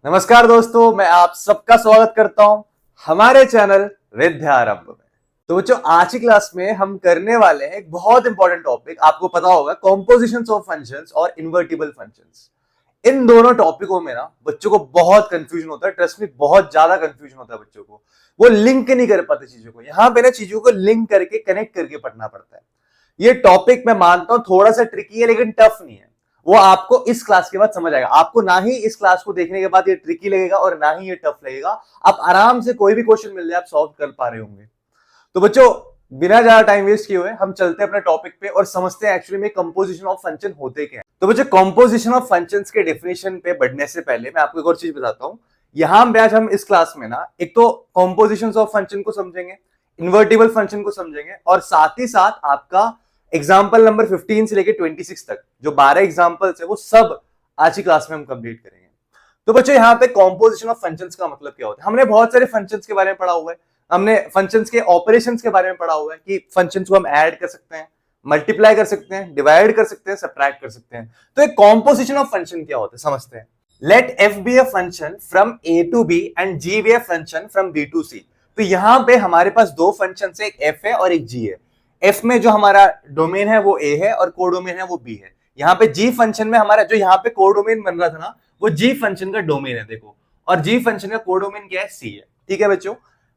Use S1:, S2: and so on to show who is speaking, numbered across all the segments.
S1: नमस्कार दोस्तों, मैं आप सबका स्वागत करता हूं हमारे चैनल विद्यारंभ में। तो बच्चों, आज की क्लास में हम करने वाले हैं एक बहुत इंपॉर्टेंट टॉपिक। आपको पता होगा कॉम्पोजिशंस ऑफ फंक्शंस और इन्वर्टिबल फंक्शंस। इन दोनों टॉपिकों में ना बच्चों को बहुत कंफ्यूजन होता है। ट्रस्ट मी, बहुत ज्यादा कंफ्यूजन होता है बच्चों को। वो लिंक नहीं कर पाते चीजों को। यहां पे ना चीजों को लिंक करके कनेक्ट करके पढ़ना पड़ता है। ये टॉपिक मैं मानता हूं थोड़ा सा ट्रिकी है, लेकिन टफ नहीं है। वो आपको इस क्लास के बाद समझ आएगा। आपको ना ही इस क्लास को देखने के बाद ये ट्रिकी लगेगा और ना ही ये टफ लगेगा। आप आराम से कोई भी क्वेश्चन मिल जाए आप सॉल्व कर पा रहे होंगे। तो बच्चों, बिना ज्यादा टाइम वेस्ट किए हुए हम चलते हैं अपने टॉपिक पे और समझते हैं एक्चुअली में कंपोजिशन ऑफ फंक्शन होते क्या है। तो बच्चों, कंपोजिशन ऑफ फंक्शंस के डेफिनेशन पे बढ़ने से पहले मैं आपको एक और चीज बताता हूं। यहां पे आज हम इस क्लास में ना एक तो कंपोजिशन ऑफ फंक्शन को समझेंगे, इन्वर्टिबल फंक्शन को समझेंगे, और साथ ही साथ आपका एग्जाम्पल नंबर 15 से लेकर 26 तक जो 12 एग्जाम्पल्स है वो सब आज की क्लास में हम कंप्लीट करेंगे। तो बच्चों, यहाँ पे कॉम्पोजिशन ऑफ फंक्शंस का मतलब क्या होता है। हमने बहुत सारे फंक्शंस के बारे में पढ़ा हुआ है। हमने फंक्शंस के ऑपरेशंस के बारे में पढ़ा हुआ है कि फंक्शंस को हम ऐड कर सकते हैं, मल्टीप्लाई कर सकते हैं, डिवाइड कर सकते हैं, सब्ट्रैक्ट कर सकते हैं। तो एक कॉम्पोजिशन ऑफ फंक्शन क्या होता है समझते हैं। Let F be a function from A to B and G be a function from B to C. तो यहां पे हमारे पास दो फंक्शन है, एक एफ है और एक जी है। एफ में जो हमारा डोमेन है वो ए है और कोडोमेन है वो बी है। यहाँ पे जी फंक्शन में हमारा जो यहाँ पे कोडोमेन बन रहा था ना, वो जी फंक्शन का डोमेन है, देखो। और जी फंक्शन का कोडोमेन क्या है, सी है। ठीक है बच्चों,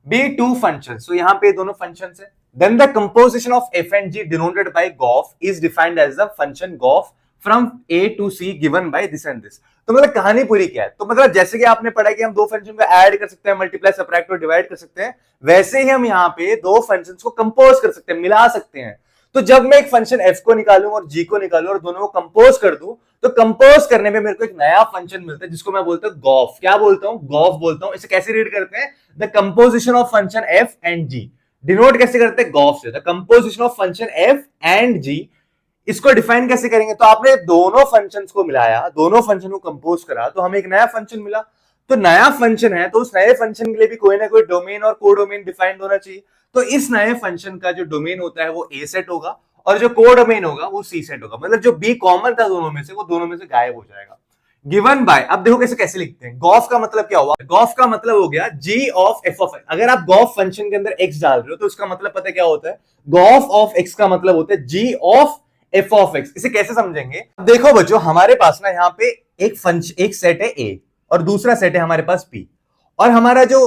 S1: बी टू फंक्शन। तो यहाँ पे दोनों फंक्शन है। Then the composition of F and g denoted by gof is defined as the function gof from A to C given by this and this. तो मतलब कहानी पूरी क्या है, तो मतलब जैसे कि आपने पढ़ा कि हम दो फंक्शन को ऐड कर सकते हैं, मल्टीप्लाई, सब्ट्रैक्ट और डिवाइड कर सकते हैं, वैसे ही हम यहाँ पे दो फंक्शंस को कंपोज कर सकते हैं, मिला सकते हैं। तो जब मैं एक फंक्शन एफ को निकालूं और जी को निकालूं और दोनों को कंपोज कर दूं, तो कंपोज करने में मेरे को एक नया फंक्शन मिलता है जिसको मैं बोलता हूं गॉफ। क्या बोलता हूं, गॉफ बोलता हूं। इसे कैसे रीड करते हैं, the composition of function F and G. Denote कैसे करते हैं, गॉफ से। The composition of function F and G. इसको डिफाइन कैसे करेंगे, तो आपने दोनों फंक्शंस को मिलाया, दोनों फंक्शन को कंपोज करा, तो हमें एक नया फंक्शन मिला। तो नया फंक्शन है तो उस नए फंक्शन के लिए भी कोई ना कोई डोमेन और कोडोमेन डिफाइंड होना चाहिए। तो इस नए फंक्शन का जो डोमेन होता है वो ए सेट होगा और जो कोडोमेन होगा वो सी सेट होगा। मतलब जो बी कॉमन था दोनों में से वो दोनों में से गायब हो जाएगा। गिवन बाय, अब देखो कैसे कैसे लिखते हैं। गॉफ का मतलब क्या हुआ, गॉफ का मतलब हो गया जी ऑफ एफ ऑफ एक्स। अगर आप गॉफ फंक्शन के अंदर एक्स डाल रहे हो तो उसका मतलब पता क्या होता है, गॉफ ऑफ एक्स का मतलब होता है जी ऑफ एफ ऑफ एक्स। इसे कैसे समझेंगे, देखो बच्चों, हमारे पास ना यहाँ पे एक सेट है ए और दूसरा सेट है हमारे पास बी, और हमारा जो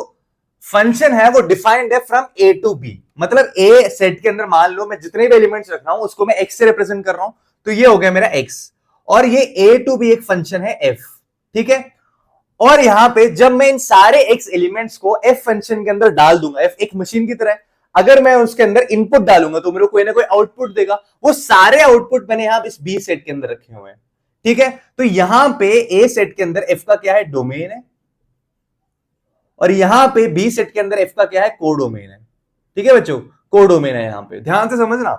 S1: फंक्शन है वो डिफाइंड है फ्रॉम ए टू बी। मतलब ए सेट के अंदर मान लो मैं जितने भी एलिमेंट्स रख रहा हूं उसको मैं एक्स से रिप्रेजेंट कर रहा हूं, तो ये हो गया मेरा एक्स। और ये ए टू बी एक फंक्शन है एफ। ठीक है, और यहां पे जब मैं इन सारे एक्स एलिमेंट्स को एफ फंक्शन के अंदर डाल दूंगा, एफ एक मशीन की तरह है, अगर मैं उसके अंदर इनपुट डालूंगा तो मेरे को कोई ना कोई आउटपुट देगा। वो सारे आउटपुट मैंने यहां इस बी सेट के अंदर रखे हुए हैं। ठीक है, तो यहां पे ए सेट के अंदर एफ का क्या है, डोमेन है, और यहां पे बी सेट के अंदर एफ का क्या है, कोडोमेन है। ठीक है बच्चों, कोडोमेन है। यहां पे ध्यान से समझना,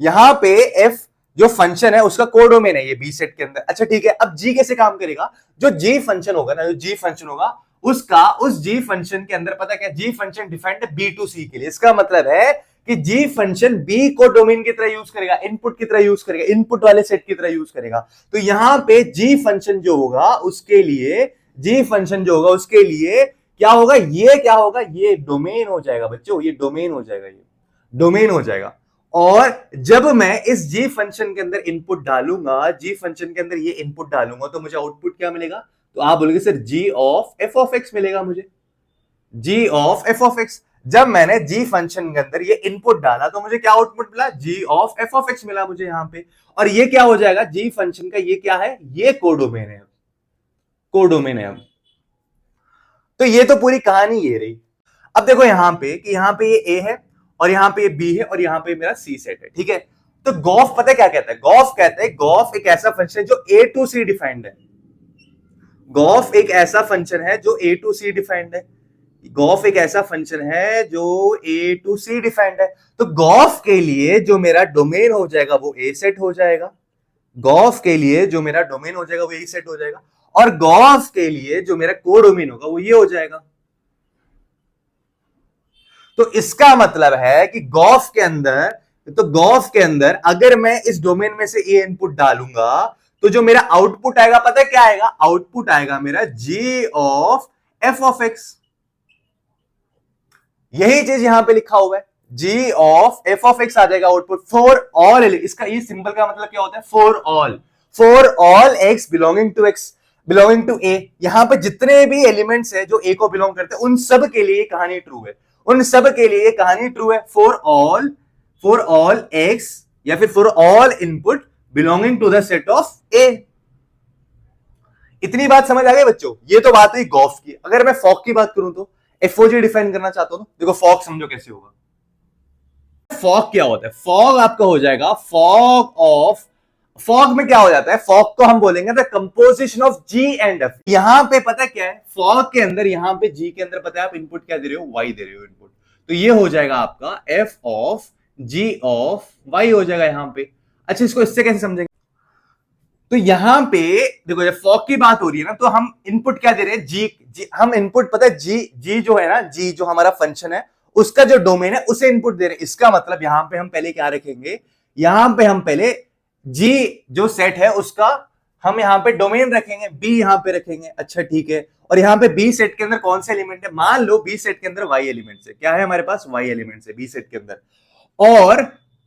S1: यहां पे एफ जो फंक्शन है उसका कोडोमेन है ये बी सेट के अंदर। अच्छा ठीक है, अब जी कैसे काम करेगा, जो जी फंक्शन होगा ना, जो जी फंक्शन होगा उसका उस जी फंक्शन के अंदर पता क्या, जी फंक्शन डिफाइंड है बी टू सी के लिए। इसका मतलब है कि जी फंक्शन बी को डोमेन की तरह यूज करेगा, इनपुट की तरह यूज करेगा, इनपुट वाले सेट की तरह यूज करेगा। तो यहां पे जी फंक्शन जो होगा उसके लिए, जी फंक्शन जो होगा उसके लिए क्या होगा, ये क्या होगा, ये डोमेन हो जाएगा बच्चों, ये डोमेन हो जाएगा, ये डोमेन हो जाएगा। और जब मैं इस जी फंक्शन के अंदर इनपुट डालूंगा, जी फंक्शन के अंदर ये इनपुट डालूंगा, तो मुझे आउटपुट क्या मिलेगा, तो आप बोलोगे sir ji of f of x मिलेगा मुझे, g of f of x. जब मैंने जी फंक्शन के अंदर ये इनपुट डाला तो मुझे क्या आउटपुट मिला, जी ऑफ एफ ऑफ एक्स मिला मुझे यहां पे। और ये क्या हो जाएगा, जी फंक्शन का ये क्या है, ये कोडोमेन है, कोडोमेन है। तो ये तो पूरी कहानी ये रही। अब देखो यहां पे कि यहां पे ये ए है और यहां पे ये बी है और यहां पे मेरा सी सेट है। ठीक है, तो गॉफ पता है क्या कहता है, गॉफ कहता है, गॉफ एक ऐसा फंक्शन है जो ए टू सी डिफाइंड है। गॉफ एक ऐसा फंक्शन है जो ए टू सी डिफाइंड है। गॉफ एक ऐसा फंक्शन है जो ए टू सी डिफाइंड है। तो गॉफ के लिए जो मेरा डोमेन हो जाएगा वो ए सेट हो जाएगा, गॉफ के लिए जो मेरा डोमेन हो जाएगा वो ए सेट हो जाएगा, और गॉफ के लिए जो मेरा कोडोमेन होगा वो ये हो जाएगा। तो इसका मतलब है कि गॉफ के अंदर, तो गॉफ के अंदर अगर मैं इस डोमेन में से ए इनपुट डालूंगा तो जो मेरा आउटपुट आएगा पता है क्या आएगा, आउटपुट आएगा मेरा g of f of x। यही चीज यहां पे लिखा हुआ है, g of f of x आ जाएगा आउटपुट फॉर ऑल। इसका ये सिंबल का मतलब क्या होता है, for all x belonging to a। यहां पे जितने भी एलिमेंट्स है जो a को बिलोंग करते हैं उन सब के लिए कहानी ट्रू है, उन सब के लिए कहानी ट्रू है। फॉर ऑल x या फिर for all input belonging to the set of a। इतनी बात समझ आ गई बच्चों, ये तो बात हुई गॉफ की। अगर मैं फॉग की बात करूं तो एफओजी डिफाइन करना चाहता हूं तो देखो फॉग समझो कैसे होगा। फॉग क्या होता है, फॉग आपका हो जाएगा फॉग में क्या हो जाता है, फॉग को हम बोलेंगे the composition of g and f. यहां पे पता क्या है, फॉग के अंदर यहां पे जी के अंदर पता है आप इनपुट क्या दे रहे हो, वाई दे रहे हो इनपुट, तो ये हो जाएगा आपका f of ji of y हो जाएगा यहां पे। अच्छा इसको इससे कैसे समझेंगे, तो यहां पे देखो जब फॉग की बात हो रही है ना तो हम इनपुट क्या दे रहे हैं, जी हम इनपुट पता है जी जो है ना, जी जो हमारा फंक्शन है उसका जो डोमेन है उसे इनपुट दे रहे हैं। इसका मतलब यहां पे हम पहले क्या रखेंगे, यहां पे हम पहले जी जो सेट है उसका हम यहां पे डोमेन रखेंगे, बी यहां पे रखेंगे। अच्छा ठीक है, और यहां पे बी सेट के अंदर कौन से एलिमेंट है, मान लो बी सेट के अंदर वाई एलिमेंट्स है, क्या है हमारे पास, वाई एलिमेंट्स है बी सेट के अंदर।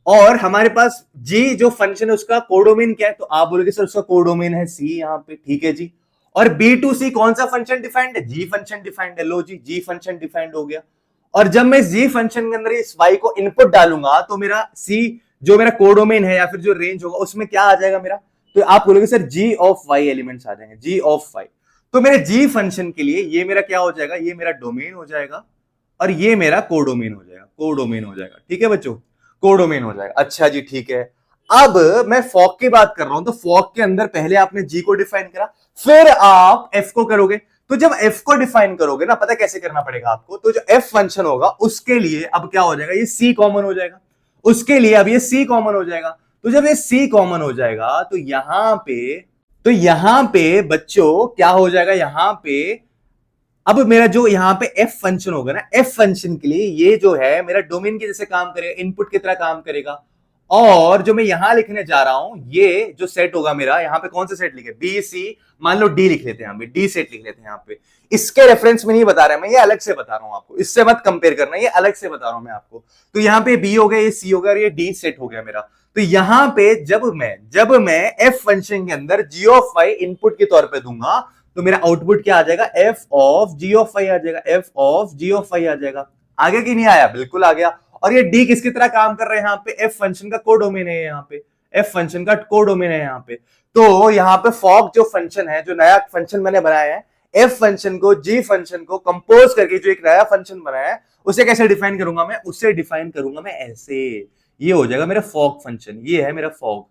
S1: और हमारे पास जी जो फंक्शन है उसका कोडोमेन क्या है, तो आप बोलोगे सर उसका कोडोमेन है सी यहां पे, ठीक है जी। और बी टू सी कौन सा फंक्शन डिफाइंड है, जी फंक्शन डिफाइंड है, लो जी फंक्शन डिफाइंड हो गया। और जब मैं जी फंक्शन के अंदर इस वाई को इनपुट डालूंगा तो मेरा सी जो मेरा कोडोमेन है या फिर जो रेंज होगा उसमें क्या आ जाएगा मेरा, तो आप बोलोगे sir ji of Y elements आ जाएंगे, जी ऑफ वाई। तो मेरे जी फंक्शन के लिए ये मेरा क्या हो जाएगा, ये मेरा डोमेन हो जाएगा और ये मेरा कोडोमेन हो जाएगा, ठीक है बच्चों, कोडोमेन हो जाएगा। अच्छा जी ठीक है, अब मैं फॉग की बात कर रहा हूं तो फॉग के अंदर पहले आपने जी को डिफाइन करा, फिर आप एफ को करोगे। तो जब एफ को डिफाइन करोगे ना, पता कैसे करना पड़ेगा आपको, तो जो एफ फंक्शन होगा उसके लिए अब क्या हो जाएगा, ये सी कॉमन हो जाएगा, उसके लिए अब ये सी कॉमन हो जाएगा। तो जब ये सी कॉमन हो जाएगा तो यहां पे बच्चों क्या हो जाएगा, यहां पे अब मेरा जो यहां पे एफ फंक्शन होगा ना, एफ फंक्शन के लिए ये जो है मेरा डोमेन के जैसे काम करेगा, इनपुट की तरह काम करेगा। और जो मैं यहां लिखने जा रहा हूं ये जो सेट होगा मेरा, यहां पे कौन सा सेट लिखे, बी सी, मान लो डी लिख लेते हैं, यहां पे डी सेट लिख लेते हैं। यहां पे इसके रेफरेंस में नहीं बता रहा मैं, ये अलग से बता रहा हूं आपको, इससे मत कंपेयर करना, ये अलग से बता रहा हूं मैं आपको। तो यहां पे बी हो गया, ये सी हो गया और ये डी सेट हो गया मेरा। तो यहां पे जब मैं एफ फंक्शन के अंदर जी ऑफ वाई इनपुट के तौर पे दूंगा तो मेरा आउटपुट क्या आ जाएगा, F of ji of Y आ जाएगा, F of ji of Y आ जाएगा। आगे की नहीं आया, बिल्कुल आ गया। और ये डी किसकी तरह काम कर रहे हैं, यहाँ पे एफ फंक्शन का कोडोमेन है, यहाँ पे एफ फंक्शन का कोडोमेन है यहाँ पे। तो यहाँ पे फॉग जो फंक्शन है, जो नया फंक्शन मैंने बनाया है, एफ फंक्शन को जी फंक्शन को कंपोज करके जो एक नया फंक्शन बनाया है उसे कैसे डिफाइन करूंगा मैं, उसे डिफाइन करूंगा मैं ऐसे, ये हो जाएगा मेरा फॉग फंक्शन, ये है मेरा फॉग,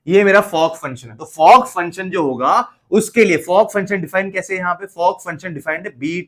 S1: ये मेरा फॉग फंक्शन है। तो फॉग फंक्शन जो होगा उसके लिए फॉग फंक्शन डिफाइन कैसे, यहाँ पे फॉग फंक्शन डिफाइंड है बी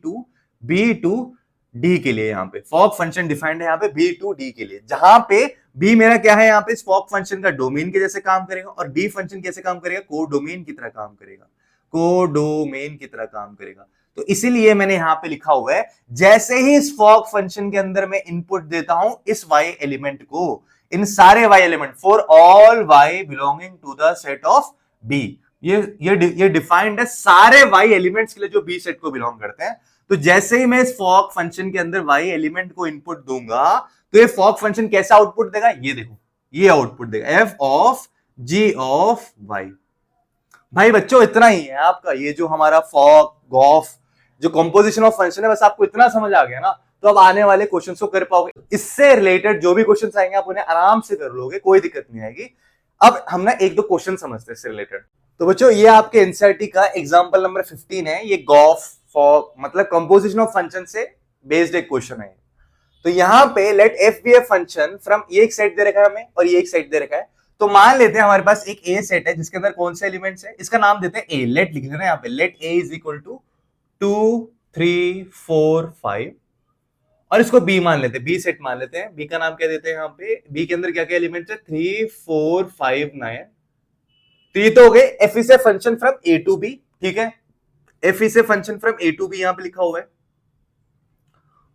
S1: टू डी के लिए, यहाँ पे फॉग फंक्शन डिफाइंड है यहाँ पे बी टू डी के लिए, जहां पे बी मेरा क्या है, यहाँ पे फॉग फंक्शन का डोमेन के जैसे काम करेगा और डी फंक्शन कैसे काम करेगा, कोडोमेन की तरह काम करेगा, कोडोमेन की तरह काम करेगा। तो इसीलिए मैंने यहां पे लिखा हुआ है, जैसे ही इस फॉग फंक्शन के अंदर मैं इनपुट देता हूं इस वाई एलिमेंट को, इन सारे y element for all y belonging to the set of B, ये डिफाइंड है सारे वाई एलिमेंट्स के लिए जो बी सेट को बिलोंग करते हैं। तो जैसे ही मैं इस फॉग फंक्शन के अंदर वाई एलिमेंट को इनपुट दूंगा तो ये फॉग फंक्शन कैसा आउटपुट देगा, ये देखो ये आउटपुट देगा, f of ji of y. भाई बच्चों इतना ही है आपका, ये जो हमारा फॉग गॉफ जो कंपोजिशन ऑफ फंक्शन है, बस आपको इतना समझ आ गया ना तो अब आने वाले क्वेश्चंस को कर पाओगे। इससे रिलेटेड जो भी क्वेश्चंस आएंगे आप उन्हें आराम से कर लोगे, कोई दिक्कत नहीं आएगी। अब हम ना एक दो क्वेश्चन समझते हैं इससे रिलेटेड। तो बच्चों ये आपके एनसीईआरटी का एग्जांपल नंबर 15 है, ये गॉफ फॉग मतलब कंपोजिशन ऑफ फंक्शन से बेस्ड एक क्वेश्चन है। तो यहां पे let F be a function from, ये एक सेट दे रखा है हमें और ये एक सेट दे रखा है। तो मान लेते हैं हमारे पास एक ए सेट है जिसके अंदर कौन से एलिमेंट्स है, इसका नाम देते हैं ए, लेट लिख लेना यहाँ पे, let A is equal to 2 3 4 5 और इसको बी मान लेते हैं, बी सेट मान लेते हैं। बी का नाम क्या देते हैं यहाँ पे, बी के अंदर क्या क्या एलिमेंट्स है, 3 4 5 9। तो ये तो हो गए f is a function from A to B, ठीक है, f is a function from A to B यहां पे लिखा हुआ है।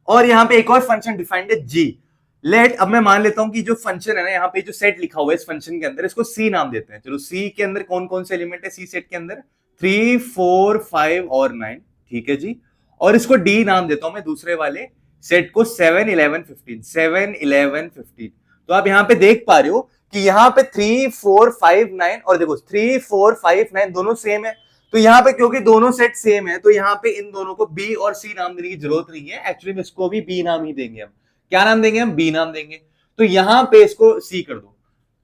S1: और यहां पे एक और फंक्शन डिफाइंड है जी, लेट, अब मैं मान लेता हूं कि जो फंक्शन है ना, यहाँ पे जो सेट लिखा हुआ है इस फंक्शन के अंदर, इसको सी नाम देते हैं। चलो सी के अंदर कौन कौन से एलिमेंट है सी सेट के अंदर, 3 4 5 और 9, ठीक है जी। और इसको डी नाम देता हूं मैं दूसरे वाले सेट को, 7 11 15, 7 11 15। तो आप यहाँ पे देख पा रहे हो कि यहाँ पे 3 4 5 9 और देखो 3 4 5 9 दोनों सेम है। तो यहाँ पे क्योंकि दोनों सेट सेम है तो यहाँ पे इन दोनों को बी और सी नाम देने की जरूरत नहीं है। एक्चुअली में इसको भी बी नाम ही देंगे हम। क्या नाम देंगे हम, बी नाम देंगे। तो यहां पे इसको सी कर दो।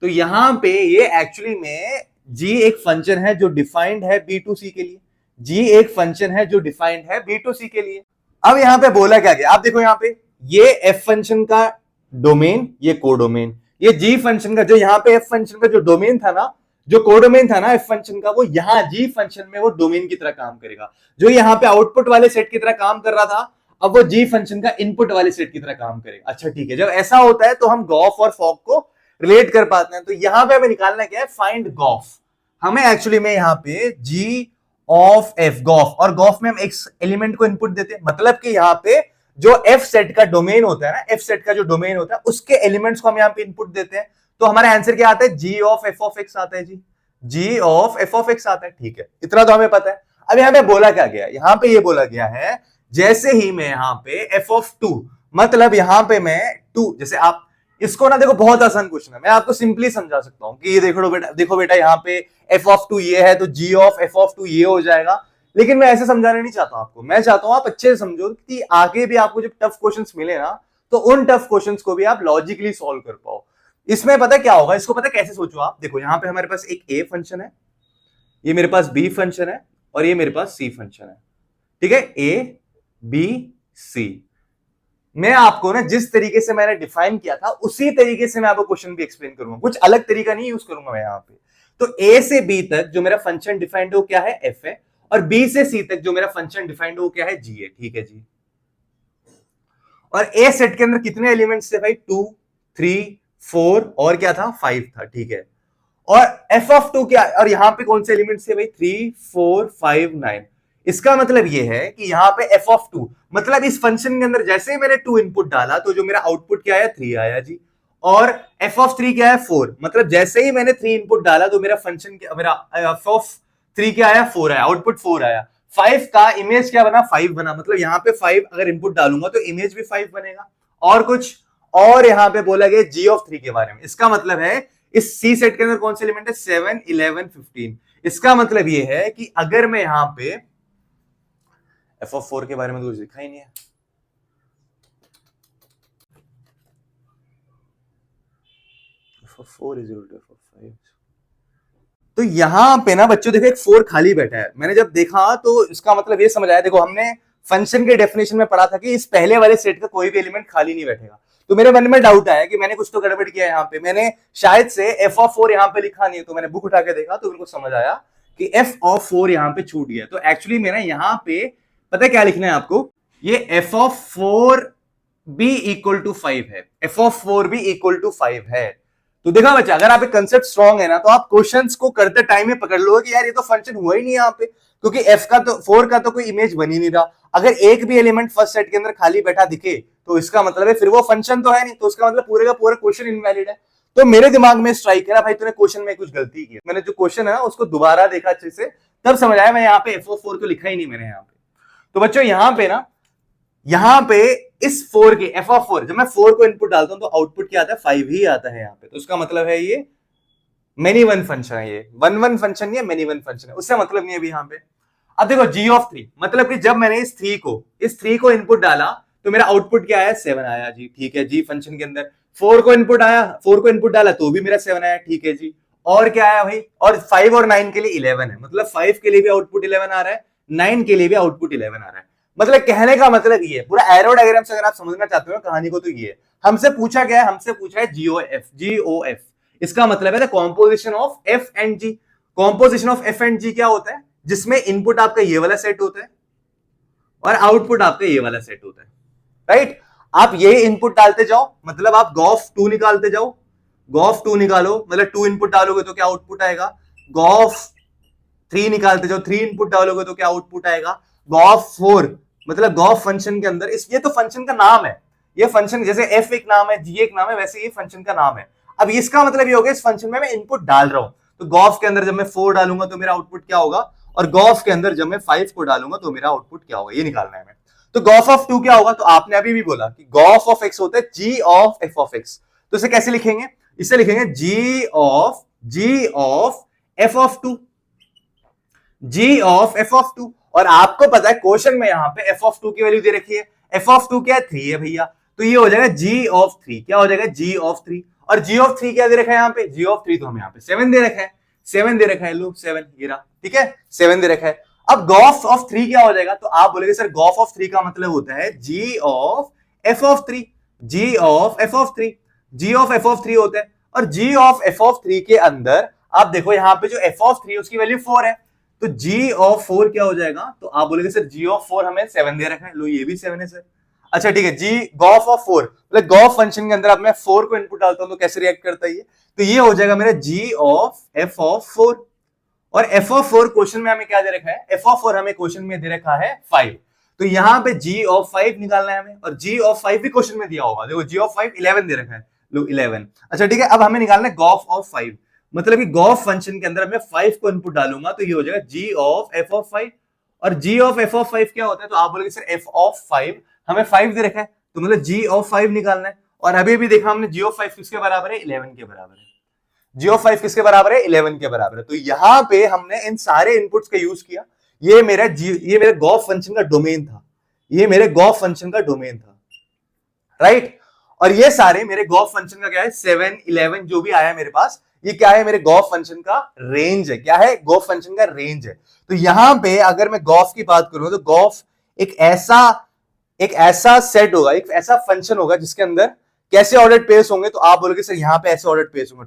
S1: तो यहां पे ये एक्चुअली में जी एक फंक्शन है जो डिफाइंड है बी टू सी के लिए। जी एक फंक्शन है जो डिफाइंड है बी टू सी के लिए। अब यहां पे बोला क्या गया, आप देखो यहां पे ये एफ फंक्शन का डोमेन, ये कोडोमेन, ये जी फंक्शन का जो यहाँ पे एफ फंक्शन का जो डोमेन था ना, जो कोडोमेन था ना एफ फंक्शन का, वो यहां जी फंक्शन में वो डोमेन की तरह काम करेगा। जो यहाँ पे आउटपुट वाले सेट की तरह काम कर रहा था, अब वो जी फंक्शन का इनपुट वाले सेट की तरह काम करेगा। अच्छा ठीक है, जब ऐसा होता है तो हम गॉफ और फॉक को रिलेट कर पाते हैं। तो यहां पे हमें निकालना क्या है, फाइंड गॉफ। हमें एक्चुअली में यहाँ पे जी ऑफ एफ, गॉफ, और गॉफ में हम एक्स एलिमेंट को इनपुट देते हैं। मतलब कि यहाँ पे जो एफ सेट का डोमेन होता है ना, एफ सेट का जो डोमेन होता है उसके एलिमेंट्स को हम यहाँ पे इनपुट देते हैं। तो हमारा आंसर क्या आता है, जी ऑफ एफ ऑफ एक्स आता है जी, जी ऑफ एफ ऑफ एक्स आता है। ठीक है, इतना तो हमें पता है। अब यहाँ पे बोला क्या गया, यहाँ पे ये बोला गया है जैसे ही मैं यहाँ पे एफ ऑफ टू, मतलब यहाँ पे मैं टू, जैसे आप इसको ना देखो, बहुत आसान क्वेश्चन है, मैं आपको सिंपली समझा सकता हूं कि ये देखो बेटा, देखो बेटा यहाँ पे एफ ऑफ टू ये है तो जी ऑफ एफ ऑफ टू ये हो जाएगा। लेकिन मैं ऐसे समझाना नहीं चाहता आपको, मैं चाहता हूं आप अच्छे से समझो कि आगे भी आपको जब टफ क्वेश्चंस मिले ना, तो उन टफ क्वेश्चंस को भी आप लॉजिकली सॉल्व कर पाओ। इसमें पता क्या होगा, इसको पता कैसे सोचो आप, देखो यहाँ पे हमारे पास एक ए फंक्शन है, ये मेरे पास बी फंक्शन है, और ये मेरे पास सी फंक्शन है। ठीक है, ए बी सी। मैं आपको ना जिस तरीके से मैंने डिफाइन किया था उसी तरीके से मैं आपको क्वेश्चन भी एक्सप्लेन करूंगा, कुछ अलग तरीका नहीं यूज करूंगा मैं यहाँ पे। तो ए से बी तक जो मेरा फंक्शन डिफाइंड है वो क्या है, एफ है, और बी से सी तक जो मेरा फंक्शन डिफाइंड है वो क्या है, जी है। ठीक है जी। और ए सेट के अंदर कितने एलिमेंट्स थे भाई, 2 3 4 और क्या था, 5 था। ठीक है, और एफ ऑफ टू क्या, और यहां पे कौन से एलिमेंट्स थे भाई, 3 4 5 9। इसका मतलब ये है कि यहाँ पे एफ ऑफ टू, मतलब इस फंक्शन के अंदर जैसे ही मैंने 2 इनपुट डाला तो जो मेरा आउटपुट क्या आया, 3 आया जी। और एफ ऑफ 3 क्या है, 4, मतलब जैसे ही मैंने 3 इनपुट डाला तो मेरा फंक्शन मेरा एफ ऑफ 3 क्या आया, 4 आया, आउटपुट 4 आया। 5 का इमेज क्या बना, 5 बना, मतलब यहाँ पे 5 अगर इनपुट डालूंगा तो इमेज भी 5 बनेगा। और कुछ, और यहाँ पे बोला गया जी ऑफ 3 के बारे में। इसका मतलब है इस सी सेट के अंदर कौन से एलिमेंट है, 7 11 15। इसका मतलब ये है कि अगर मैं यहां पे एफ ऑफ 4 के बारे में तो कुछ लिखा ही नहीं है, F of 4 is equal to F of 5। तो यहां पे ना बच्चों देखो एक 4 खाली बैठा है। मैंने जब देखा तो इसका मतलब ये समझ आया, देखो हमने फंक्शन के डेफिनेशन में पढ़ा था कि इस पहले वाले सेट का कोई भी एलिमेंट खाली नहीं बैठेगा। तो मेरे मन में डाउट आया कि मैंने कुछ तो गड़बड़ किया यहाँ पे, मैंने शायद से एफ ऑफ 4 यहाँ पे लिखा नहीं है। तो मैंने बुक उठा के देखा तो मेरे को समझ आया कि एफ ऑफ 4 यहाँ पे छूट गया। तो एक्चुअली मेरा यहाँ पे पता है क्या लिखना है आपको, ये f of 4 be equal to 5 है, F of 4 be equal to 5 है। तो देखा बच्चा, अगर आप एक कंसेप्ट स्ट्रांग है ना तो आप क्वेश्चंस को करते टाइम में पकड़ लो कि यार ये तो फंक्शन हुआ ही नहीं यहाँ पे, क्योंकि एफ का तो 4 का तो कोई इमेज बन ही नहीं रहा। अगर एक भी एलिमेंट फर्स्ट सेट के अंदर खाली बैठा दिखे तो इसका मतलब है फिर वो फंक्शन तो है नहीं, तो उसका मतलब पूरे का पूरा क्वेश्चन इनवैलिड है। तो मेरे दिमाग में स्ट्राइक करा, भाई तूने क्वेश्चन में कुछ गलती की। मैंने जो क्वेश्चन है उसको दोबारा देखा अच्छे से, तब समझ आया मैं यहाँ पे एफ ऑफ 4 तो लिखा ही नहीं मैंने यहाँ पे। तो बच्चों यहाँ पे ना, यहाँ पे इस 4 के एफ ऑफ 4, जब मैं 4 को इनपुट डालता हूं तो आउटपुट क्या आता है, 5 ही आता है यहाँ पे। तो उसका मतलब है ये मेनी वन फंक्शन है, ये वन वन फंक्शन नहीं है, मेनी वन फंक्शन है, उससे मतलब नहीं है अभी यहाँ पे। अब देखो जी ऑफ 3, मतलब कि जब मैंने इस 3 को इनपुट डाला तो मेरा आउटपुट क्या आया, 7 आया जी। ठीक है, जी फंक्शन के अंदर 4 को इनपुट आया, 4 को इनपुट डाला तो भी मेरा 7 आया। ठीक है जी, और क्या आया भाई, और 5 और 9 के लिए 11 है, मतलब 5 के लिए भी आउटपुट 11 आ रहा है, 9 के लिए भी आउटपुट 11 आ रहा है। मतलब कहने का मतलब ये है, पूरा एरो डायग्राम से अगर आप समझना चाहते हो कहानी को तो ये है। हमसे पूछा गया है, हमसे पूछा है जीओएफ। इसका मतलब है the composition of F and G. Composition of F and G क्या होता है, जिसमें इनपुट आपका ये वाला सेट होता है और आउटपुट आपका ये वाला सेट होता है, राइट। आप ये इनपुट डालते जाओ, मतलब आप गॉफ 2 निकालते जाओ, गॉफ 2 निकालो, मतलब 2 इनपुट डालोगे तो क्या आउटपुट आएगा। गॉफ 3 निकालते जाओ, 3 इनपुट डालोगे तो क्या आउटपुट आएगा। गॉफ 4, मतलब गॉफ फंक्शन के अंदर, इस ये तो फंक्शन का नाम है, ये फंक्शन जैसे f एक नाम है, g एक नाम है, वैसे ये फंक्शन का नाम है। अब इसका मतलब ये हो गया इस फंक्शन में मैं इनपुट डाल रहा हूं, तो गॉफ के अंदर जब मैं 4 डालूंगा तो मेरा आउटपुट क्या होगा, और गॉफ के अंदर जब मैं 5 को डालूंगा तो मेरा आउटपुट क्या होगा, ये निकालना है हमें। तो गॉफ ऑफ 2 क्या होगा, तो आपने अभी भी बोला कि गॉफ ऑफ x होता है g of f of x, तो इसे कैसे लिखेंगे, इसे लिखेंगे g of f of 2, g of f of 2। और आपको पता है क्वेश्चन में यहां पे f ऑफ 2 की वैल्यू दे रखी है, f ऑफ 2 क्या है, 3 है भैया, तो ये हो जाएगा g ऑफ 3, क्या हो जाएगा, g ऑफ 3। और g ऑफ 3 क्या दे रखा है यहाँ पे, g ऑफ 3 तो हमें यहाँ पे 7 दे रखा है, 7 दे रखा है, लो 7 ये रहा, ठीक है 7 दे रखा है। अब गॉफ ऑफ 3 क्या हो जाएगा, तो आप बोलेंगे सर गॉफ ऑफ 3 का मतलब होता है g of f of 3, g of f of 3, g of f of 3 होता है। और g ऑफ f ऑफ 3 के अंदर आप देखो यहाँ पे जो f ऑफ 3 उसकी वैल्यू 4 है, तो g ऑफ 4 क्या हो जाएगा, तो आप बोलेंगे सर g ऑफ 4 हमें 7 दे रखा है, लो ये भी 7 है सर। अच्छा ठीक है, g गॉफ ऑफ 4 मतलब गॉफ फंक्शन के अंदर अब मैं 4 को इनपुट डालता हूं तो कैसे रिएक्ट करता है ये, तो ये हो जाएगा मेरा g ऑफ f ऑफ 4। और f ऑफ 4 क्वेश्चन में हमें क्या दे रखा है, f ऑफ 4 हमें क्वेश्चन में दे रखा है 5, तो यहां पे g ऑफ 5 निकालना है हमें, और g ऑफ 5 भी क्वेश्चन में दिया होगा, देखो g ऑफ 5 11 दे रखा है, लो 11। अच्छा ठीक है, अब हमें निकालना है गॉफ ऑफ 5, मतलब कि गॉफ फंक्शन के अंदर मैं 5 को इनपुट डालूंगा तो ये हो जाएगा g ऑफ f ऑफ 5। और g ऑफ f ऑफ 5 क्या होता है, तो आप बोलोगे सर f ऑफ 5 हमें 5 दे रखा है, तो मतलब g ऑफ 5 निकालना है। और अभी भी देखा हमने g ऑफ 5 किसके बराबर है, 11 के बराबर है, g ऑफ 5 किसके बराबर है, 11 के बराबर है। तो यहां पे हमने इन सारे इनपुट्स का यूज किया, ये मेरे गॉफ फंक्शन का डोमेन था, ये मेरे गॉफ फंक्शन का डोमेन था, राइट। और ये सारे मेरे गॉफ फंक्शन का क्या है, 7 11 जो भी आया मेरे पास, ये क्या है, मेरे गॉफ फंक्शन का रेंज है, क्या है, गॉफ फंक्शन का रेंज है। तो यहां पे अगर मैं गॉफ की बात करूं तो गॉफ एक ऐसा सेट होगा, एक ऐसा फंक्शन होगा जिसके अंदर कैसे ऑर्डर्ड पेयर्स होंगे, तो आप बोलोगे सर यहां पे ऐसे ऑर्डर्ड पेयर्स होंगे,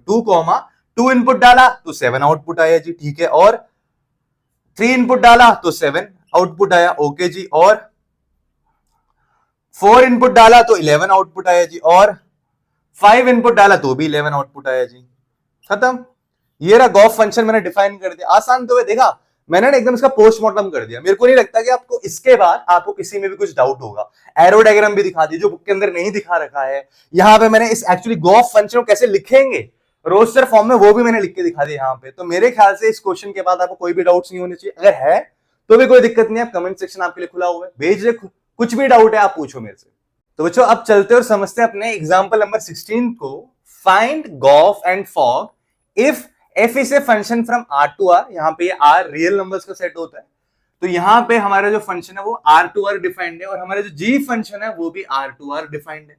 S1: 2 इनपुट डाला तो 7 आउटपुट आया जी, ठीक है, और 3 इनपुट डाला तो 7 आउटपुट आया, ओके जी, और 4 इनपुट डाला तो 11 आउटपुट आया जी, और 5 इनपुट डाला तो भी 11 आउटपुट आया जी, खत्म। ये रहा गॉफ फंक्शन, मैंने डिफाइन कर दिया, आसान तो है, देखा मैंने एकदम इसका पोस्टमार्टम कर दिया। मेरे को नहीं लगता कि आपको इसके बाद आपको किसी में भी कुछ डाउट होगा। एरो डायग्राम भी दिखा दी जो बुक के अंदर नहीं दिखा रखा है, यहां पे मैंने इस एक्चुअली गॉफ फंक्शन को कैसे लिखेंगे रोस्टर फॉर्म में वो भी मैंने लिख के दिखा दिया यहाँ पे। तो मेरे ख्याल से इस क्वेश्चन के बाद आपको कोई भी डाउट्स नहीं होने चाहिए, अगर है तो भी कोई दिक्कत नहीं है, कमेंट सेक्शन आपके लिए खुला हुआ है, भेज दे, कुछ भी डाउट है आप पूछो मेरे से। तो बच्चों अब चलते और समझते हैं अपने एग्जाम्पल नंबर 16 को, find gof and fog if f is a function from r to r। यहाँ पे r रियल नंबर्स का सेट होता है, तो यहाँ पे हमारा जो फंक्शन है वो r टू r डिफाइंड है, और हमारा जो g फंक्शन है वो भी r टू r डिफाइंड है।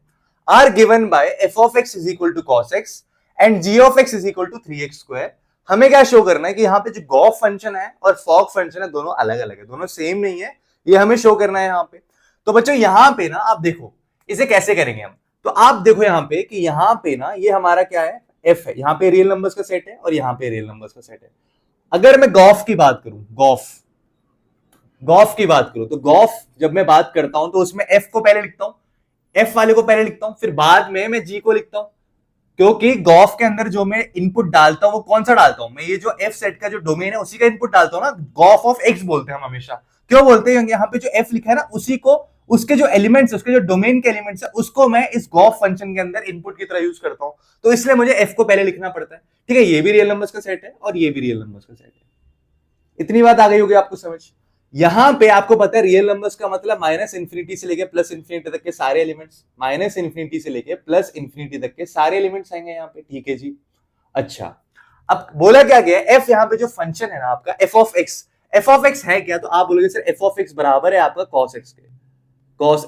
S1: r given by f of x is equal to cos x and g of x is equal to 3x square. हमें क्या शो करना है कि यहाँ पे जो गॉफ फंक्शन है और फॉग फंक्शन है दोनों अलग अलग है, दोनों सेम नहीं है, ये हमें शो करना है यहाँ पे। तो बच्चों यहाँ पे ना आप देखो इसे कैसे करेंगे हम, तो आप देखो यहाँ पे कि यहाँ पे ना ये हमारा क्या है, f है, यहाँ पे रियल नंबर्स का सेट है और यहाँ पे रियल नंबर्स का सेट है। अगर मैं गॉफ की बात करूं, गॉफ की बात करूं, तो गॉफ जब मैं बात करता हूं तो उसमें f को पहले लिखता हूं, f वाले को पहले लिखता हूं, फिर बाद में मैं g को लिखता हूं, क्योंकि गॉफ के अंदर जो मैं इनपुट डालता हूं वो कौन सा डालता हूं, मैं ये जो f सेट का जो डोमेन है उसी का इनपुट डालता हूं ना। गॉफ ऑफ x बोलते हैं हम हमेशा, क्यों बोलते हैं, यहाँ पे जो f लिखा है ना उसी को, उसके जो एलिमेंट्स, उसके जो डोमेन के एलिमेंट्स है उसको मैं इस गॉफ फंक्शन के अंदर इनपुट की तरह यूज करता हूं, तो इसलिए मुझे f को पहले लिखना पड़ता है, ठीक है। ये भी रियल नंबर्स का सेट है और ये भी रियल नंबर्स का सेट है। इतनी बात आ गई होगी आपको समझ। यहां पे आपको पता है रियल नंबर्स का मतलब माइनस इंफिनिटी से लेके प्लस इंफिनिटी तक के सारे एलिमेंट्स, माइनस इंफिनिटी से लेके प्लस इंफिनिटी तक के सारे एलिमेंट्स आएंगे यहाँ पे, ठीक है जी। अच्छा अब बोला क्या गया, f यहाँ पे जो फंक्शन है ना आपका f ऑफ x है क्या, तो आप बोलोगे सर f ऑफ x बराबर है आपका cos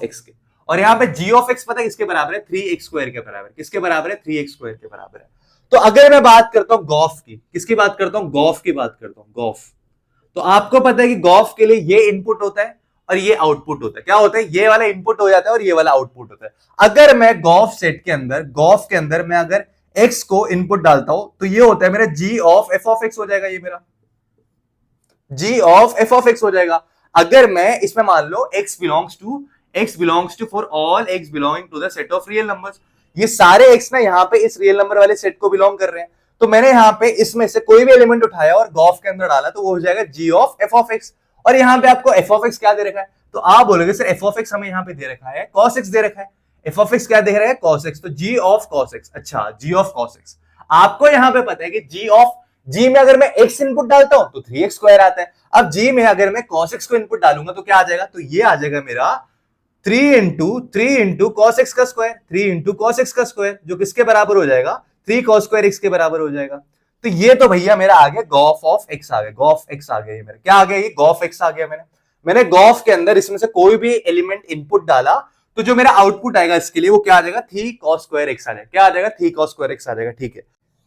S1: x के, और यहाँ पे g ऑफ x पता है किसके बराबर है, 3x स्क्वायर के बराबर, किसके बराबर है, 3x स्क्वायर के बराबर है। तो अगर मैं बात करता हूं गॉफ की, किसकी बात करता हूं, गॉफ की बात करता हूं, गॉफ, तो आपको पता है कि गॉफ के लिए ये इनपुट होता है और ये आउटपुट होता है, क्या होता है, ये वाला इनपुट हो जाता है और ये वाला आउटपुट होता है। अगर मैं गॉफ सेट के अंदर, गॉफ के अंदर मैं अगर x को इनपुट डालता हूं तो ये होता है मेरा g of f of x हो जाएगा, ये मेरा g of f of x हो जाएगा। अगर मैं इसमें मान लो x belongs to for all x belonging to the set of real numbers, ये सारे x ना यहाँ पे इस रियल नंबर वाले सेट को बिलोंग कर रहे हैं, तो मैंने यहाँ पे इसमें से कोई भी एलिमेंट उठाया और गॉफ के अंदर डाला तो वो हो जाएगा g of f of x। और यहाँ पे आपको f ऑफ x क्या दे रखा है, तो आप बोलोगे सर f ऑफ x हमें यहाँ पे दे रखा है cos x दे रखा है, एफ ऑफ एक्स क्या दिख रहा है, cos x, तो g ऑफ cos x, अच्छा g ऑफ cos x। आपको यहां पे पता है कि g में अगर मैं x इनपुट डालता हूं तो 3x स्क्वायर आता है। अब g में अगर मैं cos x को इनपुट डालूंगा तो क्या आ जाएगा, तो ये आ जाएगा मेरा 3 इंटू कॉस एक्स का स्क्वायर, 3 इंटू कॉस एक्स का स्क्वायर, जो किसके बराबर हो जाएगा, 3 कॉस स्क्वायर एक्स के बराबर हो जाएगा। तो ये तो भैया मेरा आ गया गॉफ ऑफ एक्स आ गया, गॉफ एक्स आ गया, ये मेरा क्या आ गया, ये गॉफ एक्स आ गया। मैंने गॉफ के अंदर इसमें से कोई भी एलिमेंट इनपुट डाला तो जो मेरा आउटपुट आएगा इसके लिए वो क्या आ जाएगा, 3 कॉस स्क्वायर एक्स आ जाएगा, क्या आ जाएगा, 3 कॉस स्क्वायर एक्स आ जाएगा। ठीक है,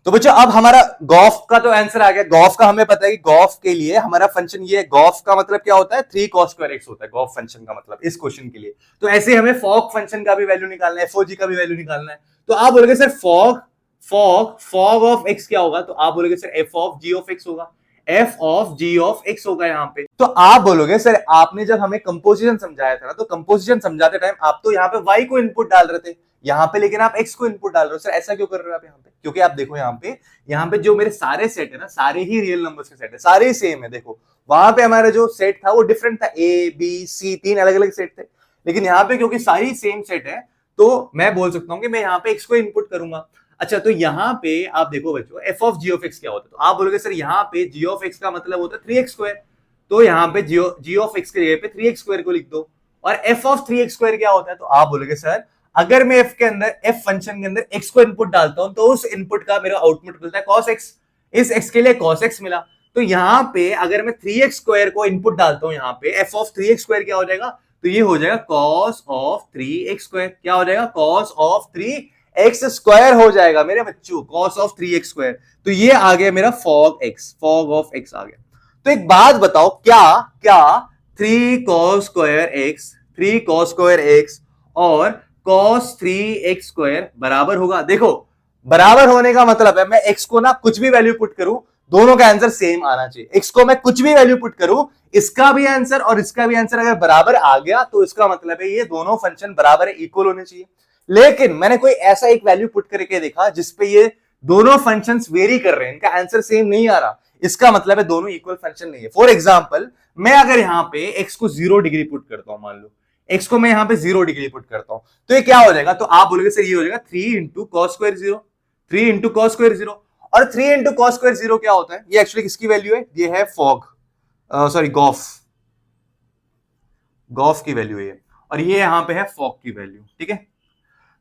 S1: तो बच्चों अब हमारा गॉफ का तो आंसर आ गया। गॉफ का हमें पता है कि गॉफ के लिए हमारा फंक्शन ये है, गॉफ का मतलब क्या होता है, 3 cos स्क्वायर एक्स होता है गॉफ फंक्शन का मतलब इस क्वेश्चन के लिए। तो ऐसे हमें फॉग फंक्शन का भी वैल्यू निकालना है, एफओजी का भी वैल्यू निकालना है। तो आप बोलोगे सर फॉग ऑफ एक्स क्या होगा, तो आप बोलोगे sir F of ji of X होगा, F of ji of X होगा यहाँ पे। तो आप बोलोगे सर आपने जब हमें कंपोजिशन समझाया था ना, तो कंपोजिशन समझाते टाइम आप तो यहाँ पे y को इनपुट डाल रहे थे यहाँ पे, लेकिन आप x को इनपुट डाल रहे हो। सर ऐसा क्यों कर रहे हो आप यहाँ पे, क्योंकि आप देखो यहाँ पे जो मेरे सारे सेट है ना, सारे ही रियल नंबर्स के सेट है, सारे ही सेम है। देखो वहां पे हमारा जो सेट था वो डिफरेंट था, ए बी सी 3 अलग अलग सेट थे, लेकिन यहाँ पे क्योंकि सारी सेम सेट है तो मैं बोल सकता हूँ कि मैं यहाँ पे x को इनपुट करूंगा। अच्छा, तो यहाँ पे आप देखो बच्चों f of ji of x क्या होता है, तो आप बोलोगे सर यहाँ पे जी ऑफ एक्स का मतलब होता है 3x स्क्वायर, तो यहाँ पे जी ऑफ एक्स के जगह पे 3x स्क्वायर को लिख दो। और एफ ऑफ 3x स्क्वायर क्या होता है, तो आप बोलोगे सर अगर मैं एफ के अंदर, एफ फंक्शन के अंदर x को इनपुट डालता हूं तो उस इनपुट का मेरा आउटपुट मिलता है cos x, इस x के लिए cos x मिला। तो यहाँ पे अगर मैं 3x स्क्वायर को इनपुट डालता हूं यहाँ पे f ऑफ 3x स्क्वायर क्या हो जाएगा, तो ये हो जाएगा cos ऑफ 3x स्क्वायर, क्या हो जाएगा, cos ऑफ 3x स्क्वायर हो जाएगा मेरे बच्चों, cos ऑफ 3x स्क्वायर। तो ये आ गया मेरा fog ऑफ x आ गया। तो एक बात बताओ, क्या 3 cos स्क्वायर x और cos 3x स्क्वायर बराबर होगा? देखो बराबर होने का मतलब है मैं x को ना कुछ भी वैल्यू पुट करूं, दोनों का आंसर सेम आना चाहिए। x को मैं कुछ भी वैल्यू पुट करूं, इसका भी आंसर और इसका भी आंसर अगर बराबर आ गया तो इसका मतलब है ये दोनों फंक्शन बराबर है, इक्वल होने चाहिए। लेकिन मैंने कोई ऐसा एक वैल्यू पुट करके देखा जिसपे ये दोनों फंक्शंस वेरी कर रहे हैं, इनका आंसर सेम नहीं आ रहा, इसका मतलब है दोनों इक्वल फंक्शन नहीं है। फॉर एग्जाम्पल मैं अगर यहाँ पे x को 0 डिग्री पुट करता हूं, मान लो x को मैं यहाँ पे 0 डिग्री पुट करता हूं, तो ये क्या हो जाएगा, तो आप बोलोगे सर ये हो जाएगा 3 into cos square 0, 3 into cos square 0। और 3 इंटू कॉस स्क्वायर 0 क्या होता है, ये एक्चुअली किसकी वैल्यू है, ये है गॉफ की वैल्यू है, और ये यहां पे है फॉग की वैल्यू। ठीक है,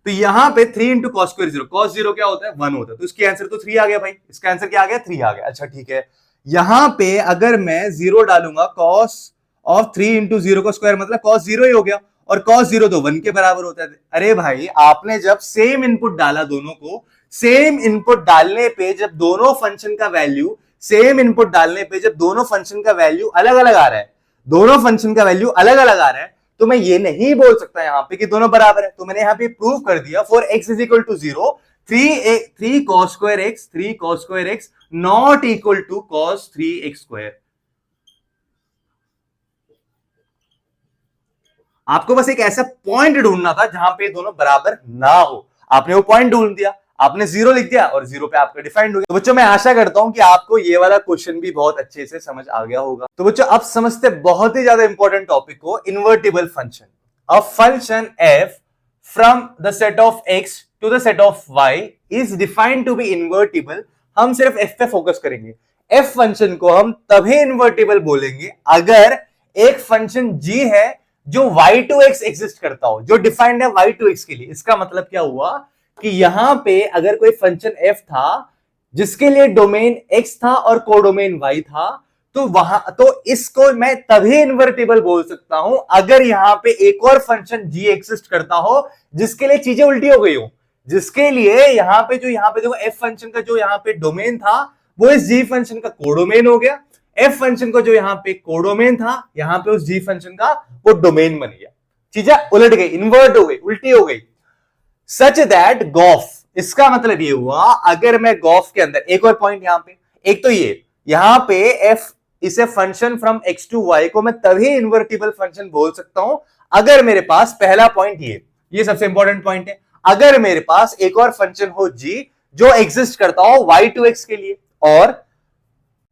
S1: तो यहां पे 3 इंटू कॉस स्क्वायर 0, कॉस 0 क्या होता है, 1 होता है, तो इसकी आंसर तो 3 आ गया भाई, इसका आंसर क्या आ गया, 3 आ गया। अच्छा ठीक है, यहां पे अगर मैं 0 डालूंगा, कॉस ऑफ 3 इंटू 0 का स्क्वायर मतलब कॉस 0 ही हो गया, और कॉस 0 तो 1 के बराबर होता है। अरे भाई आपने जब सेम इनपुट डाला, दोनों को सेम इनपुट डालने पे जब दोनों फंक्शन का वैल्यू, सेम इनपुट डालने पे जब दोनों फंक्शन का वैल्यू अलग अलग आ रहा है, दोनों फंक्शन का वैल्यू अलग अलग आ रहा है, तो मैं ये नहीं बोल सकता यहां पे कि दोनों बराबर है। तो मैंने यहां पे प्रूव कर दिया for x is equal to 0, 3 cos square x not equal to cos 3x square. आपको बस एक ऐसा पॉइंट ढूंढना था जहां पे दोनों बराबर ना हो, आपने वो पॉइंट ढूंढ दिया, आपने 0 लिख दिया और 0 पे आपका डिफाइंड हो गया। तो बच्चों मैं आशा करता हूं कि आपको ये वाला क्वेश्चन भी बहुत अच्छे से समझ आ गया होगा। तो बच्चों अब समझते बहुत ही ज्यादा इंपॉर्टेंट टॉपिक को, invertible function. A function f from the set of x to the set of y is defined to be invertible. हम सिर्फ f पे फोकस करेंगे। f फंक्शन को हम तभी इन्वर्टिबल बोलेंगे अगर एक फंक्शन g है जो y2x एग्जिस्ट करता हो, जो डिफाइंड है y2x के लिए। इसका मतलब क्या हुआ कि यहां पे अगर कोई फंक्शन f था जिसके लिए डोमेन x था और कोडोमेन y था, तो इसको मैं तभी इन्वर्टिबल बोल सकता हूं अगर यहां पे एक और फंक्शन g एग्जिस्ट करता हो जिसके लिए चीजें उल्टी हो गई हो, जिसके लिए यहां पे देखो f फंक्शन का जो यहां पे डोमेन था वो इस g फंक्शन का कोडोमेन हो गया, f फंक्शन को जो यहां पे कोडोमेन था यहां पे उस g फंक्शन का वो डोमेन बन गया, चीजें उलट गई, इन्वर्ट हो गई, उल्टी हो गई। सच दैट गॉफ, इसका मतलब ये हुआ अगर मैं गॉफ के अंदर, एक और पॉइंट यहां पे, एक तो ये यहां पे f इसे function from x to y को मैं तभी इन्वर्टिबल फंक्शन बोल सकता हूं अगर मेरे पास, पहला पॉइंट ये सबसे इंपॉर्टेंट पॉइंट है, अगर मेरे पास एक और फंक्शन हो g जो एग्जिस्ट करता हो y2x के लिए, और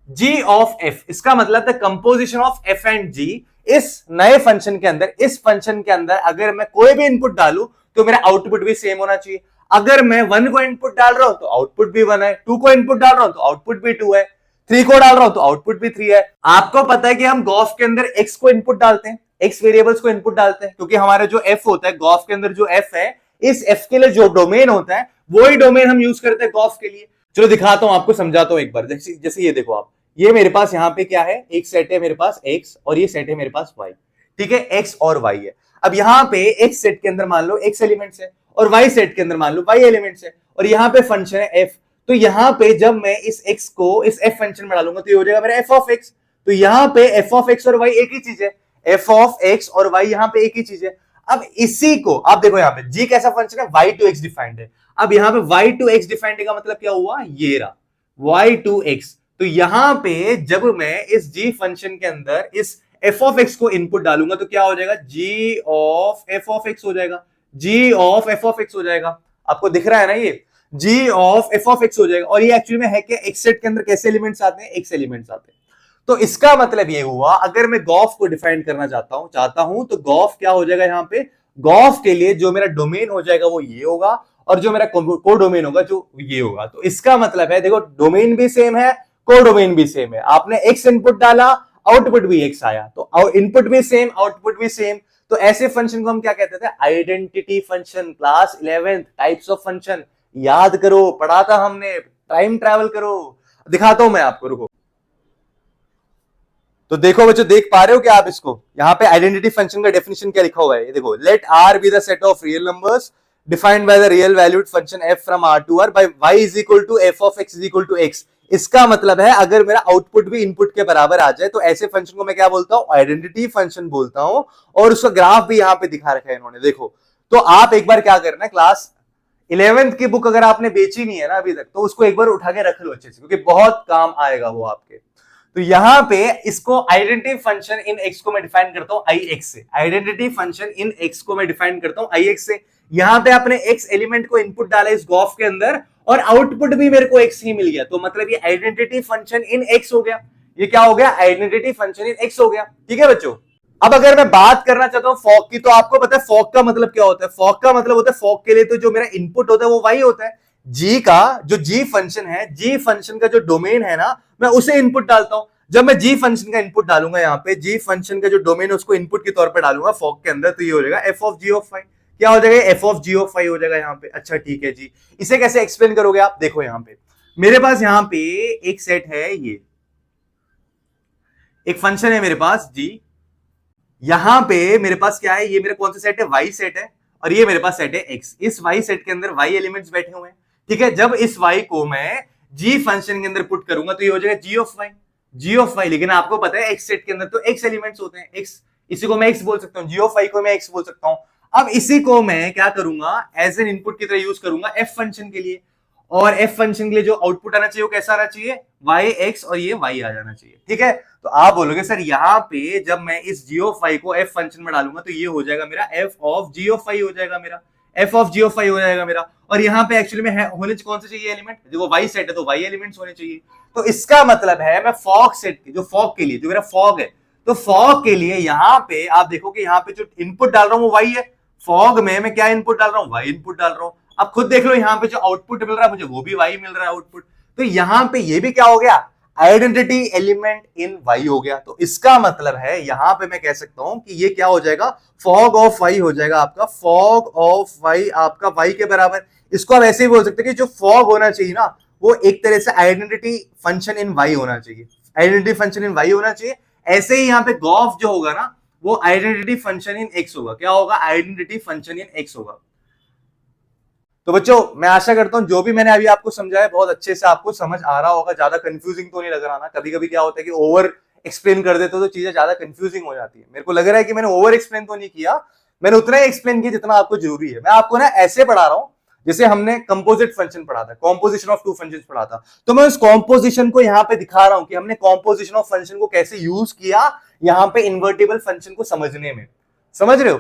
S1: g ऑफ f, इसका मतलब है composition of f and g इस नए फंक्शन के अंदर, इस फंक्शन के अंदर अगर मैं कोई भी इनपुट डालूं तो मेरा आउटपुट भी सेम होना चाहिए। अगर मैं 1 को इनपुट डाल रहा हूं तो आउटपुट भी 1 है, 2 को इनपुट डाल रहा हूं तो आउटपुट भी 2 है, 3 को डाल रहा हूं तो आउटपुट भी 3 है। आपको पता है कि हम गॉफ के अंदर x को इनपुट डालते हैं, x वेरिएबल्स को इनपुट डालते हैं, क्योंकि हमारा जो f होता है गॉफ के अंदर, जो f है, इस f के लिए जो डोमेन होता है वही डोमेन हम यूज करते हैं गॉफ के लिए। चलो दिखाता हूं आपको, समझाता हूं एक बार। जैसे ये देखो आप, ये मेरे पास यहाँ पे क्या है, एक सेट है मेरे पास x और ये सेट है मेरे पास y, ठीक है, x और y है। अब यहाँ पे x सेट के अंदर मान लो x एलिमेंट्स है और y सेट के अंदर मान लो y एलिमेंट्स है, और यहाँ पे फंक्शन है f। तो यहाँ पे जब मैं इस x को इस f फंक्शन में डालूंगा तो ये हो जाएगा मेरा f ऑफ x। तो यहाँ पे f ऑफ x और y एक ही चीज है, f ऑफ x और y यहाँ पे एक ही चीज है। अब इसी को आप देखो, यहाँ पे g कैसा फंक्शन है, y टू x डिफाइंड है। अब यहाँ पे y टू x डिफाइंड का मतलब क्या हुआ, ये रहा y टू x। तो यहाँ पे जब मैं इस g फंक्शन के अंदर इस f ऑफ x को इनपुट डालूंगा तो क्या हो जाएगा, g of f of x हो जाएगा, g of f of x हो जाएगा। आपको दिख रहा है ना, ये g of f of x हो जाएगा। और ये एक्चुअली में है कि x सेट के अंदर कैसे एलिमेंट्स आते हैं, x एलिमेंट्स आते हैं। तो इसका मतलब ये हुआ, अगर मैं गॉफ को डिफाइन करना चाहता हूं तो गॉफ क्या हो जाएगा, यहाँ पे गॉफ के लिए जो मेरा डोमेन हो जाएगा वो ये होगा, और जो मेरा को डोमेन होगा जो ये होगा। तो इसका मतलब है, देखो डोमेन भी सेम है, को डोमेन भी सेम है। आपने x इनपुट डाला, आउटपुट भी x आया, तो इनपुट भी सेम, आउटपुट भी सेम। तो ऐसे फंक्शन को हम क्या कहते थे, identity function. Class 11 types of function याद करो, पढ़ा था हमने, टाइम ट्रैवल करो। दिखाता हूं मैं आपको, रुको। तो देखो बच्चों, देख पा रहे हो क्या आप इसको, यहाँ पे आइडेंटिटी फंक्शन का डेफिनेशन क्या लिखा हुआ है, ये देखो, let r be the set of real numbers defined by the real valued function f from r to r by y is equal to f of x is equal to x। इसका मतलब है अगर मेरा output भी input के बराबर आ जाए तो ऐसे फंक्शन को मैं क्या बोलता हूं, आइडेंटिटी फंक्शन बोलता हूं। और उसका ग्राफ भी यहाँ पे दिखा रखा है इन्होंने, देखो। तो आप एक बार क्या करना है, क्लास 11th की बुक अगर आपने बेची नहीं है ना अभी तक, तो उसको एक बार उठा के रख लो अच्छे से, क्योंकि बहुत काम आएगा वो आपके। तो यहां पे इसको आइडेंटिटी फंक्शन इन x को मैं डिफाइन करता हूं ix से, आइडेंटिटी फंक्शन इन x को मैं डिफाइन करता हूं ix से। यहां पे आपने x एलिमेंट को इनपुट डाला इस गॉफ के अंदर और आउटपुट भी मेरे को x ही मिल गया, तो मतलब ये आइडेंटिटी फंक्शन इन x हो गया। ये क्या हो गया, आइडेंटिटी फंक्शन इन x हो गया। ठीक है बच्चों। अब अगर मैं बात करना चाहता हूं फॉक की, तो आपको पता है फॉक का मतलब क्या होता है। फॉक का मतलब होता है, फॉक के लिए तो जो मेरा इनपुट होता है वो y होता है, g का जो g फंक्शन है, g फंक्शन का जो डोमेन है ना, मैं उसे इनपुट डालता हूं। जब मैं g फंक्शन का इनपुट डालूंगा, यहाँ पे g फंक्शन का जो डोमेन है उसको इनपुट के तौर पे डालूंगा फॉक के अंदर, तो ये हो जाएगा f of g of y। क्या हो जाएगा, f of g of y हो जाएगा यहाँ पे। अच्छा ठीक है जी, इसे कैसे एक्सप्लेन करोगे आप, देखो यहाँ पे मेरे पास यहाँ पे एक सेट है, ये एक फंक्शन है मेरे पास g। यहां पे मेरे पास क्या है, ये मेरा कौन सा सेट है, y सेट है, और ये मेरे पास सेट है x। इस y सेट के अंदर y एलिमेंट्स बैठे हुए हैं, ठीक है। जब इस y को मैं g फंक्शन के अंदर पुट करूंगा तो ये हो जाएगा g of y, g of y। लेकिन आपको पता है x सेट के अंदर तो x एलिमेंट्स होते हैं, x, इसी को मैं x बोल सकता हूं, g ऑफ y को मैं x बोल सकता हूं। अब इसी को मैं क्या करूंगा, एज एन इनपुट की तरह यूज करूंगा f फंक्शन के लिए, और f फंक्शन के लिए जो आउटपुट आना चाहिए वो कैसा आना चाहिए, yx, और ये y आ जाना चाहिए। ठीक है। तो आप बोलोगे सर यहाँ पे जब मैं इस g ऑफ y को f फंक्शन में डालूंगा तो ये हो जाएगा मेरा f of g of y हो जाएगा मेरा, f of g of y हो जाएगा मेरा। और यहाँ पे एक्चुअली में होने कौन से चाहिए एलिमेंट, देखो y सेट है तो y एलिमेंट्स होने चाहिए। तो इसका मतलब है मैं फॉग सेट के, जो फॉग के लिए, जो मेरा फॉग है, तो फॉग के लिए यहाँ पे आप देखो कि यहाँ पे जो इनपुट डाल रहा हूँ वो y है। फॉग में मैं क्या इनपुट डाल रहा हूँ, y इनपुट डाल रहा हूँ। अब खुद देख लो यहाँ पे जो आउटपुट मिल रहा है मुझे वो भी y मिल रहा है आउटपुट। तो यहाँ पे ये भी क्या हो गया, आइडेंटिटी एलिमेंट इन y हो गया। तो इसका मतलब है यहां पे मैं कह सकता हूं कि ये क्या हो जाएगा, फॉग ऑफ y हो जाएगा आपका, फॉग ऑफ y आपका y के बराबर। इसको आप ऐसे ही बोल सकते हैं कि जो फॉग होना चाहिए ना वो एक तरह से आइडेंटिटी फंक्शन इन y होना चाहिए, आइडेंटिटी फंक्शन इन y होना चाहिए। ऐसे ही यहाँ पे गॉफ जो होगा ना वो आइडेंटिटी फंक्शन इन x होगा। क्या होगा, आइडेंटिटी फंक्शन इन x होगा। तो बच्चों मैं आशा करता हूं जो भी मैंने अभी आपको समझाया बहुत अच्छे से आपको समझ आ रहा होगा, ज्यादा कंफ्यूजिंग तो नहीं लग रहा ना। कभी कभी क्या होता है कि ओवर एक्सप्लेन कर देते हो तो चीजें ज्यादा कंफ्यूजिंग हो जाती है। मेरे को लग रहा है कि मैंने ओवर एक्सप्लेन तो नहीं किया, मैंने उतना ही एक्सप्लेन किया जितना आपको जरूरी है। मैं आपको ना ऐसे पढ़ा रहा हूं जैसे हमने कंपोजिट फंक्शन पढ़ा था, कॉम्पोजिशन ऑफ टू फंक्शंस पढ़ा था, तो मैं उस कॉम्पोजिशन को यहाँ पे दिखा रहा हूं कि हमने कॉम्पोजिशन ऑफ फंक्शन को कैसे यूज किया यहाँ पे इन्वर्टिबल फंक्शन को समझने में। समझ रहे हो।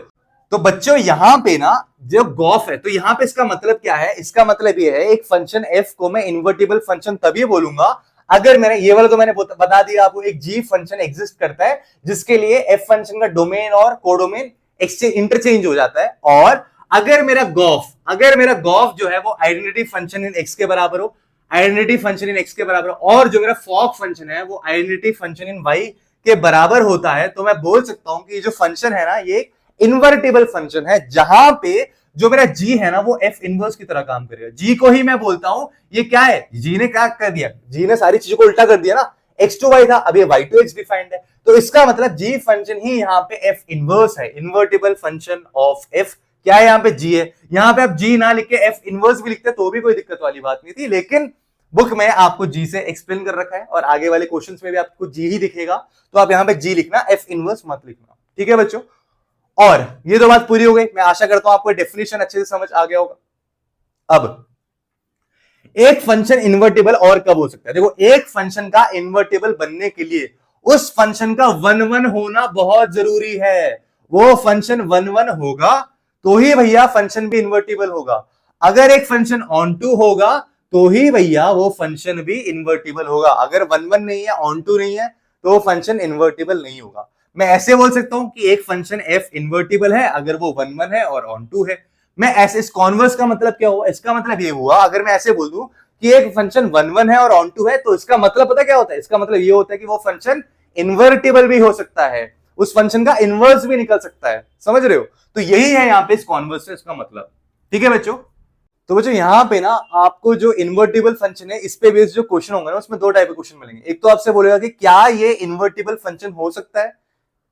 S1: तो बच्चों यहां पे ना जो गॉफ है, तो यहां पे इसका मतलब क्या है, इसका मतलब ये है एक फंक्शन f को मैं इन्वर्टिबल फंक्शन तभी बोलूंगा अगर मैंने ये वाला, तो मैंने बता दिया आपको, एक g फंक्शन एग्जिस्ट करता है जिसके लिए f फंक्शन का डोमेन और कोडोमेन इंटरचेंज हो जाता है। और अगर मेरा गॉफ जो है वो आइडेंटिटी फंक्शन इन एक्स के बराबर हो, आइडेंटिटी फंक्शन इन एक्स के बराबर हो, और जो मेरा फॉक फंक्शन है वो आइडेंटिटी फंक्शन इन वाई के बराबर होता है, तो मैं बोल सकता हूं कि ये जो फंक्शन है ना ये इन्वर्टिबल फंक्शन है, जहां पे जो मेरा जी है ना वो एफ इनवर्स की तरह काम करेगा। जी को ही मैं बोलता हूं ये क्या है, जी ने क्या कर दिया, जी ने सारी चीजों को उल्टा कर दिया ना, एक्स टू वाई था अब ये वाई टू एक्स डिफाइंड है, तो इसका मतलब जी फंक्शन ही यहाँ पे एफ इनवर्स है, इन्वर्टिबल फंक्शन ऑफ एफ क्या है, यहाँ पे जी है। यहाँ पे आप जी ना लिख के एफ इनवर्स भी लिखते तो भी कोई दिक्कत वाली बात नहीं थी, लेकिन बुक में आपको जी से एक्सप्लेन कर रखा है और आगे वाले क्वेश्चंस में भी आपको जी ही दिखेगा, तो आप यहाँ पे जी लिखना, एफ इनवर्स मत लिखना, ठीक है बच्चों। और ये तो बात पूरी हो गई, मैं आशा करता हूं आपको डेफिनेशन अच्छे से समझ आ गया होगा। अब एक फंक्शन इन्वर्टिबल और कब हो सकता है, देखो एक फंक्शन का इन्वर्टिबल बनने के लिए उस फंक्शन का 1 1 होना बहुत जरूरी है, वो फंक्शन 1 1 होगा तो ही भैया फंक्शन भी इन्वर्टिबल होगा, अगर एक फंक्शन ऑन टू होगा तो ही भैया वो फंक्शन भी इन्वर्टिबल होगा, अगर 1 1 नहीं है, ऑन टू नहीं है, तो वो फंक्शन इन्वर्टिबल नहीं होगा। मैं ऐसे बोल सकता हूं कि एक फंक्शन एफ इन्वर्टिबल है अगर वो 1 1 है और ऑन टू है। मैं ऐसे, इस कॉन्वर्स का मतलब क्या हुआ, इसका मतलब ये हुआ अगर मैं ऐसे बोल दूं कि एक फंक्शन 1 1 है और ऑन टू है, तो इसका मतलब पता क्या होता है, इसका मतलब ये होता है कि वो फंक्शन इन्वर्टिबल भी हो सकता है, उस फंक्शन का इनवर्स भी निकल सकता है, समझ रहे हो। तो यही है यहाँ पे इस कॉन्वर्स से इसका मतलब, ठीक है बच्चों। तो बच्चों यहाँ पे ना आपको जो इन्वर्टिबल फंक्शन है इस पे बेस्ड जो क्वेश्चन होंगे ना उसमें दो टाइप के क्वेश्चन मिलेंगे। एक तो आपसे बोलेगा कि क्या ये इन्वर्टिबल फंक्शन हो सकता है,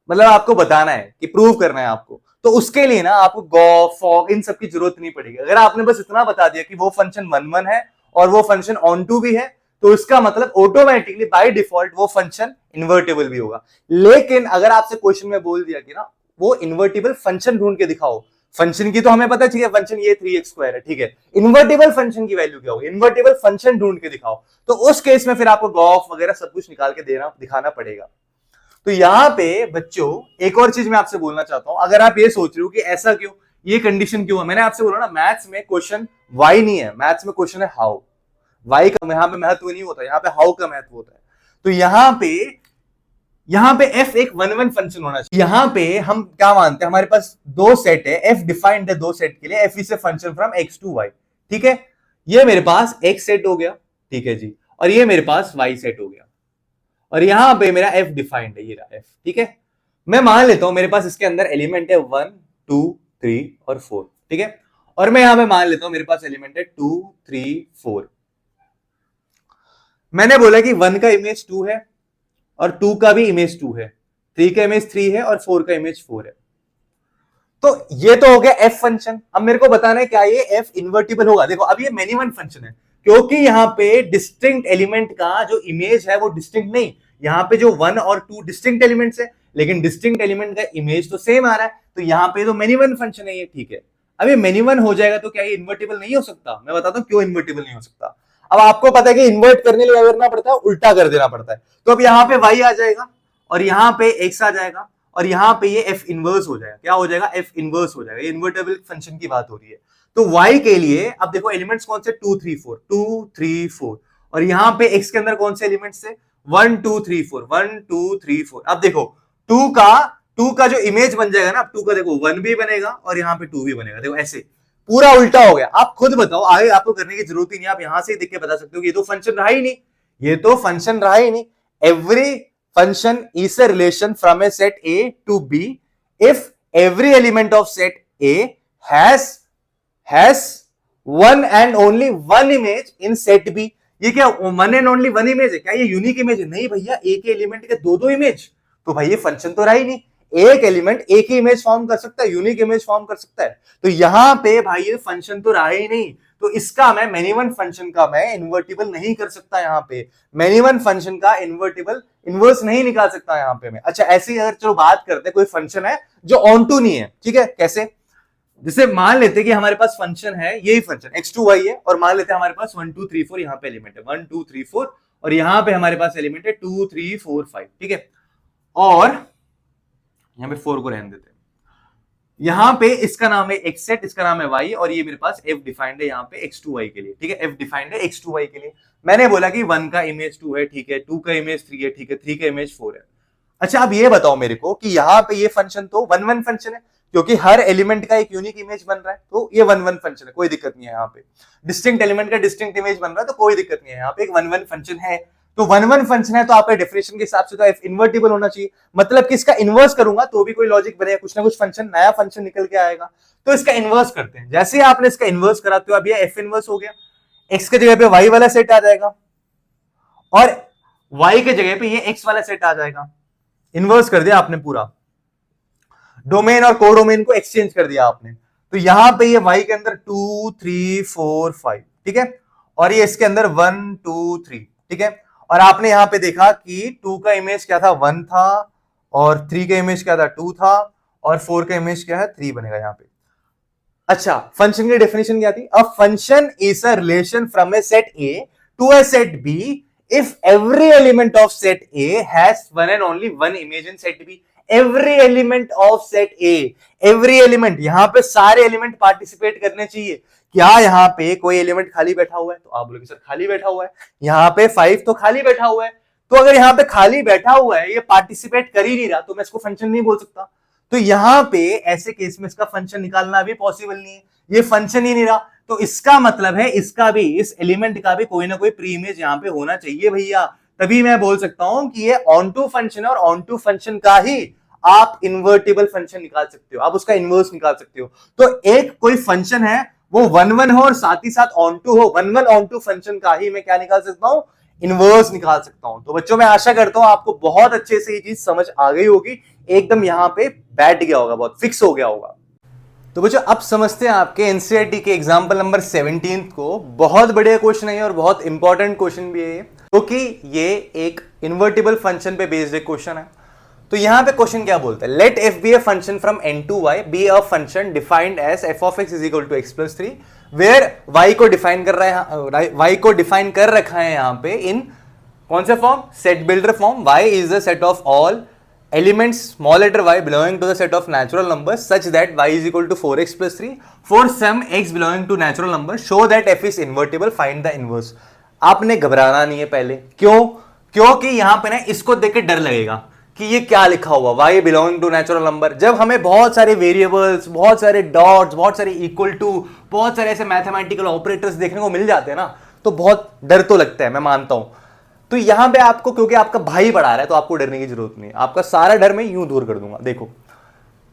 S1: मतलब आपको बताना है कि प्रूव करना है आपको, तो उसके लिए ना आपको गॉफ फॉक इन सब की जरूरत नहीं पड़ेगी। अगर आपने बस इतना बता दिया कि वो फंक्शन 1 1 है और वो फंक्शन ऑन टू भी है, तो इसका मतलब ऑटोमेटिकली बाय डिफॉल्ट वो फंक्शन इन्वर्टिबल भी होगा। लेकिन अगर आपसे क्वेश्चन में बोल दिया कि ना वो इन्वर्टिबल फंक्शन ढूंढ के दिखाओ, फंक्शन की तो हमें पता है फंक्शन ये 3x² है, ठीक है, इन्वर्टिबल फंक्शन की वैल्यू क्या होगी, इन्वर्टिबल फंक्शन ढूंढ के दिखाओ, तो उस केस में फिर आपको गॉफ वगैरह सब कुछ निकाल के दिखाना पड़ेगा। तो यहां पे बच्चों एक और चीज मैं आपसे बोलना चाहता हूं, अगर आप ये सोच रहे हो कि ऐसा क्यों, ये कंडीशन क्यों है, मैंने आपसे बोला ना मैथ्स में क्वेश्चन वाई नहीं है, मैथ्स में क्वेश्चन है हाउ, वाई का यहां पे महत्व नहीं होता, यहां पे हाउ का महत्व होता है। तो यहां पे f एक 1 1 फंक्शन होना चाहिए। यहां पे हम क्या मानते हैं, हमारे पास दो सेट है, f डिफाइंड है दो सेट के लिए, f is a function from x to y, ठीक है, ये मेरे पास x सेट हो गया, ठीक है जी, और ये मेरे पास y सेट हो गया, और यहां पे मेरा f डिफाइंड है, ये रहा f, ठीक है। मैं मान लेता हूं मेरे पास इसके अंदर एलिमेंट है 1 2 3 और 4, ठीक है, और मैं यहां पे मान लेता हूं मेरे पास एलिमेंट है 2 3 4। मैंने बोला कि 1 का इमेज 2 है और 2 का भी इमेज 2 है, 3 का इमेज 3 है और 4 का इमेज 4 है। तो ये तो हो गया f फंक्शन। अब मेरे को बताना है क्या ये f इन्वर्टिबल होगा। देखो अब ये मेनी वन फंक्शन है, क्योंकि यहां पे डिस्टिंक्ट एलिमेंट का जो इमेज है वो डिस्टिंक्ट नहीं, यहां पे जो 1 और 2 डिस्टिंक्ट एलिमेंट्स है, लेकिन डिस्टिंक्ट एलिमेंट का इमेज तो सेम आ रहा है, तो यहां पे तो मेनी वन फंक्शन है ये, ठीक है। अब ये मेनी वन हो जाएगा तो क्या ये इन्वर्टिबल नहीं हो सकता, मैं बताता हूं क्यों इन्वर्टिबल नहीं हो सकता। अब आपको पता है कि इन्वर्ट करने के लिए क्या करना पड़ता है, उल्टा कर देना पड़ता है, तो अब यहां पे y आ जाएगा और यहां पे x आ जाएगा और यहां पे ये f इनवर्स हो जाएगा, क्या हो जाएगा, f इनवर्स हो जाएगा, ये इन्वर्टेबल फंक्शन की बात हो रही है। तो y के लिए अब देखो एलिमेंट्स कौन से, 2 3 4 2 3 4, और यहां पे x के अंदर कौन से एलिमेंट्स थे, 1 2 3 4 1 2 3 4। अब देखो 2 का जो इमेज बन जाएगा ना, 2 का देखो 1 भी बनेगा और यहां पे 2 भी बनेगा, देखो ऐसे पूरा उल्टा हो गया। आप खुद बताओ, आगे आपको करने की जरूरत ही नहीं, आप यहां से देख के बता सकते हो कि ये तो फंक्शन रहा ही नहीं, ये तो फंक्शन रहा ही नहीं। Every function is a relation from a set A to B if every element of set A has one and only one image in set B। ये क्या one and only one image है, क्या ये unique image है, नहीं भैया, एक element के दो दो इमेज, तो भाई ये फंक्शन तो रहा ही नहीं। एक एलिमेंट एक ही इमेज फॉर्म कर सकता है, यूनिक इमेज फॉर्म कर सकता है, तो यहां पे भाई ये फंक्शन तो रहा ही नहीं, तो इसका मैं मेनी वन फंक्शन का मैं इन्वर्टिबल नहीं कर सकता, यहां पे मेनी वन फंक्शन का इन्वर्टिबल इनवर्स नहीं निकाल सकता यहां पे मैं। अच्छा ऐसे ही अगर चलो बात करते हैं, कोई फंक्शन है जो ऑन टू नहीं है, ठीक है, कैसे, जैसे मान लेते कि हमारे पास फंक्शन है, यही फंक्शन x टू y है, और मान लेते हैं हमारे पास 1 2 3 4 यहां पे एलिमेंट है 1 2 3 4, और यहां पे हमारे पास एलिमेंट है 2 3 4 5, ठीक है, और यहां पे 4 को रहने देते हैं, यहां पे इसका नाम है x सेट, इसका नाम है y, और ये मेरे पास f डिफाइंड है यहाँ पे x टू y के लिए, ठीक है, f डिफाइंड है x टू y के लिए। मैंने बोला कि 1 का इमेज 2 है, ठीक है, 2 का इमेज 3 है, ठीक है, 3 का इमेज 4 है। अच्छा अब ये बताओ मेरे को कि यहाँ पे ये फंक्शन तो 1 1 फंक्शन है, क्योंकि हर एलिमेंट का एक यूनिक इमेज बन रहा है, तो ये 1 1 फंक्शन है, कोई दिक्कत नहीं है। यहाँ पे डिस्टिंक्ट एलिमेंट का डिस्टिंक्ट इमेज बन रहा है, तो कोई दिक्कत नहीं है। यहाँ पे एक 1 1 फंक्शन है, तो 1 1 फंक्शन है, तो आपके डेफिनेशन के हिसाब से तो एफ इन्वर्टिबल होना चाहिए। मतलब कि इसका इनवर्स करूंगा तो भी कोई लॉजिक बनेगा, कुछ ना कुछ फंक्शन, नया फंक्शन निकल के आएगा। तो इसका इनवर्स करते हैं। जैसे ही आपने इसका इनवर्स करा तो अब ये एफ इनवर्स हो गया, एक्स के जगह पे वाई वाला सेट आ जाएगा और वाई के जगह पे ये एक्स वाला सेट आ जाएगा। इनवर्स कर दिया आपने, पूरा डोमेन और कोडोमेन को एक्सचेंज कर दिया आपने। तो यहां पे ये वाई के अंदर 2 3 4 5, ठीक है, और ये इसके अंदर 1 2 3, ठीक है। और आपने यहां पे देखा कि 2 का इमेज क्या था, 1 था, और 3 का इमेज क्या था, 2 था, और 4 का इमेज क्या है, 3 बनेगा यहां पे। अच्छा, फंक्शन की डेफिनेशन क्या थी? A function is a relation from a set A to a set B if every element of set A has one and only one image in set B. Every element of set A, every element, यहां पे सारे element participate करने चाहिए। क्या यहां पे कोई element खाली बैठा हुआ है? तो आप बोलोगे सर खाली बैठा हुआ है, यहां पे 5 तो खाली बैठा हुआ है। तो अगर यहां पे खाली बैठा हुआ है, ये पार्टिसिपेट कर ही नहीं रहा, तो मैं इसको फंक्शन नहीं बोल सकता। तो यहां पे ऐसे केस में इसका फंक्शन निकालना भी पॉसिबल नहीं है, ये फंक्शन ही नहीं रहा। तो इसका मतलब है इसका भी, इस एलिमेंट का भी कोई ना कोई प्री इमेज यहां पे होना चाहिए भैया, तभी मैं बोल सकता हूं कि ये ऑन टू फंक्शन है, और ऑन टू फंक्शन का ही आप इन्वर्टिबल फंक्शन निकाल सकते हो, आप उसका इनवर्स निकाल सकते हो। तो एक कोई फंक्शन है वो 1 1 हो और साथ ही साथ ऑन टू हो, 1 1 ऑन टू फंक्शन का ही मैं क्या निकाल सकता हूं, इनवर्स निकाल सकता हूं। तो बच्चों मैं आशा करता हूं आपको बहुत अच्छे से ये चीज समझ आ गई होगी, एकदम यहां पे बैठ गया होगा, बहुत फिक्स हो गया होगा। तो बच्चों अब समझते हैं आपके एनसीईआरटी के एग्जाम्पल नंबर 17 को। बहुत बढ़िया क्वेश्चन है और बहुत इंपॉर्टेंट क्वेश्चन भी है, क्योंकि ये एक इन्वर्टिबल फंक्शन पे बेस्ड एक क्वेश्चन है। तो यहां पे क्वेश्चन क्या बोलता है, let F be a function from N to Y be a function defined as f of x is equal to x plus 3, where y को डिफाइन कर रहा है, वाई को डिफाइन कर रखा है यहां पे इन कौन से form, set builder form. y is the set of all elements small letter y belonging to the set of natural numbers such that y is equal to 4x plus 3 for some x belonging to natural numbers, show that f is invertible, find the inverse। आपने घबराना नहीं है पहले, क्यों? क्योंकि यहां पे ना इसको देख के डर लगेगा कि ये क्या लिखा हुआ, y belonging to natural number. जब हमें बहुत सारे वेरिएबल्स, बहुत सारे डॉट्स, बहुत सारे इक्वल टू, बहुत सारे ऐसे मैथमेटिकल ऑपरेटर्स देखने को मिल जाते हैं ना, तो बहुत डर तो लगता है, मैं मानता हूं। तो यहां पे आपको, क्योंकि आपका भाई पढ़ा रहा है, तो आपको डरने की जरूरत नहीं है, आपका सारा डर मैं यूं दूर कर दूंगा। देखो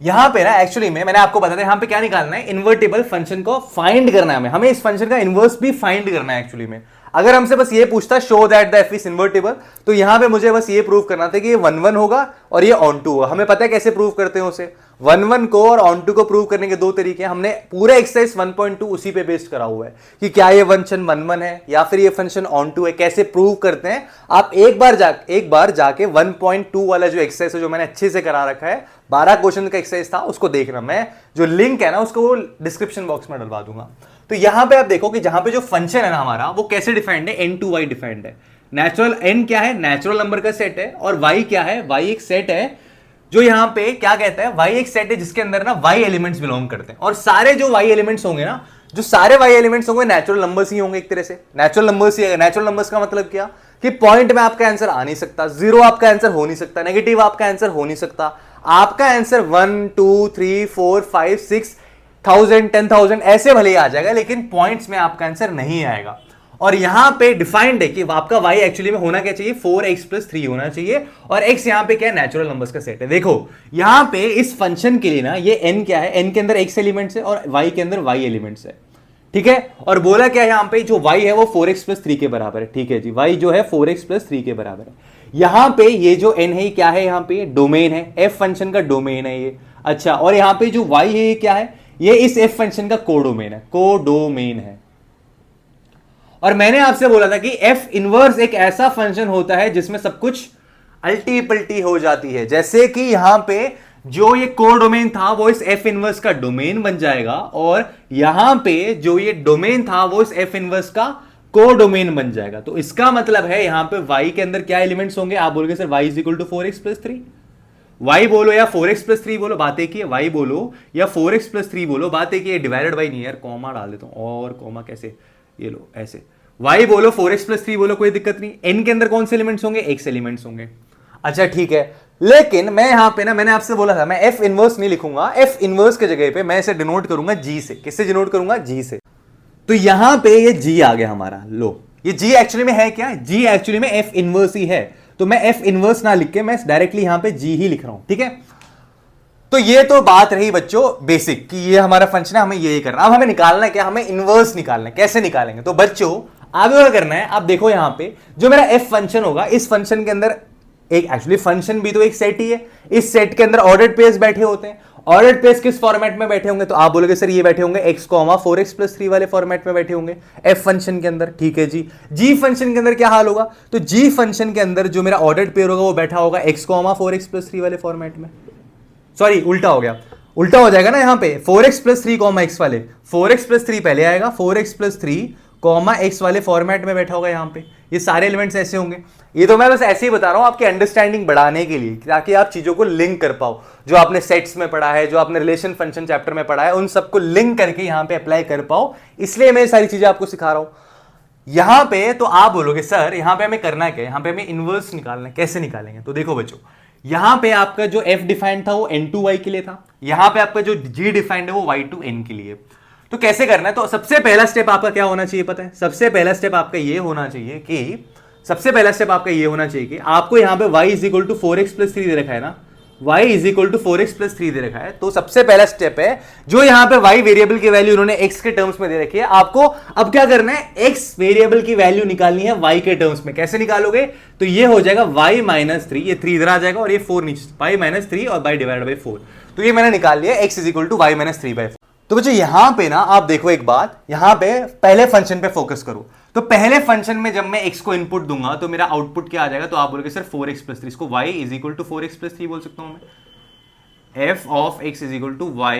S1: यहां पे ना एक्चुअली में मैंने आपको बताया यहां पे क्या निकालना है, इन्वर्टिबल फंक्शन को फाइंड करना है हमें इस फंक्शन का इन्वर्स भी फाइंड करना है एक्चुअली में। अगर हमसे बस ये पूछता show that the F is invertible, तो यहां पे मुझे बस ये प्रूव करना था कि ये 1 1 होगा और ये ऑन टू होगा। हमें पता है कैसे प्रूव करते हैं उसे, 1 1 को और ऑन टू को प्रूव करने के दो तरीके हैं। हमने पूरा एक्सरसाइज 1.2 उसी पे बेस्ड करा हुआ है कि क्या ये फंक्शन 1 1 है या फिर ये फंक्शन ऑन टू है, कैसे प्रूव करते हैं। आप एक बार जाके 1.2 वाला जो एक्सरसाइज है जो मैंने अच्छे से करा रखा है, 12 क्वेश्चन का एक्सरसाइज था, उसको देखना। मैं जो लिंक है ना उसको डिस्क्रिप्शन बॉक्स में डलवा दूंगा। तो यहां पे आप देखो कि जहां पे जो फंक्शन है ना हमारा, वो कैसे डिफाइंड है, एन टू वाई डिफाइंड है। नेचुरल एन क्या है, नेचुरल नंबर का सेट है, और वाई क्या है, वाई एक सेट है जो यहां पे क्या कहता है, वाई एक सेट है जिसके अंदर ना वाई एलिमेंट्स बिलोंग करते हैं। और सारे जो वाई एलिमेंट्स होंगे ना, जो सारे वाई एलिमेंट्स होंगे नेचुरल नंबर्स ही होंगे, एक तरह से नेचुरल नंबर्स ही है। नेचुरल नंबर्स का मतलब क्या कि पॉइंट में आपका आंसर आ नहीं सकता, जीरो आपका आंसर हो नहीं सकता, नेगेटिव आपका आंसर हो नहीं सकता। आपका आंसर 1 2 3 4 5 6 1000 10,000 ऐसे भले ही आ जाएगा, लेकिन पॉइंट्स में आपका आंसर नहीं आएगा। और यहां पे डिफाइंड है कि आपका y एक्चुअली में होना क्या चाहिए, 4x प्लस 3 होना चाहिए, और x यहां पे क्या है, नेचुरल नंबर्स का सेट है। देखो यहां पे इस फंक्शन के लिए ना ये n क्या है, n के अंदर x एलिमेंट्स है और y के अंदर y एलिमेंट्स है, ठीक है। और बोला क्या है यहां पे, जो y है वो 4x प्लस 3 के बराबर है, ठीक है जी, y जो है 4x प्लस 3 के बराबर है। यहां पे ये जो n है क्या है, यहां पे डोमेन है, f फंक्शन का डोमेन है ये। अच्छा, और यहां पे जो y है ये क्या है, ये इस f फंक्शन का कोडोमेन है, कोडोमेन है। और मैंने आपसे बोला था कि f इनवर्स एक ऐसा फंक्शन होता है जिसमें सब कुछ अल्टी पल्टी हो जाती है। जैसे कि यहां पे जो ये कोडोमेन था वो इस f इनवर्स का डोमेन बन जाएगा, और यहां पे जो ये डोमेन था वो इस f इनवर्स का कोडोमेन बन जाएगा। तो इसका मतलब है यहां पे y के अंदर क्या एलिमेंट्स होंगे, आप बोलोगे sir y is equal to 4x plus 3। y बोलो या 4x प्लस 3 बोलो, बात एक ही है। y बोलो या 4x प्लस 3 बोलो, बात एक ही है। डिवाइडेड बाई नहीं यार, कॉमा डाल देता हूं, और कॉमा कैसे, ये लो ऐसे। y बोलो 4x प्लस 3 बोलो, कोई दिक्कत नहीं। n के अंदर कौन से एलिमेंट्स होंगे, x एलिमेंट्स होंगे। अच्छा ठीक है, लेकिन मैं यहां पे ना, मैंने आपसे बोला था मैं एफ इनवर्स नहीं लिखूंगा, एफ इनवर्स के जगह पे मैं इसे डिनोट करूंगा जी से। किससे डिनोट करूंगा? जी से। तो यहां पे ये जी आ गया हमारा, लो ये जी एक्चुअली में है क्या? जी एक्चुअली में एफ इनवर्स ही है। तो मैं एफ इनवर्स ना लिख के मैं डायरेक्टली यहां पे जी ही लिख रहा हूं, ठीक है। तो ये तो बात रही बच्चों बेसिक कि ये हमारा फंक्शन है, हमें ये करना। अब हमें निकालना है क्या? हमें इनवर्स निकालना है। कैसे निकालेंगे? तो बच्चों आगे क्या करना है, आप देखो यहां पे जो मेरा एफ फंक्शन होगा, इस फंक्शन के अंदर एक एक्चुअली फंक्शन भी तो एक सेट ही है, इस सेट के अंदर ऑर्डर्ड पेयर्स बैठे होते हैं। ऑर्डर्ड पेयर्स किस फॉर्मेट में बैठे होंगे? तो आप बोलोगे सर ये बैठे होंगे x, 4x+3 वाले फॉर्मेट में बैठे होंगे एफ फंक्शन के अंदर, ठीक है जी। जी फंक्शन के अंदर क्या हाल होगा? तो जी फंक्शन के अंदर जो मेरा ऑर्डर्ड पेयर होगा वो बैठा होगा x, 4x+3 वाले फॉर्मेट में। सॉरी उल्टा हो गया, उल्टा हो जाएगा ना यहाँ पे, 4x+3 x वाले, 4x+3 पहले आएगा, 4x+3 x वाले फॉर्मेट में बैठा होगा यहाँ पे। ये सारे एलिमेंट्स ऐसे होंगे। ये तो मैं बस ऐसे ही बता रहा हूं आपकी अंडरस्टैंडिंग बढ़ाने के लिए, ताकि आप चीजों को लिंक कर पाओ। जो आपने सेट्स में पढ़ा है, जो आपने रिलेशन फंक्शन चैप्टर में पढ़ा है, उन सबको लिंक करके यहां पे अप्लाई कर पाओ, इसलिए मैं सारी चीजें आपको सिखा रहा हूं। यहां पे तो आप बोलोगे सर यहां पे हमें करना क्या है? यहां पे हमें इनवर्स निकालना है। कैसे निकालेंगे? तो देखो बच्चों, यहां पे आपका जो f डिफाइंड था वो n2y के लिए था, यहां पे आपका जो g डिफाइंड है वो y2n के लिए। तो कैसे करना है? तो सबसे पहला स्टेप आपका क्या होना चाहिए पता है? सबसे पहला स्टेप आपका ये होना चाहिए कि आपको यहां पे y is equal to 4x+3 दे रखा है ना, y is equal to 4x+3 दे रखा है। तो सबसे पहला स्टेप है, जो यहां पे y वेरिएबल की वैल्यू उन्होंने x के टर्म्स में दे रखी है, आपको अब क्या करना है? x वेरिएबल की वैल्यू निकालनी है y के टर्म्स में। कैसे निकालोगे? तो ये हो जाएगा y-3, ये 3 इधर आ जाएगा और ये 4 नीचे, y-3 और y डिवाइडेड बाय 4। तो ये मैंने निकाल लिया x is equal to y-3/4। तो बच्चों यहां पे ना आप देखो एक बात, यहां पे पहले फंक्शन पे फोकस करो। तो पहले फंक्शन में जब मैं x को इनपुट दूंगा तो मेरा आउटपुट क्या आ जाएगा? तो आप बोलोगे सर 4x+3, इसको y is equal to 4x+3 बोल सकता हूं मैं। f of x is equal to y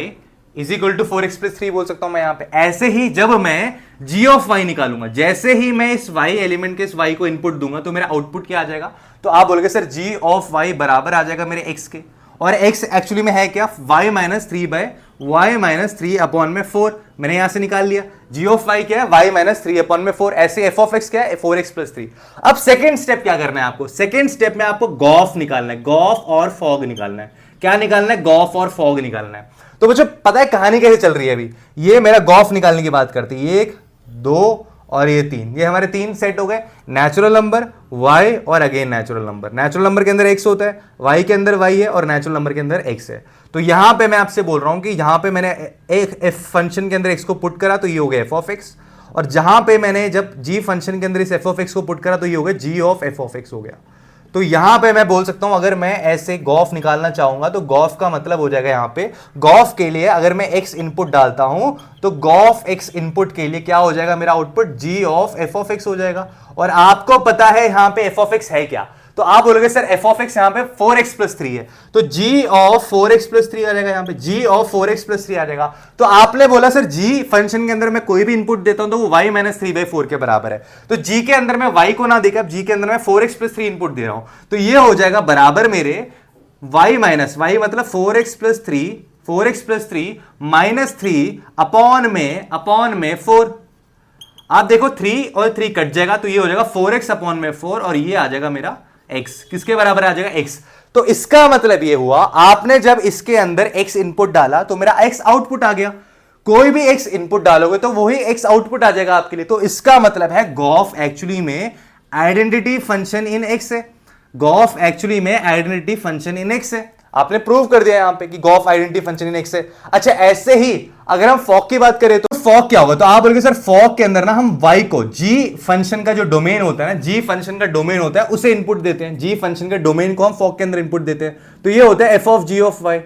S1: is equal to 4x+3 बोल सकता हूं मैं यहां पे। ऐसे ही जब मैं g ऑफ y निकालूंगा, जैसे ही मैं इस y एलिमेंट के इस y को इनपुट दूंगा तो मेरा आउटपुट क्या आ जाएगा? तो आप बोलोगे सर g ऑफ y बराबर आ जाएगा मेरे x के, और x एक्चुअली में है क्या? y-3/4। मैंने यहां से निकाल लिया। g ऑफ y क्या है? y-3/4। ऐसे f ऑफ x क्या है? 4x+3। अब सेकंड स्टेप क्या करना है आपको? सेकंड स्टेप में आपको गॉफ निकालना है, गॉफ और फॉग निकालना है। क्या निकालना है? गॉफ और फॉग निकालना है। तो मुझे पता है कहानी कैसे चल रही है अभी। ये मेरा गॉफ निकालने की बात करती है, 1 2 और ये 3, ये हमारे 3 सेट हो गए। नेचुरल नंबर, y और again natural number. Natural number के अंदर x होता है, y के अंदर y है और नेचुरल नंबर के अंदर x है। तो यहां पे मैं आपसे बोल रहा हूं कि यहां पे मैंने एक f फंक्शन के अंदर x को पुट करा तो ये हो गया f ऑफ x, और जहां पे मैंने जब g फंक्शन के अंदर इस f ऑफ x को पुट करा तो ये हो गया g of f of x हो गया। तो यहां पे मैं बोल सकता हूं अगर मैं ऐसे गॉफ निकालना चाहूंगा तो गॉफ का मतलब हो जाएगा यहां पे, गॉफ के लिए अगर मैं x इनपुट डालता हूं तो गॉफ x इनपुट के लिए क्या हो जाएगा? मेरा output g of f of x हो जाएगा। और आपको पता है यहां पे f ऑफ x है क्या? तो आप बोलोगे सर f ऑफ x यहां पे 4x+3 है, तो g ऑफ 4x+3 आ जाएगा। यहां पे g ऑफ 4x+3 आ जाएगा। तो आपने बोला सर g फंक्शन के अंदर मैं कोई भी इनपुट देता हूं तो वो y-3/4 के बराबर है। तो g के अंदर मैं y को ना देकर अब g के अंदर मैं 4x+3 इनपुट दे रहा हूं, तो ये हो जाएगा बराबर मेरे y मतलब 4x+3 -3 अपॉन में 4। आप देखो 3 और 3 कट जाएगा तो ये हो जाएगा 4x अपॉन में 4, और ये आ जाएगा मेरा x। किसके बराबर आ जाएगा? x। तो इसका मतलब ये हुआ आपने जब इसके अंदर x इनपुट डाला तो मेरा x आउटपुट आ गया। कोई भी x इनपुट डालोगे तो वही x आउटपुट आ जाएगा आपके लिए। तो इसका मतलब है गॉफ एक्चुअली में आइडेंटिटी फंक्शन इन x है। गॉफ एक्चुअली में आइडेंटिटी फंक्शन इन x है। आपने प्रूव कर दिया यहां पे कि gof identity function in x है। अच्छा ऐसे ही अगर हम फॉग की बात करें तो फॉग क्या होगा? तो आप बोलोगे सर फॉग के अंदर ना हम y को g फंक्शन का जो डोमेन होता है ना, g फंक्शन का डोमेन होता है उसे इनपुट देते हैं। g फंक्शन के डोमेन को हम फॉग के अंदर इनपुट देते हैं, तो ये होता है f of g of y।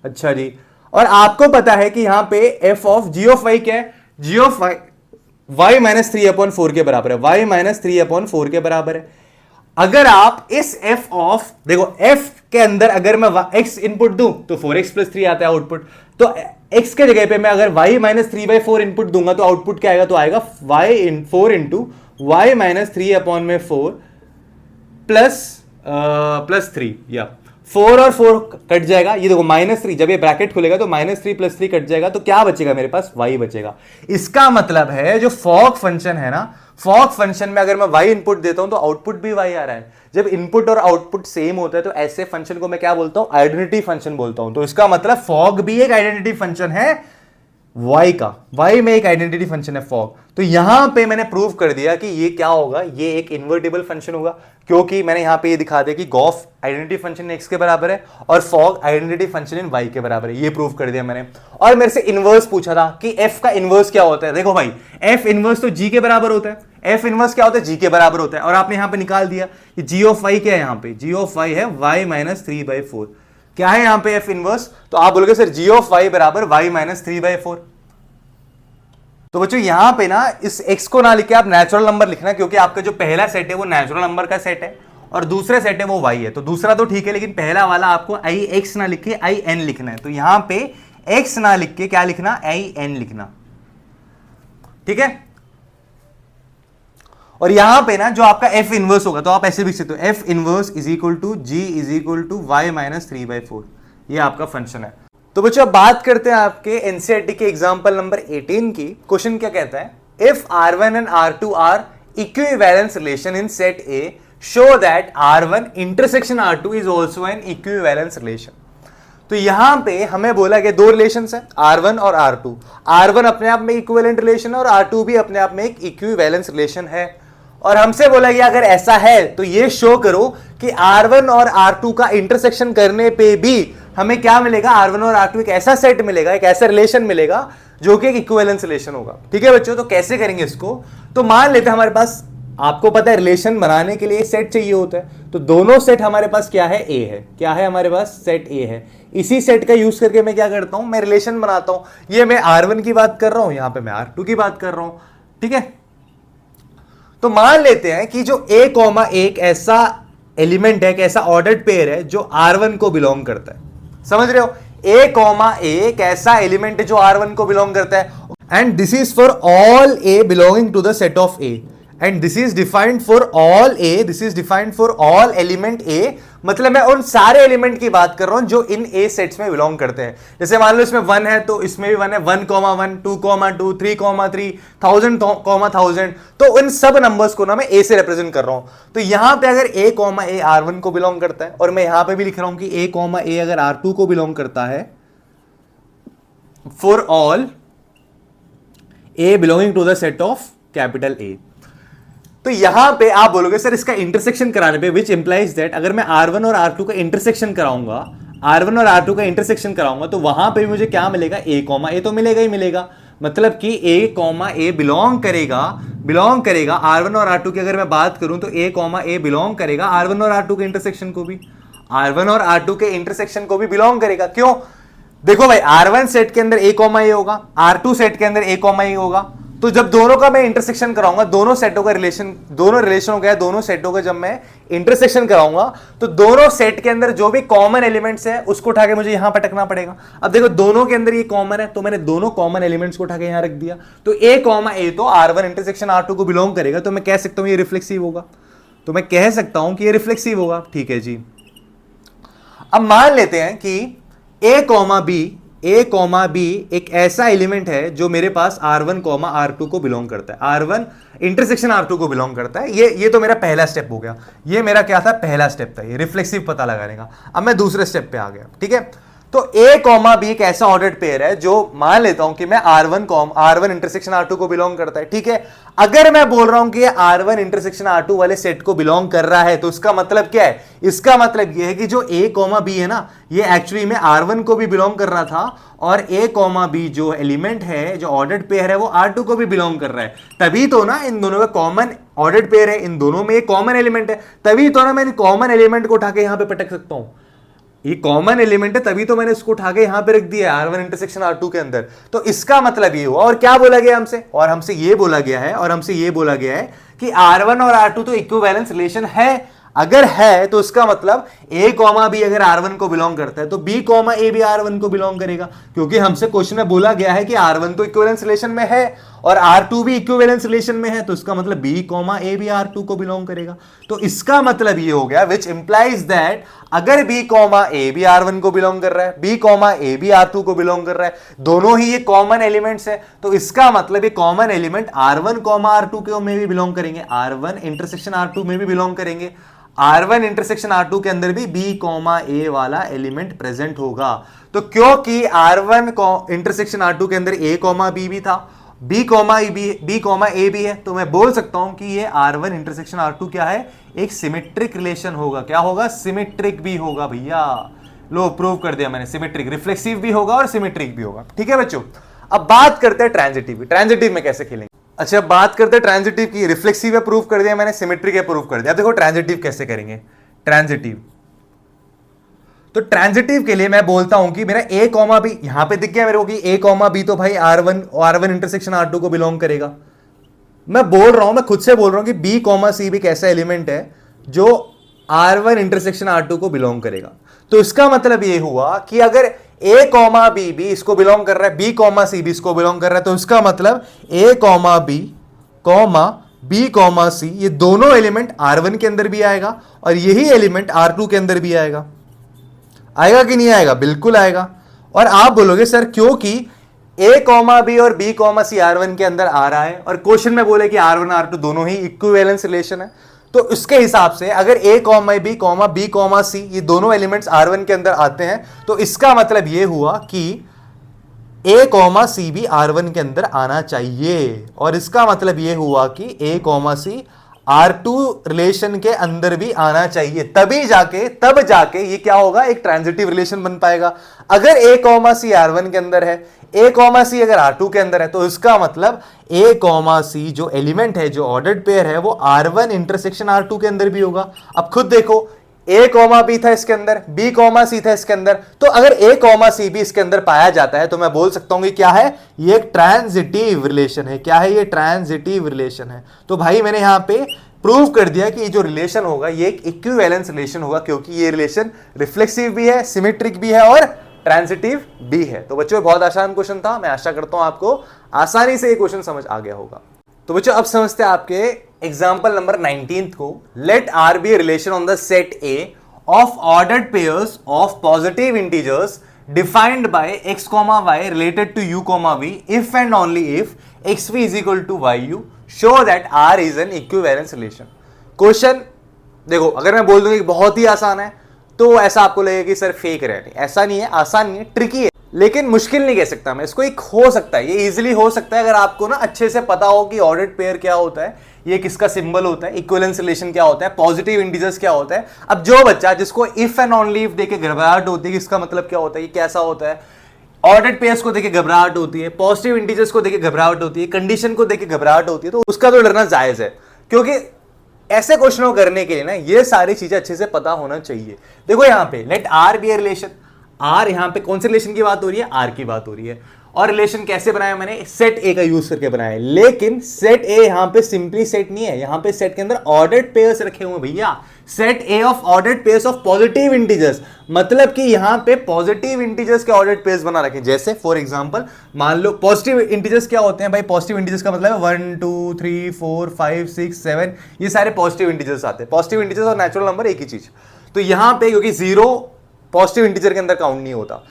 S1: अच्छा जी, और आपको पता है कि यहां पे f of g of y क्या है? g ऑफ y y-3/4 के बराबर है, y-3/4 के बराबर है। अगर आप इस f ऑफ, देखो f के अंदर अगर मैं x इनपुट दूं तो 4x+3 आता है आउटपुट, तो x के जगह पे मैं अगर y-3/4 इनपुट दूंगा तो आउटपुट क्या आएगा? तो आएगा 4 इंटू y-3/4 प्लस 3 या 4 और 4 कट जाएगा, ये देखो -3, जब ये ब्रैकेट खुलेगा तो -3 + 3 कट जाएगा, तो क्या बचेगा मेरे पास, y बचेगा। इसका मतलब है जो फॉग फंक्शन है ना, फॉग फंक्शन में अगर मैं y इनपुट देता हूं तो आउटपुट भी y आ रहा है। जब इनपुट और आउटपुट सेम होता है तो ऐसे फंक्शन को मैं क्या बोलता हूं, आइडेंटिटी फंक्शन बोलता हूं। तो इसका मतलब फॉग भी एक आइडेंटिटी फंक्शन है y का, y में एक आइडेंटिटी फंक्शन है फॉग। तो यहां पे मैंने प्रूव कर दिया कि ये क्या होगा, ये एक इन्वर्टिबल फंक्शन होगा, क्योंकि मैंने यहां पे ये दिखा दिया कि गॉफ आइडेंटिटी फंक्शन x के बराबर है और फॉग आइडेंटिटी फंक्शन इन y के बराबर है, ये प्रूव कर दिया मैंने। और मेरे से इनवर्स पूछा था कि f का इनवर्स क्या होता है। देखो भाई, f इनवर्स तो g के बराबर होता है, f इनवर्स क्या होता है, g के बराबर होता है। और आपने यहां पे निकाल दिया कि g ऑफ y क्या है, यहां पे g ऑफ y है y - 3/4। क्या है यहां पे f इनवर्स, तो आप बोलोगे सर g ऑफ y बराबर y - 3/4। तो बच्चों यहां पे ना इस x को ना लिख के आप नेचुरल नंबर लिखना, क्योंकि आपका जो पहला सेट है वो नेचुरल नंबर का सेट है और दूसरा सेट है वो y है। तो दूसरा तो ठीक है, लेकिन पहला वाला आपको ix ना लिख के in लिखना है। तो यहां पे x ना लिख के क्या लिखना, in लिखना, ठीक है। और यहां पे ना जो आपका f इनवर्स होगा तो आप ऐसे लिख सकते हो, f इनवर्स = g = y - 3/4। ये आपका फंक्शन है। तो बच्चों अब बात करते हैं आपके एनसीईआरटी के एग्जांपल नंबर 18 की। क्वेश्चन क्या कहता है, if R1 and R2 are equivalence relation in set A, show that R1 intersection R2 is also an equivalence relation. तो यहां पे हमें बोला गया दो रिलेशंस है, R1 और R2। R1 अपने आप में इक्विवेलेंट रिलेशन है और R2 भी अपने आप में एक इक्विवेलेंस रिलेशन है। और हमसे बोला गया अगर ऐसा है तो ये शो करो कि R1 और R2 का इंटरसेक्शन करने पे भी हमें क्या मिलेगा, R1 और R2 एक ऐसा सेट मिलेगा, एक ऐसा रिलेशन मिलेगा जो कि एक इक्विवेलेंस रिलेशन होगा। ठीक है बच्चों, तो कैसे करेंगे इसको, तो मान लेते हैं हमारे पास, आपको पता है रिलेशन बनाने के लिए सेट चाहिए होता है, तो दोनों सेट हमारे पास क्या है, ए है। क्या है हमारे पास, सेट ए है। इसी सेट का यूज करके मैं क्या करता हूं, मैं रिलेशन बनाता हूं। ये मैं R1 की बात कर रहा हूं, यहां पे मैं R2 की बात कर रहा हूं, ठीक है। तो मान लेते हैं कि जो A, एक ऐसा एलिमेंट है, एक ऐसा ऑर्डर्ड पेयर है जो R1 को बिलोंग करता है। समझ रहे हो, A, एक ऐसा एलिमेंट है जो R1 को बिलोंग करता है। And this is for all A belonging to the set of A, and this is defined for all A, this is defined for all element A। मतलब मैं उन सारे एलिमेंट की बात कर रहा हूं जो इन A सेट्स में बिलोंग करते हैं। जैसे मान लो इसमें 1 है तो इसमें भी 1 है, 1, 1, 2, 2, 3, 3, 1000, तो इन सब नंबर्स को ना मैं A से रिप्रेजेंट कर रहा हूं। तो यहां पे अगर A, R1 को बिलोंग करता है, और मैं यहां पे भी लिख रहा हूं कि A, अगर R2 को बिलोंग करता है, for all A belonging to the set of capital A। तो यहां पे आप बोलोगे सर इसका इंटरसेक्शन कराने पे, विच इंप्लाइज दैट अगर मैं R1 और R2 का इंटरसेक्शन कराऊंगा, R1 और R2 का इंटरसेक्शन कराऊंगा, तो वहां पे मुझे क्या मिलेगा, A, तो मिलेगा ही मिलेगा। मतलब कि A, बिलोंग करेगा R1 और R2 की अगर मैं बात करूं तो A, बिलोंग करेगा R1 और R2 के इंटरसेक्शन को भी, R1 और R2 के इंटरसेक्शन को भी बिलोंग करेगा। क्यों, देखो भाई, R1 सेट के अंदर A, होगा, R2 सेट के अंदर A, होगा। तो जब दोनों का मैं इंटरसेक्शन कराऊंगा, दोनों सेटों का रिलेशन, दोनों रिलेशन हो गया, दोनों सेटों का जब मैं इंटरसेक्शन कराऊंगा तो दोनों सेट के अंदर जो भी कॉमन एलिमेंट्स है उसको उठा के मुझे यहां पटकना पड़ेगा। अब देखो दोनों के अंदर ये कॉमन है, तो मैंने दोनों कॉमन एलिमेंट्स को उठा के यहां रख दिया। तो A, तो R1 इंटरसेक्शन R2 को बिलोंग करेगा, तो मैं कह सकता हूं ये रिफ्लेक्सिव होगा। तो मैं कह सकता हूं कि ये रिफ्लेक्सिव होगा, ठीक है जी। अब मान लेते हैं कि A, B एक ऐसा एलिमेंट है जो मेरे पास R1, R2 को बिलोंग करता है, R1 इंटरसेक्शन R2 को बिलोंग करता है। ये तो मेरा पहला स्टेप हो गया, ये मेरा क्या था, पहला स्टेप था, ये रिफ्लेक्सिव पता लगाने का। अब मैं दूसरे स्टेप पे आ गया, ठीक है। तो A, B एक ऐसा ऑर्डर्ड पेयर है जो मान लेता हूं कि मैं R1 इंटरसेक्शन R2 को बिलोंग करता है, ठीक है। अगर मैं बोल रहा हूं कि R1 इंटरसेक्शन R2 वाले सेट को बिलोंग कर रहा है, तो इसका मतलब क्या है, इसका मतलब यह है कि जो A, B है ना, ये एक्चुअली में R1 को भी बिलोंग कर रहा था, और A, B जो एलिमेंट है, जो ऑर्डर्ड पेयर है, वो R2 को भी बिलोंग कर रहा है। तभी तो ना इन दोनों का कॉमन ऑर्डर्ड पेयर है, इन दोनों में एक कॉमन एलिमेंट है, तभी तो ना मैं कॉमन एलिमेंट को उठा के यहां पे पटक सकता हूं। ये कॉमन एलिमेंट है, तभी तो मैंने इसको उठा के यहां पे रख दिया है R1 इंटरसेक्शन R2 के अंदर। तो इसका मतलब ये हुआ, और क्या बोला गया हमसे, और हमसे ये बोला गया है कि R1 और R2 तो इक्विवेलेंस रिलेशन है। अगर है तो इसका मतलब A, B अगर R1 को बिलोंग करता है तो B, A भी R1 को बिलोंग करेगा, क्योंकि हमसे क्वेश्चन में बोला गया है कि R1 तो इक्विवेलेंस रिलेशन में है और R2 भी इक्विवेलेंस रिलेशन में है, तो इसका मतलब B कॉमा A भी R2 को बिलोंग करेगा। तो इसका मतलब ये हो गया विच इंप्लाइज दैट अगर B कॉमा A भी R1 को बिलोंग कर रहा है, B कॉमा A भी R2 को बिलोंग कर रहा है, दोनों ही ये कॉमन एलिमेंट्स है, तो इसका मतलब ये common element R1 comma R2 के में भी बिलोंग करेंगे, R1 इंटरसेक्शन R2 में भी बिलोंग करेंगे, R1 इंटरसेक्शन R2 के अंदर भी B कॉमा A वाला एलिमेंट प्रेजेंट होगा। तो क्योंकि R1 इंटरसेक्शन R2 के अंदर A कॉमा B भी था, B कॉमा A भी है, तो मैं बोल सकता हूं कि ये R1 इंटरसेक्शन R2 क्या है, एक सिमेट्रिक रिलेशन होगा। क्या होगा? सिमेट्रिक भी होगा भैया। लो प्रूव कर दिया मैंने, सिमेट्रिक, रिफ्लेक्सिव भी होगा और सिमेट्रिक भी होगा। ठीक है बच्चों, अब बात करते हैं ट्रांजिटिव की। ट्रांजिटिव में कैसे खेलेंगे? अच्छा, बात करते हैं ट्रांजिटिव की। रिफ्लेक्सिव है प्रूव कर दिया मैंने, सिमेट्रिक है प्रूव कर दिया। देखो ट्रांजिटिव कैसे करेंगे। ट्रांजिटिव, तो ट्रांजिटिव के लिए मैं बोलता हूं कि मेरा A कॉमा B यहां पे दिख गया मेरे को कि A कॉमा B तो भाई R1 इंटरसेक्शन R2 को बिलोंग करेगा। मैं बोल रहा हूं, मैं खुद से बोल रहा हूं कि B कॉमा C भी एक ऐसा एलिमेंट है जो R1 इंटरसेक्शन R2 को बिलोंग करेगा। तो इसका मतलब ये हुआ कि अगर A कॉमा B भी इसको बिलोंग कर रहा है, B कॉमा C भी इसको बिलोंग कर रहा है, तो इसका मतलब A comma B comma B comma C ये दोनों एलिमेंट R1 के अंदर भी आएगा और यही एलिमेंट R2 के अंदर भी आएगा। आएगा कि नहीं आएगा? बिल्कुल आएगा। और आप बोलोगे सर क्योंकि A कॉमा B और B कॉमा C R1 के अंदर आ रहा है और क्वेश्चन में बोले कि R1 R2 दोनों ही इक्विवेलेंस रिलेशन है, तो इसके हिसाब से अगर A comma B comma B comma C ये दोनों एलिमेंट्स R1 के अंदर आते हैं, तो इसका मतलब ये हुआ कि A कॉमा C भी R1 के अंदर आना चाहिए। और इसका मतलब ये हुआ कि A comma C R2 relation के अंदर भी आना चाहिए, तब जाके ये क्या होगा, एक ट्रांजिटिव रिलेशन बन पाएगा। अगर A कॉमा C R1 के अंदर है, A कॉमा C अगर R2 के अंदर है, तो इसका मतलब A कॉमा C जो एलिमेंट है, जो ऑर्डर्ड पेयर है, वो R1 इंटरसेक्शन R2 के अंदर भी होगा। अब खुद देखो, A कॉमा B था इसके अंदर, B कॉमा C था इसके अंदर, तो अगर A कॉमा C भी इसके अंदर पाया जाता है, तो मैं बोल सकता हूं कि क्या है, ये एक ट्रांजिटिव रिलेशन है। क्या है? ये ट्रांजिटिव रिलेशन है। तो भाई मैंने यहां पे प्रूव कर दिया कि ये जो रिलेशन होगा ये एक इक्विवेलेंस रिलेशन होगा, क्योंकि ये रिलेशन रिफ्लेक्सिव भी है, सिमेट्रिक भी है और ट्रांजिटिव भी है। तो बच्चों बहुत आसान क्वेश्चन था, मैं आशा करता हूं आपको आसानी से ये क्वेश्चन समझ आ गया होगा। तो बच्चों अब समझते हैं आपके एग्जाम्पल नंबर 19 को। Let R be relation on the set A of ordered pairs of positive integers defined by x, y related to u, v if and only if xv is equal to yu show that R is an equivalence relation। Question देखो, अगर मैं बोल दूंगा कि बहुत ही आसान है तो ऐसा आपको लगेगा कि सर फेक रहे नहीं। ऐसा नहीं है, आसान नहीं है, ट्रिकी है, लेकिन मुश्किल नहीं कह सकता मैं इसको। एक हो सकता है, ये इजीली हो सकता है अगर आपको ना अच्छे से पता हो कि ऑर्डर्ड पेयर क्या होता है, ये किसका सिंबल होता है, इक्विवेलेंस रिलेशन क्या होता है, पॉजिटिव इंटीजर्स क्या होता है। अब जो बच्चा जिसको इफ एंड ओनली इफ देके घबराहट होती है कि इसका मतलब क्या होता है, ये कैसा होता है, ऑर्डर्ड पेयर्स को देके घबराहट होती है, पॉजिटिव इंटीजर्स को देके घबराहट होती है, कंडीशन को देके घबराहट होती है, तो उसका तो डरना जायज है, क्योंकि ऐसे क्वेश्चनों करने के लिए ना ये सारी चीजें अच्छे से पता होना चाहिए। देखो यहां पे late R B a relation, R यहां पे कौन से रिलेशन की बात हो रही है, R की बात हो रही है। और रिलेशन कैसे बनाया मैंने, सेट ए का यूज करके बनाया। लेकिन सेट ए यहां पे सिंपली सेट नहीं है, यहां पे सेट के अंदर ऑर्डर्ड पेयर्स रखे हुए भैया। Set A of ordered pairs of positive integers, मतलब कि यहां पे पॉजिटिव इंटीजर्स के ऑर्डर्ड पेयर्स बना रखे। जैसे फॉर एग्जांपल मान लो पॉजिटिव इंटीजर्स क्या होते हैं भाई, पॉजिटिव इंटीजर्स का मतलब है 1 2 3 4 5 6 7, ये सारे पॉजिटिव इंटीजर्स आते हैं। पॉजिटिव इंटीजर्स और नेचुरल नंबर एक ही चीज। तो यहां पे क्योंकि जीरो पॉजिटिव इंटीजर के अंदर काउंट नहीं होता,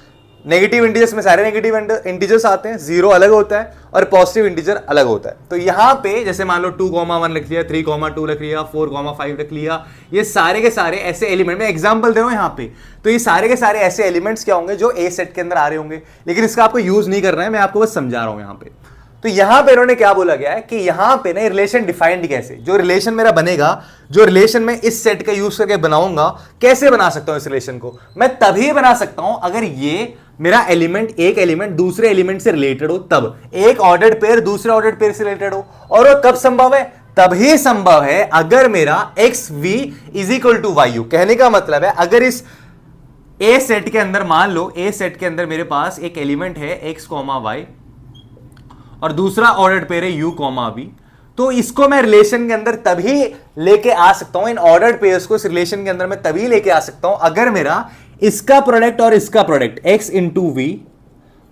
S1: नेगेटिव इंटीजर्स में सारे नेगेटिव इंटीजर्स आते हैं, जीरो अलग होता है और पॉजिटिव इंटीजर अलग होता है। तो यहां पे जैसे मान लो 2,1 लिख लिया, 3,2 लिख लिया, 4,5 लिख लिया, ये सारे के सारे ऐसे एलिमेंट, में एग्जांपल दे रहा हूं यहां पे, तो ये सारे के सारे ऐसे एलिमेंट्स क्या होंगे जो ए सेट के अंदर आ रहे होंगे। लेकिन इसका आपको यूज नहीं करना है, मैं आपको बस समझा रहा हूं यहां पे। तो यहां पे इन्होंने क्या बोला गया है कि यहां पे ना रिलेशन डिफाइंड कैसे, जो रिलेशन मेरा बनेगा, जो रिलेशन में इस सेट का यूज करके बनाऊंगा, कैसे बना सकता हूं इस रिलेशन को, मैं तभी बना सकता हूं अगर ये मेरा एलिमेंट, एक एलिमेंट दूसरे एलिमेंट से रिलेटेड हो, तब एक ऑर्डर्ड पेयर दूसरे ऑर्डर्ड पेयर से रिलेटेड हो। और वो कब संभव है, तभी संभव है अगर मेरा x v is equal to y u. कहने का मतलब है अगर इस ए सेट के अंदर, मान लो ए सेट के अंदर मेरे पास एक एलिमेंट है एक्स कॉमा वाई और दूसरा ऑर्डर्ड पेयर है यू कॉमा बी, तो इसको मैं रिलेशन के अंदर तभी लेके आ सकता हूं, इन ऑर्डर्ड पेयर्स को इस रिलेशन के अंदर मैं तभी लेके आ सकता हूं अगर मेरा इसका प्रोडक्ट और इसका प्रोडक्ट x इंटू वी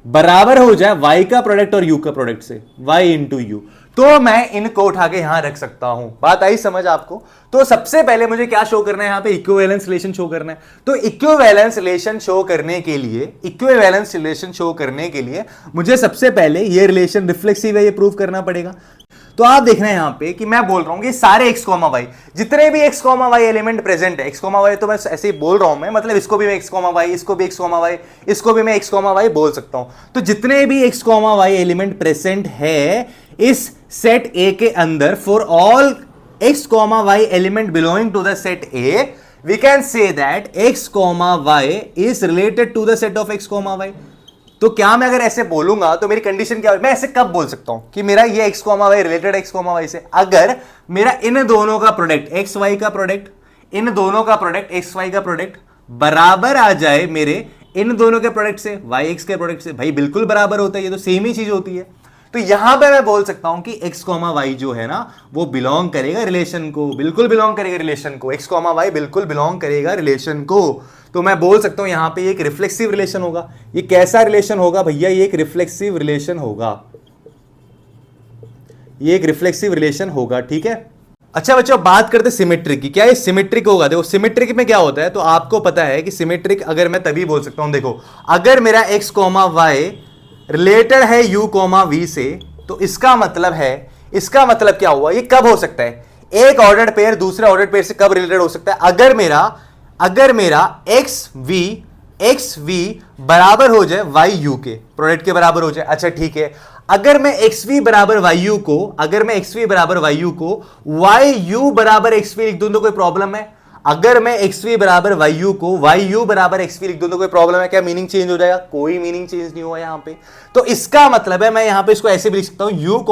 S1: बराबर हो जाए y का प्रोडक्ट और u का प्रोडक्ट से, y इंटू यू, तो मैं इनको उठा के यहां रख सकता हूं। बात आई समझ आपको? तो सबसे पहले मुझे क्या शो करना है, यहां पे इक्विवेलेंस रिलेशन शो करना है। तो इक्विवेलेंस रिलेशन शो करने के लिए, इक्विवेलेंस रिलेशन शो करने के लिए मुझे सबसे पहले ये रिलेशन रिफ्लेक्सिव है ये प्रूव करना पड़ेगा। तो आप देख रहे हैं यहां पे कि मैं बोल रहा हूं कि सारे x, y, जितने भी x, y एलिमेंट प्रेजेंट है, x, y तो मैं ऐसे ही बोल रहा हूं मैं, मतलब इसको भी मैं x, y, इसको भी x, y, इसको भी मैं x, y बोल सकता हूं। तो जितने भी x, y एलिमेंट प्रेजेंट है इस सेट A के अंदर, for all x, y element belonging to the set A, we can say that x, y is related to the set of x, y। तो क्या मैं अगर ऐसे बोलूंगा तो मेरी कंडीशन क्या है? मैं ऐसे कब बोल सकता हूं कि मेरा ये x, y related x, y से? अगर मेरा इन दोनों का प्रोडक्ट, x, y का प्रोडक्ट, इन दोनों का प्रोडक्ट, x, y का प्रोडक्ट बराबर आ जाए मेरे इन दोनों के प्रोडक्ट से, y, x के प्रोडक्ट से। भाई बिल्कुल बराबर होता है, ये तो सेम ही चीज होती है। तो यहां पे मैं बोल सकता हूं कि x, y जो है ना वो बिलोंग करेगा रिलेशन को, बिल्कुल बिलोंग करेगा रिलेशन को, x, y बिल्कुल बिलोंग करेगा रिलेशन को। तो मैं बोल सकता हूं यहां पे एक रिफ्लेक्सिव रिलेशन होगा। ये कैसा रिलेशन होगा भैया? ये एक रिफ्लेक्सिव रिलेशन होगा, ये एक रिफ्लेक्सिव रिलेशन होगा, ठीक है। अच्छा बच्चों, बात करते सिमेट्रिक की। क्या ये सिमेट्रिक होगा? देखो सिमेट्रिक में क्या होता है, तो आपको पता है कि सिमेट्रिक अगर मैं तभी बोल सकता हूं, देखो अगर मेरा x, y रिलेटेड है u, v से, तो इसका मतलब है, इसका मतलब क्या हुआ? ये कब हो सकता है? एक ऑर्डर्ड पेयर दूसरे ऑर्डर्ड पेयर से कब रिलेटेड हो सकता है? अगर मेरा एक्स वी बराबर हो जाए वाई यू के प्रोडक्ट के बराबर हो जाए। अच्छा ठीक है, अगर मैं एक्स वी बराबर वाई यू को, अगर मैं एक्स वी बराबर वाई यू को वाई यू बराबर एक्स वी लिख दूं तो कोई प्रॉब्लम है? अगर मैं एक्स वी बराबर वाई यू को वाई यू बराबर एक्स वी लिख दूं तो कोई प्रॉब्लम है? क्या मीनिंग चेंज हो जाएगा? कोई मीनिंग चेंज नहीं हुआ यहां पे। तो इसका मतलब है मैं यहां पे इसको ऐसे भी लिख सकता हूं, u,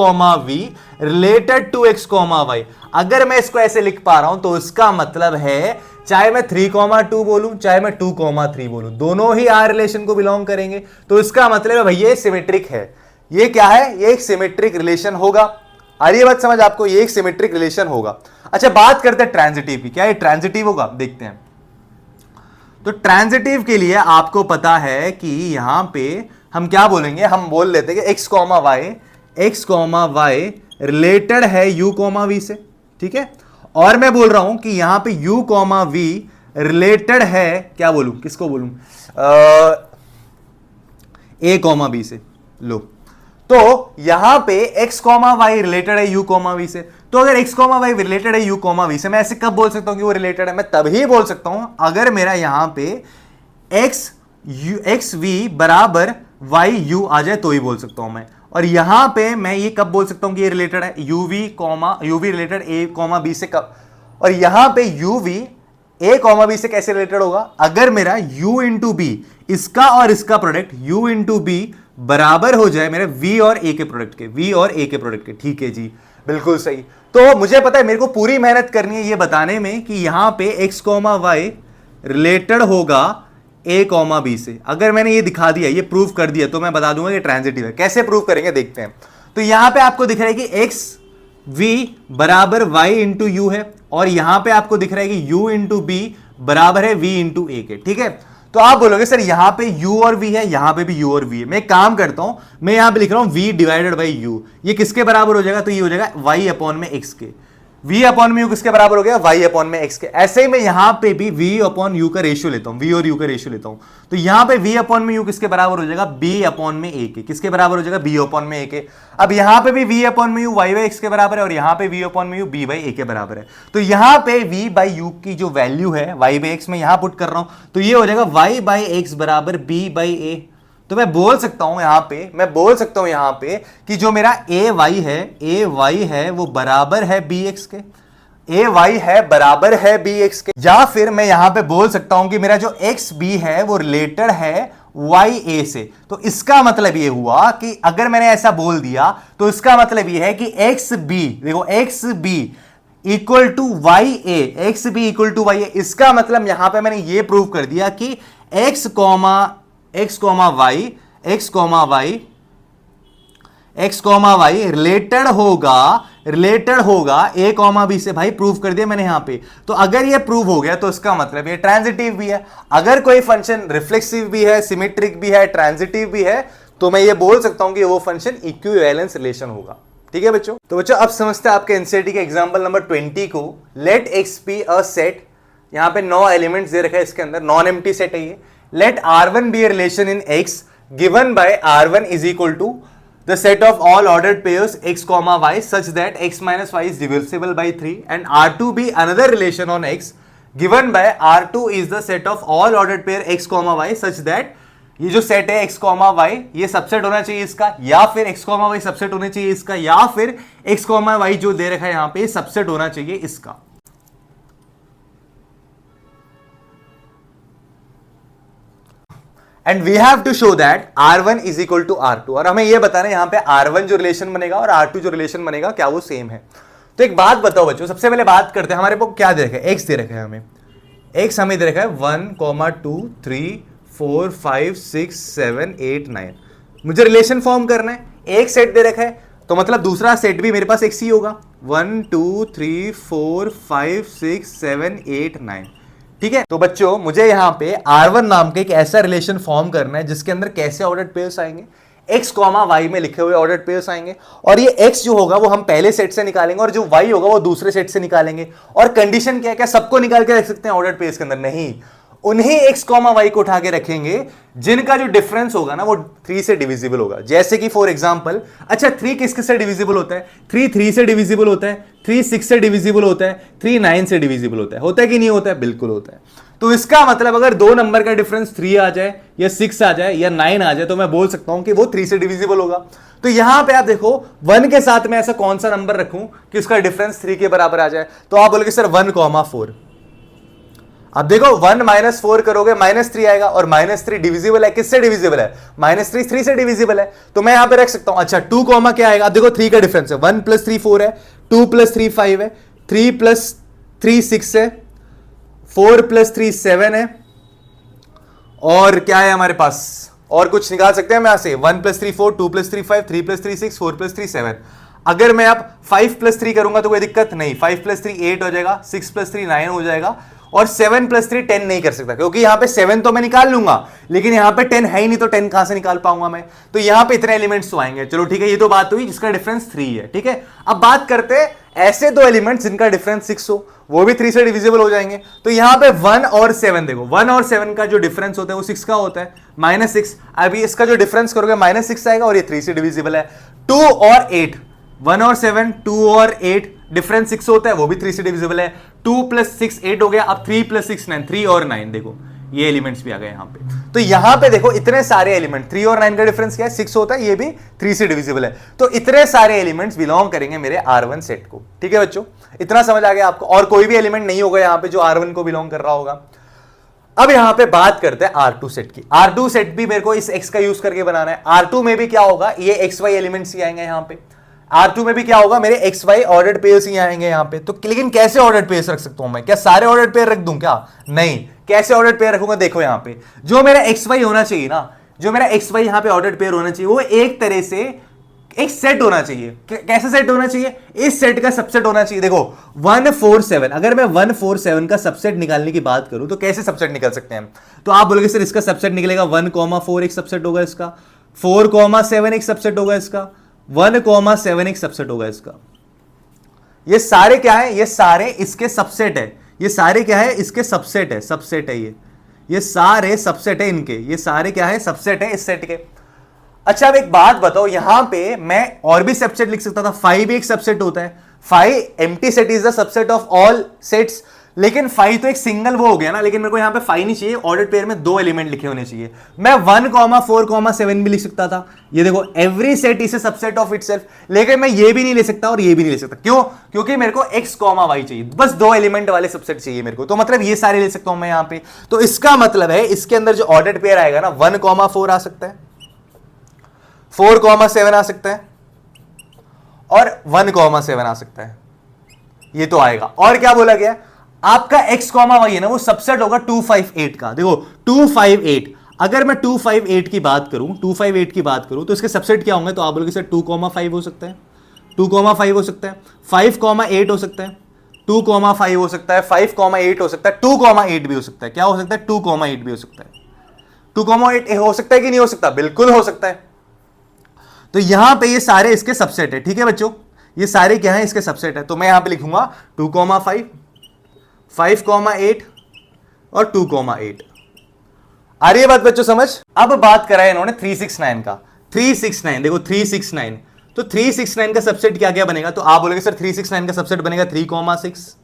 S1: v related to x, y। अगर मैं इसको ऐसे लिख पा रहा हूं तो इसका मतलब है चाहे मैं 3,2 बोलूं चाहे मैं 2,3 बोलूं, दोनों ही आर रिलेशन को बिलोंग करेंगे। तो इसका मतलब है भैया सिमेट्रिक है। ये क्या है? ये एक सिमेट्रिक रिलेशन होगा। आ रही है बात समझ आपको? ये एक सिमेट्रिक रिलेशन होगा। अच्छा बात करते हैं ट्रांजिटिव की। क्या ये ट्रांजिटिव होगा? देखते हैं। तो ट्रांजिटिव के लिए आपको पता है कि यहां पे हम क्या बोलेंगे, हम बोल लेते हैं कि x, y रिलेटेड है u, v से, ठीक है। और मैं बोल रहा हूं कि यहां पे u, v रिलेटेड है, क्या बोलूं, किसको बोलूं, a, b से। लो, तो यहां पे x, y रिलेटेड है u, v से। तो अगर x, y रिलेटेड है u, v से, मैं ऐसे कब बोल सकता हूं कि वो रिलेटेड है? मैं तभी बोल सकता हूं अगर मेरा यहां पे x v बराबर y u आ जाए तो ही बोल सकता हूं मैं। और यहां पे मैं ये कब बोल सकता हूं कि ये रिलेटेड है? u v related a, b से कब? और यहां पे u v a, b से कैसे रिलेटेड होगा? अगर मेरा u इंटू b, इसका और इसका प्रोडक्ट u इंटू b बराबर हो जाए मेरे v और a के प्रोडक्ट के, v और a के प्रोडक्ट के। ठीक है जी, बिल्कुल सही। तो मुझे पता है मेरे को पूरी मेहनत करनी है ये बताने में कि यहां पे x, y रिलेटेड होगा a, b से। अगर मैंने ये दिखा दिया, ये प्रूव कर दिया, तो मैं बता दूंगा कि ट्रांजिटिव है। कैसे प्रूव करेंगे देखते हैं। तो यहां पे आपको दिख रहा है कि x v बराबर y इंटू यू है, और यहां पे आपको दिख रहा है कि u इंटू b बराबर है v इंटू a के, ठीक है। तो आप बोलोगे सर यहां पे u और v है, यहां पे भी u और v है। मैं एक काम करता हूं, मैं यहां पे लिख रहा हूं v डिवाइडेड बाई u। ये किसके बराबर हो जाएगा? तो ये हो जाएगा y अपॉन में x के। v अपॉन में u किसके बराबर हो गया? y अपॉन में x के। ऐसे ही मैं यहां पे भी v अपॉन u का रेशियो लेता हूं, v और u का रेशियो लेता हूं। तो यहां पे v अपॉन में u किसके बराबर हो जाएगा? b अपॉन में a के। किसके बराबर हो जाएगा? b अपॉन में a के। अब यहां पे भी v अपॉन में u y बाई x के बराबर है, और यहां पे v अपॉन में u b बाई a के बराबर है। तो यहां पे v बाई u की जो वैल्यू है y बाई x में यहां पुट कर रहा हूं, तो ये हो जाएगा y बाई x बराबर b बाई a। तो मैं बोल सकता हूं यहां पे कि जो मेरा a y है वो बराबर है bx के, ay है बराबर है bx के। या फिर मैं यहां पे बोल सकता हूं कि मेरा जो xb है वो रिलेटेड है ya से। तो इसका मतलब ये हुआ कि अगर मैंने ऐसा बोल दिया तो इसका मतलब ये है कि xb, देखो xb equal to ya, xb equal to ya। इसका मतलब यहां पे मैंने ये प्रूव कर दिया कि x, y रिलेटेड होगा a, b से। भाई प्रूव कर दिया मैंने यहां पे। तो अगर ये प्रूव हो गया तो इसका मतलब ये ट्रांजिटिव भी है। अगर कोई फंक्शन रिफ्लेक्सिव भी है, सिमेट्रिक भी है, ट्रांजिटिव भी है, तो मैं ये बोल सकता हूं कि वो फंक्शन इक्विवेलेंस रिलेशन होगा। ठीक है बच्चों, तो बच्चों अब समझते हैं आपके एनसीईआरटी के एग्जांपल नंबर 20 को। Let x be a set, यहां पे 9 एलिमेंट्स दे रखा है, इसके अंदर नॉन एम्प्टी सेट है ये। Let R1 be a relation in x given by R1 is equal to the set of all ordered pairs x comma y such that x minus y is divisible by 3 and R2 be another relation on x given by R2 is the set of all ordered pair x comma y such that ये जो set है x comma y ये subset होना चाहिए इसका, या फिर x comma y subset होना चाहिए इसका, या फिर x comma y जो दे रखा है यहां पे सबसेट होना चाहिए इसका। And we have to show that R1 is equal to R2, और हमें यह बताना है यहां पे R1 जो रिलेशन बनेगा और R2 जो रिलेशन बनेगा क्या वो सेम है। तो एक बात बताओ बच्चों, सबसे पहले बात करते हैं, हमारे को क्या दे रखा है, x दे रखा है हमें, x हमें दे रखा है 1, 2, 3, 4, 5, 6, 7, 8, 9। मुझे रिलेशन फॉर्म करना है, एक सेट दे रखा है तो मतलब दूसरा सेट भी मेरे पास x ही होगा, 1, 2, 3, 4, 5, 6, 7, 8, 9। ठीक है, तो बच्चों मुझे यहां पे R1 नाम के एक ऐसा रिलेशन फॉर्म करना है जिसके अंदर कैसे ऑर्डर्ड पेयर्स आएंगे, x कॉमा y में लिखे हुए ऑर्डर्ड पेयर्स आएंगे, और ये x जो होगा वो हम पहले सेट से निकालेंगे और जो y होगा वो दूसरे सेट से निकालेंगे। और कंडीशन क्या है, क्या सबको निकाल के रख सकते हैं ऑर्डर्ड पेयर्स के अंदर? नहीं, उन्हीं x कॉमा y को उठा के रखेंगे जिनका जो डिफरेंस होगा ना वो 3 से डिविजिबल होगा। जैसे कि फॉर एग्जांपल, अच्छा 3 किस से डिविजिबल होता है? 3 3 से डिविजिबल होता है, 3 6 से डिविजिबल होता है, 3 9 से डिविजिबल होता है कि नहीं होता है? बिल्कुल होता है। तो इसका मतलब अगर दो नंबर का डिफरेंस 3 आ जाए या 6 आ जाए या 9 आ जाए तो मैं बोल सकता हूं कि वो 3 से डिविजिबल होगा। तो यहां पे आप देखो 1 के साथ में ऐसा कौन सा नंबर रखूं कि उसका डिफरेंस 3 के बराबर आ जाए? तो आप बोलोगे सर 1,4। अब देखो 1 - 4 करोगे -3 आएगा, और -3 डिविजिबल है, किससे डिविजिबल है? -3 3 से डिविजिबल है। तो मैं यहां पे रख सकता हूं, अच्छा 2 कॉमा क्या आएगा? अब देखो 3 का डिफरेंस है, 1 + 3 4 है, 2 + 3 5 है, 3 + 3 6 है, 4 + 3 7 है, और क्या है हमारे पास? और कुछ निकाल सकते हैं हम यहां से, 1 + 3 4, 2 + 3 5, 3 + 3 6, 4 + 3 7। अगर मैं अब 5 + 3 करूंगा तो कोई दिक्कत नहीं, 5 + 3 8 हो जाएगा, 6 + 3 9 हो जाएगा, और 7 + 3 10 नहीं कर सकता, क्योंकि यहां पे 7 तो मैं निकाल लूंगा लेकिन यहां पे 10 है ही नहीं, तो 10 कहां से निकाल पाऊंगा मैं? तो यहां पे इतने एलिमेंट्स तो आएंगे। चलो ठीक है, ये तो बात हुई जिसका डिफरेंस 3 है। ठीक है, अब बात करते हैं ऐसे दो एलिमेंट्स जिनका डिफरेंस 6 हो, वो भी 3 से डिविजिबल हो जाएंगे। तो यहां पे 1 और 7 देखो, 1 और 7 का जो डिफरेंस होता है वो 6 का होता है, -6। अभी इसका जो डिफरेंस करोगे -6 आएगा, और ये 3 से डिविजिबल है। 2 और 8, 1 और 7, 2 और 8 डिफरेंस 6 होता है, वो भी 3 से डिविजिबल है। 2 + 6 8 हो गया, अब 3 + 6 9, 3 और 9 देखो ये एलिमेंट्स भी आ गए यहां पे। तो यहां पे देखो इतने सारे एलिमेंट, 3 और 9 का डिफरेंस क्या है? 6 होता है, ये भी 3 से डिविजिबल है। तो इतने सारे एलिमेंट्स बिलोंग करेंगे मेरे R1 सेट को। ठीक है बच्चों, इतना समझ आ गया आपको? और कोई भी एलिमेंट नहीं होगा यहां पे जो R1 को बिलोंग कर रहा होगा। अब यहां पे बात करते हैं R2 सेट की। R2 सेट भी मेरे को इस x का यूज करके बनाना है। R2 में भी क्या होगा, ये XY एलिमेंट्स ही आएंगे यहां पे। R2 में भी क्या होगा, मेरे XY ऑर्डर्ड पेयर्स ही आएंगे यहां पे। तो लेकिन कैसे ऑर्डर्ड पेयर्स रख सकता हूं मैं? क्या सारे ऑर्डर्ड पेयर रख दूं क्या? नहीं, कैसे ऑर्डर्ड पेयर रखूंगा? देखो यहां पे जो मेरा XY होना चाहिए ना, जो मेरा XY यहां पे ऑर्डर्ड पेयर होना चाहिए, वो एक तरह से एक सेट होना चाहिए। कैसे सेट होना चाहिए? इस सेट का सबसेट होना चाहिए। देखो 1 4 7, अगर मैं 1 4 7 का सबसेट निकालने की बात करूं तो कैसे सबसेट निकल सकते हैं? तो आप बोलोगे सर इसका सबसेट निकलेगा 1,4 एक सबसेट होगा इसका, 4,7 एक सबसेट होगा इसका, 1,7 एक सबसेट होगा इसका। ये सारे क्या है? ये सारे इसके सबसेट है। ये सारे क्या है? इसके सबसेट है, सबसेट है ये सारे सबसेट है इनके, ये सारे क्या है? सबसेट है इस सेट के। अच्छा अब एक बात बताओ, यहां पे मैं और भी सबसेट लिख सकता था, 5 भी एक सबसेट होता है, 5 empty set is the subset of all sets, लेकिन 5 तो एक सिंगल वो हो गया ना, लेकिन मेरे को यहां पे 5 नहीं चाहिए, ऑर्डर्ड पेयर में 2 एलिमेंट लिखे होने चाहिए। मैं 1,4,7 भी लिख सकता था, ये देखो every set is a subset of itself, लेकिन मैं ये भी नहीं ले सकता और ये भी नहीं ले सकता। क्यों? क्योंकि मेरे को x, y चाहिए, बस 2 एलिमेंट वाले सबसेट चाहिए मेरे को। तो मतलब ये सारे ले सकता हूं मैं यहां पे। तो इसका मतलब है इसके अंदर जो ऑर्डर्ड पेयर आएगा ना, 1,4 आ सकता है, 4,7 आ सकता है, और 1,7 आ सकता है, ये तो आएगा। और क्या बोला गया? आपका x, y है ना, वो सबसेट होगा 258 का। देखो 258, अगर मैं 258 की बात करूं, 258 की बात करूं तो इसके सबसेट क्या होंगे? तो आप बोलोगे सर 2,5 हो सकता है, 2,5 हो सकता है, 5,8 हो सकता है, 2,5 हो सकता है, 5,8 हो सकता है, 2,8 भी हो सकता है। क्या हो सकता है? 2,8 भी हो सकता है। 2,8 हो सकता है कि नहीं हो सकता? बिल्कुल हो सकता है। तो यहां पे ये सारे इसके सबसेट है, ठीक है बच्चों, ये सारे क्या है, इसके सबसेट है। तो मैं यहां पे लिखूंगा 2,5, 5,8 और 2,8। आ रही है बात बच्चों समझ। अब बात करा है इन्होंने 369 का। 369 देखो 369, तो 369 का सबसेट क्या क्या बनेगा, तो आप बोलोगे सर 369 का सबसेट बनेगा 3,6।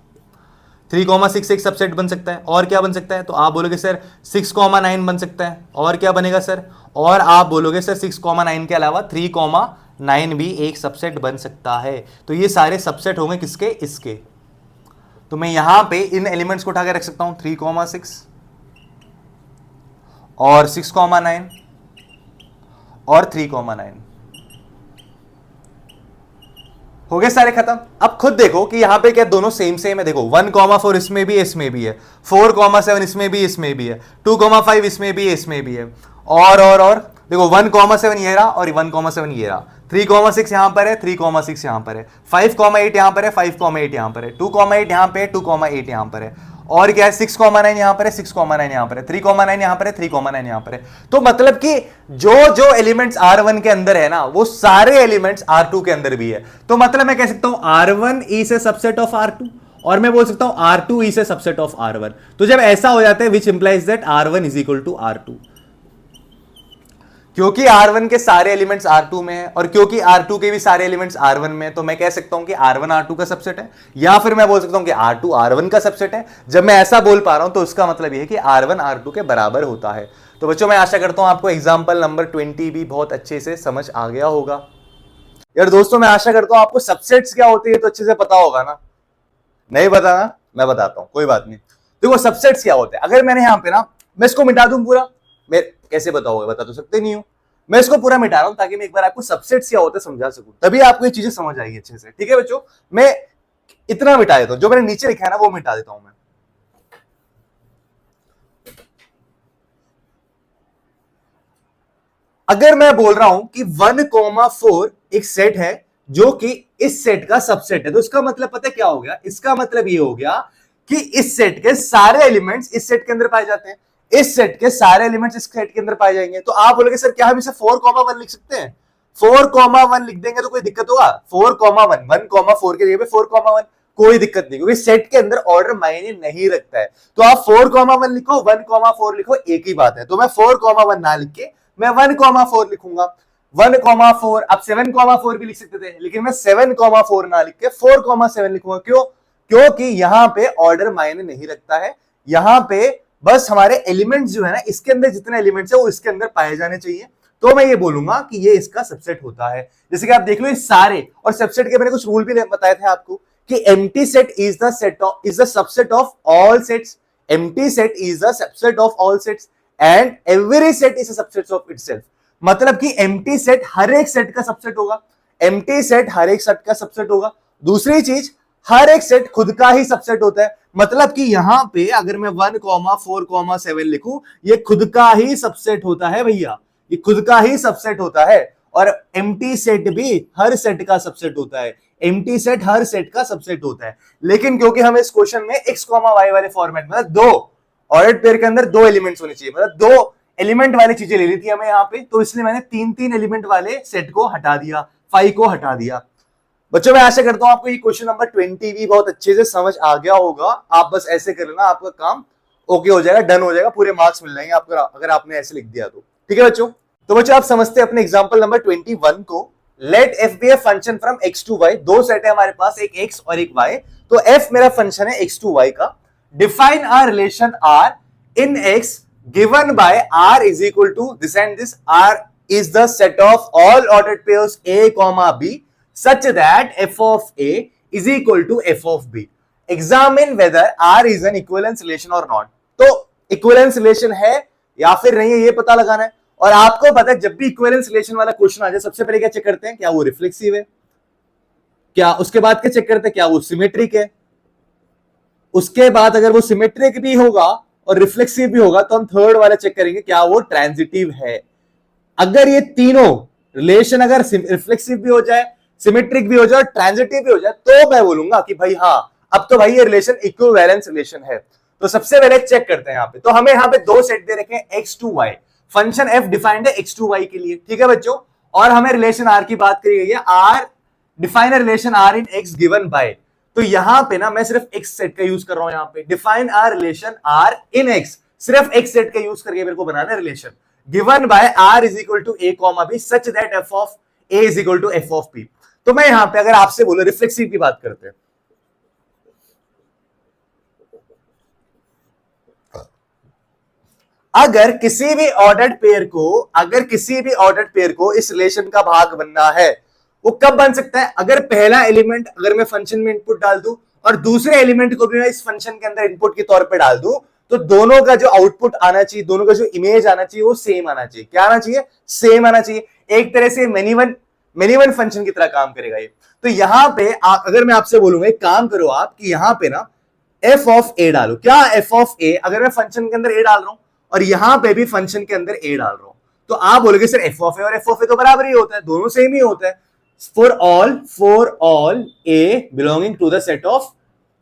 S1: 3,6 एक सबसेट बन सकता है, और क्या बन सकता है, तो आप बोलोगे सर 6,9 बन सकता है, और क्या बनेगा सर, और आप बोलोगे सर 6,9 के अलावा 3,9 भी एक सबसेट बन सकता है। तो ये सारे सबसेट होंगे किसके, इसके। तो मैं यहां पे इन एलिमेंट्स को उठा के रख सकता हूं 3,6 और 6,9 और 3,9 हो गए सारे खत्म। अब खुद देखो कि यहां पे क्या दोनों सेम सेम है। देखो 1,4 इसमें भी इसमें भी है, 4,7 इसमें भी है, 2,5 इसमें भी है, और देखो 1,7 ये रहा और 1,7 ये रहा, 3,6 यहां पर है, 3,6 यहां पर है, 5,8 यहां पर है, 5,8 यहां पर है, 2,8 यहां पे, 2,8 यहां पर है, और क्या है 6,9 यहां पर है, 6,9 यहां पर है, 3,9 यहां पर है, 3,9 यहां पर है। तो मतलब कि जो जो एलिमेंट्स R1 के अंदर है ना, वो सारे एलिमेंट्स R2 के अंदर भी है। तो मतलब मैं कह सकता हूं R1 is a subset of R2, और मैं बोल सकता हूं R2 is a subset of R1। तो जब ऐसा हो जाता है which implies that R1 is equal to R2, क्योंकि R1 के सारे एलिमेंट्स R2 में है और क्योंकि R2 के भी सारे एलिमेंट्स R1 में है, तो मैं कह सकता हूं कि R1 R2 का सबसेट है, या फिर मैं बोल सकता हूं कि R2 R1 का सबसेट है। जब मैं ऐसा बोल पा रहा हूं तो उसका मतलब यह है कि R1 R2 के बराबर होता है। तो बच्चों मैं आशा करता हूं आपको एग्जाम्पल नंबर 20 भी बहुत अच्छे से समझ आ गया होगा। यार दोस्तों मैं आशा करता हूं आपको सबसेट्स क्या होते हैं तो अच्छे से पता होगा ना। नहीं बताना, मैं बताता हूं, कोई बात नहीं। देखो सबसेट्स क्या होते हैं, अगर मैंने यहां पे ना, मैं इसको मिटा दूं पूरा, मैं कैसे बताओगे, बता तो सकते नहीं हूं। मैं इसको पूरा मिटा रहा हूं ताकि मैं एक बार आपको सबसेट्स क्या होते हैं समझा सकूं, तभी आपको ये चीजें समझ आएगी अच्छे से। ठीक है बच्चों, मैं इतना मिटा देता हूं, जो मैंने नीचे लिखा है ना वो मिटा देता हूं मैं। अगर मैं बोल रहा हूं कि 1,4 एक सेट है जो कि इस सेट का सबसेट है, तो इसका मतलब पता है क्या हो गया, इसका मतलब ये हो गया कि इस सेट के सारे एलिमेंट्स इस सेट के अंदर पाए जाते हैं, इस सेट के सारे एलिमेंट्स इस सेट के अंदर पाए जाएंगे। तो आप बोलोगे सर क्या हम इसे 4,1 लिख सकते हैं, 4,1 लिख देंगे तो कोई दिक्कत होगा, 4,1 1,4 के जगह पे 4,1 कोई दिक्कत नहीं, क्योंकि सेट के अंदर ऑर्डर मायने नहीं रखता है। तो आप 4,1 लिखो 1,4 लिखो एक ही बात है। तो मैं 4,1 ना लिख के मैं 1,4 लिखूंगा, 1,4। अब 7,4 भी लिख सकते थे, लेकिन मैं 7,4 ना लिख के 4,7 लिखूंगा। क्यों, क्योंकि यहां पे ऑर्डर मायने नहीं रखता है, यहां पे बस हमारे एलिमेंट्स जो है ना, इसके अंदर जितने एलिमेंट्स है वो इसके अंदर पाए जाने चाहिए। तो मैं ये बोलूंगा कि ये इसका सबसेट होता है। जैसे कि आप देख लो ये सारे, और सबसेट के मैंने कुछ रूल भी बताए थे आपको कि empty set is the subset of all sets, empty set is the subset of all sets and every set is a subset of itself. मतलब कि एम्प्टी सेट हर एक सेट का सबसेट होगा, एम्प्टी सेट हर एक सेट का subset होगा। दूसरी चीज, हर एक सेट खुद का ही सबसेट होता है। मतलब कि यहां पे अगर मैं 1,4,7 लिखूं, ये खुद का ही सबसेट होता है भैया, ये खुद का ही सबसेट होता है। और एम्प्टी सेट भी हर सेट का सबसेट होता है, एम्प्टी सेट हर सेट का सबसेट होता है। लेकिन क्योंकि हमें इस क्वेश्चन में x, y वाले फॉर्मेट में दो ऑर्डर्ड पेयर के अंदर दो एलिमेंट्स होने चाहिए, मतलब दो एलिमेंट वाली चीजें ले ली थी हमें यहाँ पे, तो इसलिए मैंने 3-3 एलिमेंट वाले सेट को हटा दिया, 5 को हटा दिया। बच्चों मैं आशा करता हूं आपको ये क्वेश्चन नंबर 20 भी बहुत अच्छे से समझ आ गया होगा। आप बस ऐसे कर लेना, आपका काम ओके हो जाएगा, डन हो जाएगा, पूरे मार्क्स मिल जाएंगे आपको अगर आपने ऐसे लिख दिया तो। ठीक है बच्चों, तो बच्चों आप समझते हैं अपने एग्जांपल नंबर 21 को। Let f be a function from x to y, दो सेट है हमारे पास, एक x और एक y। तो f मेरा फंक्शन है x to y का। Define R relation r in x given by r is equal to this and this, r is the set of all ordered pairs a comma b such that f of a is equal to f of b. Examine whether r is an equivalence relation or not. तो equivalence relation है या फिर नहीं है ये पता लगाना है। और आपको पता है जब भी इक्विवेलेंस रिलेशन वाला क्वेश्चन आ जाए, सबसे पहले क्या चेक करते हैं, क्या वो रिफ्लेक्सिव है, क्या उसके बाद क्या चेक करते हैं, क्या वो सिमेट्रिक है। उसके बाद अगर वो सिमेट्रिक भी होगा और रिफ्लेक्सिव भी होगा तो हम थर्ड वाला चेक करेंगे, क्या वो ट्रांजिटिव है। अगर ये तीनों रिलेशन अगर रिफ्लेक्सिव भी हो जाए, सिमेट्रिक भी हो जाए और ट्रांजिटिव भी हो जाए, तो मैं बोलूंगा कि भाई हाँ, अब तो भाई ये रिलेशन इक्विवेलेंस रिलेशन है। तो सबसे पहले चेक करते हैं यहाँ पे। तो हमें यहाँ पे दो सेट दे रखे हैं x to y, function f defined है x to y के लिए, ठीक है बच्चों। और हमें रिलेशन आर की बात करी गई है, R define relation R in x given by, तो यहां पे ना मैं सिर्फ एक्स सेट का यूज कर रहा हूं, यहां पे define R relation R in X, सिर्फ एक्स सेट का यूज करके मेरे को बनाना relation given by R is equal to A comma B such that F of A is equal to F of B. तो मैं यहां पे अगर आपसे बोलो रिफ्लेक्सिव की बात करते हैं, अगर किसी भी ऑर्डर्ड पेयर को इस रिलेशन का भाग बनना है, वो कब बन सकता है? अगर पहला एलिमेंट अगर मैं फंक्शन में इनपुट डाल दूं और दूसरे एलिमेंट को भी मैं इस फंक्शन के अंदर इनपुट के तौर पे डाल दूं, तो दोनों का जो आउटपुट आना चाहिए, दोनों का जो इमेज आना चाहिए, वो सेम आना चाहिए। क्या आना चाहिए? सेम आना चाहिए। एक तरह से मेनी वन फंक्शन की तरह काम करेगा ये। तो यहां पे अगर मैं आपसे बोलूंगा एक काम करो आप कि यहां पे ना एफ ऑफ ए डालो। क्या एफ ऑफ ए? अगर मैं फंक्शन के अंदर ए डाल रहा हूं और यहां पे भी फंक्शन के अंदर ए डाल रहा हूं, तो आप बोलोगे सर एफ ऑफ ए और एफ ऑफ ए तो बराबर ही होता है, दोनों सेम ही होता है। For all A belonging to the set of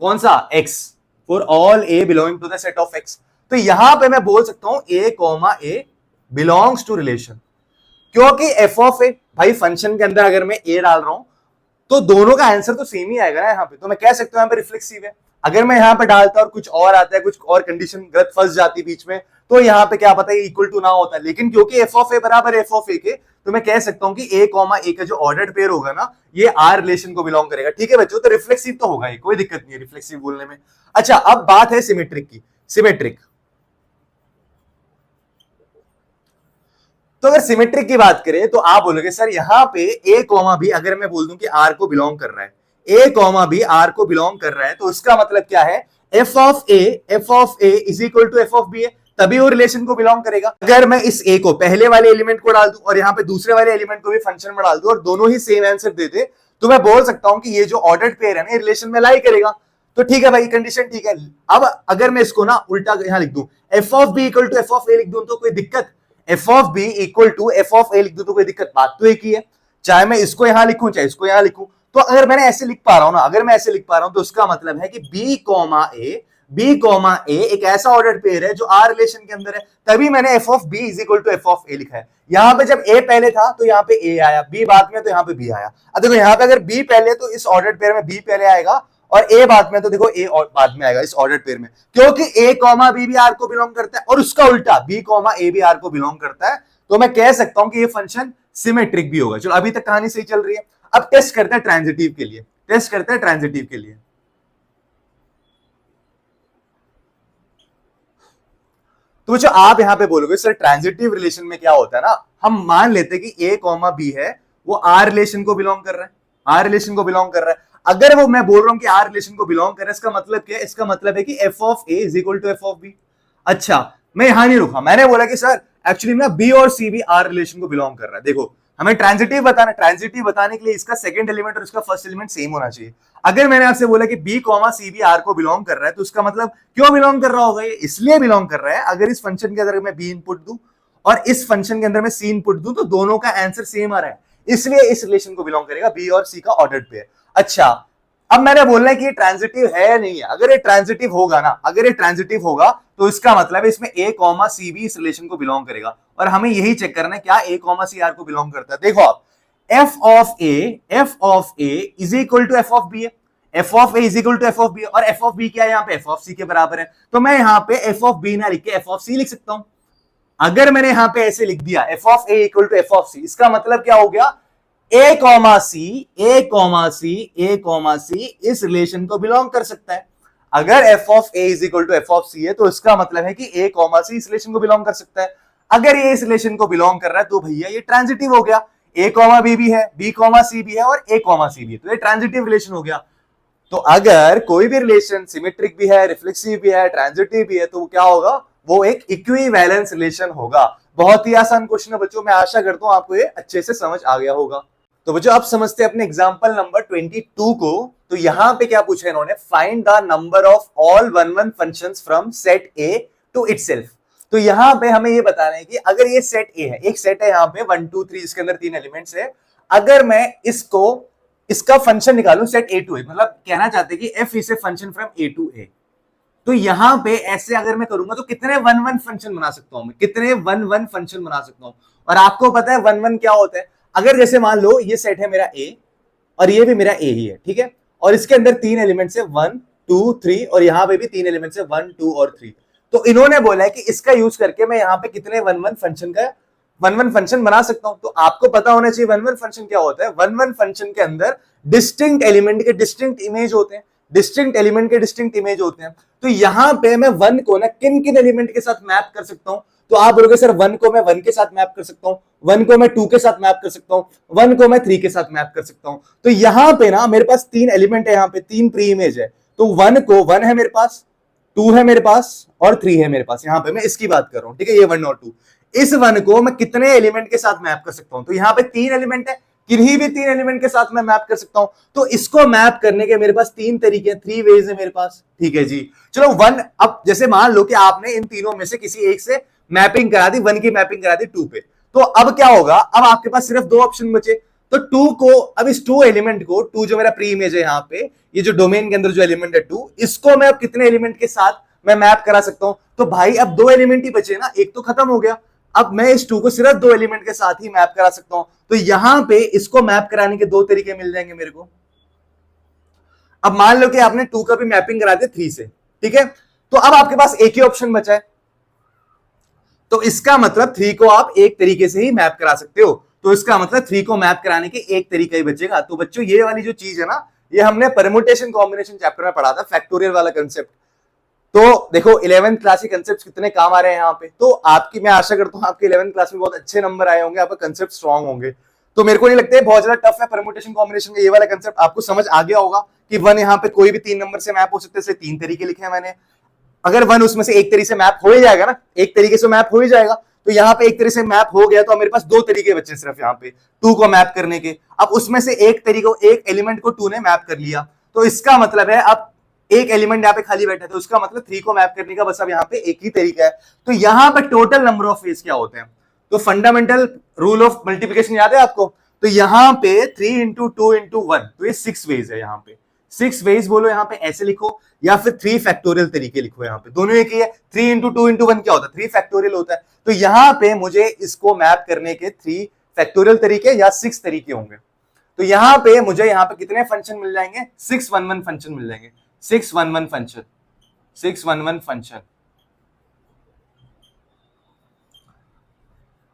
S1: कौन सा? X. For all A belonging to the set of X, तो यहां पे मैं बोल सकता हूं A comma A belongs to relation, क्योंकि एफ ऑफ ए भाई फंक्शन के अंदर अगर मैं ए डाल रहा हूं तो दोनों का आंसर तो सेम ही आएगा ना यहां पे, तो मैं कह सकता हूं यहां पे रिफ्लेक्सिव है। अगर मैं यहां पे डालता और कुछ और आता है, कुछ और कंडीशन गलत फंस जाती बीच में, तो यहां पे क्या पता है इक्वल टू ना होता, लेकिन क्योंकि एफ ऑफ ए बराबर एफ ऑफ ए के, तो मैं कह सकता हूं कि ए कॉमा ए का जो ऑर्डर्ड पेयर होगा ना, ये आर रिलेशन को बिलोंग करेगा। ठीक है बच्चों, तो रिफ्लेक्सिव तो होगा ही, कोई दिक्कत नहीं है रिफ्लेक्सिव बोलने में। अच्छा, अब बात है सिमेट्रिक की। सिमेट्रिक, तो अगर सिमेट्रिक की बात करें तो आप बोलोगे सर यहां पे ए कॉमा बी अगर मैं बोल दूं कि आर को बिलोंग कर रहा है, ए कॉमा बी आर को बिलोंग कर रहा है, तो उसका मतलब क्या है? F of A is equal to F of B है, तभी वो रिलेशन को बिलोंग करेगा। अगर मैं इस ए को पहले वाले एलिमेंट को डाल दूं और यहां पे दूसरे वाले एलिमेंट को भी फंक्शन में डाल दूं और दोनों ही सेम आंसर दे दे, तो मैं बोल सकता हूं कि ये जो ऑर्डर्ड पेयर है ना, रिलेशन में लाई करेगा। तो ठीक है भाई, कंडीशन ठीक है। अब अगर मैं इसको ना उल्टा यहां लिख दूं, F of B equal to F of A लिख दूं, तो कोई दिक्कत? F of B equal to F of A लिख दूं तो कोई दिक्कत? बात तो एक ही है, चाहे मैं इसको यहां लिखूं चाहे इसको यहां लिखूं। तो अगर मैंने ऐसे लिख पा रहा हूं ना, अगर मैं ऐसे लिख पा रहा हूं, तो उसका मतलब है कि बी कॉमा ए एक ऐसा ऑर्डर्ड पेयर है जो आर रिलेशन के अंदर है, तभी मैंने F of B is equal to F of A लिखा है। यहां पे जब ए पहले था तो यहां पे ए आया, बी बाद में तो यहां पे बी आया। अब देखो यहां पे अगर बी पहले तो इस ऑर्डर्ड पेयर में बी पहले आएगा, और ए बाद में तो देखो ए बाद में आएगा इस ऑर्डर्ड पेयर में, क्योंकि ए कॉमा बी भी आर को बिलोंग करता है और उसका उल्टा बी कॉमा ए भी आर को बिलोंग करता है। तो मैं कह सकता हूं कि ये फंक्शन सिमेट्रिक भी होगा। चलो अभी तक कहानी सही चल रही है। अब टेस्ट करते हैं ट्रांजिटिव के लिए, तो जो आप यहां पे बोलोगे सर ट्रांजिटिव रिलेशन में क्या होता है ना, हम मान लेते हैं कि ए कॉमा बी है वो आर रिलेशन को बिलोंग कर रहा है, अगर वो मैं बोल रहा हूं कि आर रिलेशन को बिलोंग कर रहा है, इसका मतलब क्या है? इसका मतलब है कि f of A is equal to F of b. अच्छा, मैं यहां नहीं रुका, मैंने बोला कि सर एक्चुअली ना बी और सी भी आर रिलेशन को बिलोंग कर रहा है। देखो हमें ट्रांजिटिव बताने के लिए इसका सेकंड एलिमेंट और इसका फर्स्ट एलिमेंट सेम होना चाहिए। अगर मैंने आपसे बोला कि बी कॉमा सी भी आर को बिलोंग कर रहा है, तो उसका मतलब क्यों बिलोंग कर रहा होगा? ये इसलिए बिलोंग कर रहा है, अगर इस फंक्शन के अंदर मैं बी इनपुट दूं और इस फंक्शन के अंदर मैं सी इनपुट दूं, तो दोनों का आंसर सेम आ रहा है, इसलिए इस रिलेशन को बिलोंग करेगा बी और सी का ऑर्डर्ड पेयर। अच्छा, अब मैंने बोलना है कि ये ट्रांजिटिव है या नहीं है। अगर ये ट्रांजिटिव होगा तो इसका मतलब है इसमें ए कॉमा सी भी इस रिलेशन को बिलोंग करेगा, और हमें यही चेक करना है क्या ए कॉमा सी आर को बिलोंग करता है। देखो आप, F of A is equal to F of B है, F of A is equal to F of B, और एफ ऑफ बी क्या है? यहाँ पे एफ ऑफ सी के बराबर है, तो मैं यहाँ पे एफ ऑफ बी ना लिख के एफ ऑफ सी लिख सकता हूं। अगर मैंने यहां पे ऐसे लिख दिया F of A equal to F of C, इसका मतलब क्या हो गया? ए कॉमा सी इस रिलेशन को बिलोंग कर सकता है। अगर F of A is equal to F of C है, तो इसका मतलब है कि ए कॉमा सी इस रिलेशन को बिलोंग कर सकता है। अगर ये इस रिलेशन को बिलोंग कर रहा है, तो भैया ये ट्रांजिटिव हो गया। ए कॉमा बी भी है, बी कॉमा सी भी है, और ए कॉमा सी भी है, तो ये ट्रांजिटिव रिलेशन हो गया। तो अगर कोई भी रिलेशन सिमेट्रिक भी है, रिफ्लेक्सिव भी है, ट्रांजिटिव भी है, तो क्या होगा? वो एक इक्विवेलेंस रिलेशन होगा। बहुत ही आसान क्वेश्चन है बच्चों, मैं आशा करता हूं आपको ये अच्छे से समझ आ गया होगा। तो बच्चों आप समझते हैं अपने एग्जांपल नंबर 22 को। तो यहां पे क्या पूछा है इन्होंने? Find the number of all one functions from set A to itself. तो यहां पे हमें ये बताना है कि अगर ये सेट ए है, एक सेट है यहां पे 1 2 3, इसके अंदर 3 एलिमेंट्स है, अगर मैं इसका फंक्शन निकालूं सेट ए टू ए, मतलब कहना चाहते हैं कि F is a function from A to A, तो यहां पे ऐसे अगर मैं करूंगा तो कितने वन फंक्शन बना सकता हूं मैं? और आपको पता है वन क्या होता है? अगर जैसे मान लो ये सेट है मेरा ए और ये भी मेरा ए ही है, ठीक है, और इसके अंदर 3 एलिमेंट्स है 1 2 3 और यहां पे भी 3 एलिमेंट्स है 1 2 और 3। तो इन्होंने बोला है कि इसका यूज करके मैं यहाँ पे कितने वन वन फंक्शन बना सकता हूं। तो आपको पता होना चाहिए वन वन फंक्शन क्या होता है। वन वन फंक्शन के अंदर डिस्टिंक्ट एलिमेंट के डिस्टिंक्ट इमेज होते हैं, डिस्टिंक्ट एलिमेंट के डिस्टिंक्ट इमेज होते हैं। तो यहां पे मैं वन को ना किन किन एलिमेंट के साथ मैप कर सकता हूं। तो आप बोलोगे सर वन को मैं वन के साथ मैप कर सकता हूं, वन को मैं टू के साथ मैप कर सकता हूं, वन को मैं थ्री के साथ मैप कर सकता हूं। तो यहां पे ना मेरे पास 3 एलिमेंट है, यहां पे 3 प्री इमेज है। तो वन को वन है मेरे पास, टू है मेरे पास और थ्री है मेरे पास। यहां पे मैं इसकी बात कर रहा हूं, ठीक है, ये वन और टू। इस वन को मैं कितने एलिमेंट के साथ मैप कर सकता हूं। तो यहां पे 3 एलिमेंट है, किन्हीं भी 3 एलिमेंट के साथ मैं मैप कर सकता हूं। तो इसको मैप करने के मेरे पास 3 तरीके, 3 वेज है मेरे पास, ठीक है जी। चलो वन, अब जैसे मान लो कि आपने इन तीनों में से किसी एक से मैपिंग करा दी, वन की मैपिंग करा दी टू पे। तो अब क्या होगा, अब आपके पास सिर्फ 2 ऑप्शन बचे। तो टू को, अब इस 2 एलिमेंट को, टू जो मेरा प्री इमेज है यहाँ पे, ये जो डोमेन के अंदर जो एलिमेंट है टू, इसको मैं अब कितने एलिमेंट के साथ मैं मैप करा सकता हूं। तो भाई अब 2 एलिमेंट ही बचे ना, एक तो खत्म हो गया। अब मैं इस टू को सिर्फ 2 एलिमेंट के साथ ही मैप करा सकता हूं। तो यहां पे इसको मैप कराने के 2 तरीके मिल जाएंगे मेरे को। अब मान लो कि आपने टू का भी मैपिंग करा दिया 3 से, ठीक है, तो अब आपके पास एक ही ऑप्शन बचा है। तो इसका मतलब 3 को आप एक तरीके से ही मैप करा सकते हो। तो इसका मतलब 3 को मैप कराने के एक तरीका ही बचेगा। तो बच्चों ये वाली जो चीज है ना, ये हमने परम्यूटेशन कॉम्बिनेशन चैप्टर में पढ़ा था, फैक्टोरियल वाला कंसेप्ट। तो देखो 11th क्लास के कंसेप्ट कितने काम आ रहे हैं यहाँ पे। तो आपकी, मैं आशा करता हूँ आपके 11th क्लास में बहुत अच्छे नंबर आए होंगे, आपका कंसेप्ट स्ट्रांग होंगे। तो मेरे को नहीं लगता है बहुत ज्यादा टफ है परम्यूटेशन कॉम्बिनेशन का ये वाला कंसेप्ट। आपको समझ आ गया होगा कि वन यहाँ पे कोई भी 3 नंबर से मैप हो सकते हैं, 3 तरीके लिखे हैं मैंने। अगर वन उसमें से एक तरीके से मैप हो ही जाएगा ना, एक तरीके से मैप हो ही जाएगा, तो यहाँ पे एक तरीके से मैप हो गया, तो मेरे पास 2 तरीके बचे सिर्फ यहाँ पे टू को मैप करने के। अब उसमें से एक तरीके, एक एलिमेंट को टू ने मैप कर लिया, तो इसका मतलब है अब एक एलिमेंट यहाँ पे खाली बैठा है, तो उसका मतलब 3 को मैप करने का बस अब यहाँ पे एक ही तरीका है। तो यहाँ पे टोटल नंबर ऑफ वेज क्या होते हैं। तो फंडामेंटल रूल ऑफ मल्टीप्लिकेशन याद है आपको। तो यहाँ पे 3 इंटू 2 इंटू 1, तो ये 6 वेज है। यहाँ पे 6 वेज बोलो, यहाँ पे ऐसे लिखो, या फिर 3 फैक्टोरियल तरीके लिखो। यहाँ पे दोनों एक ही है। 3 इंटू 2 इंटू 1 क्या होता है, 3 फैक्टोरियल होता है। तो यहाँ पे मुझे इसको मैप करने के 3 फैक्टोरियल तरीके या 6 तरीके होंगे। तो यहाँ पे मुझे यहाँ पे कितने फंक्शन मिल जाएंगे, 611 फंक्शन मिल जाएंगे। 611 फंक्शन, 611 फंक्शन।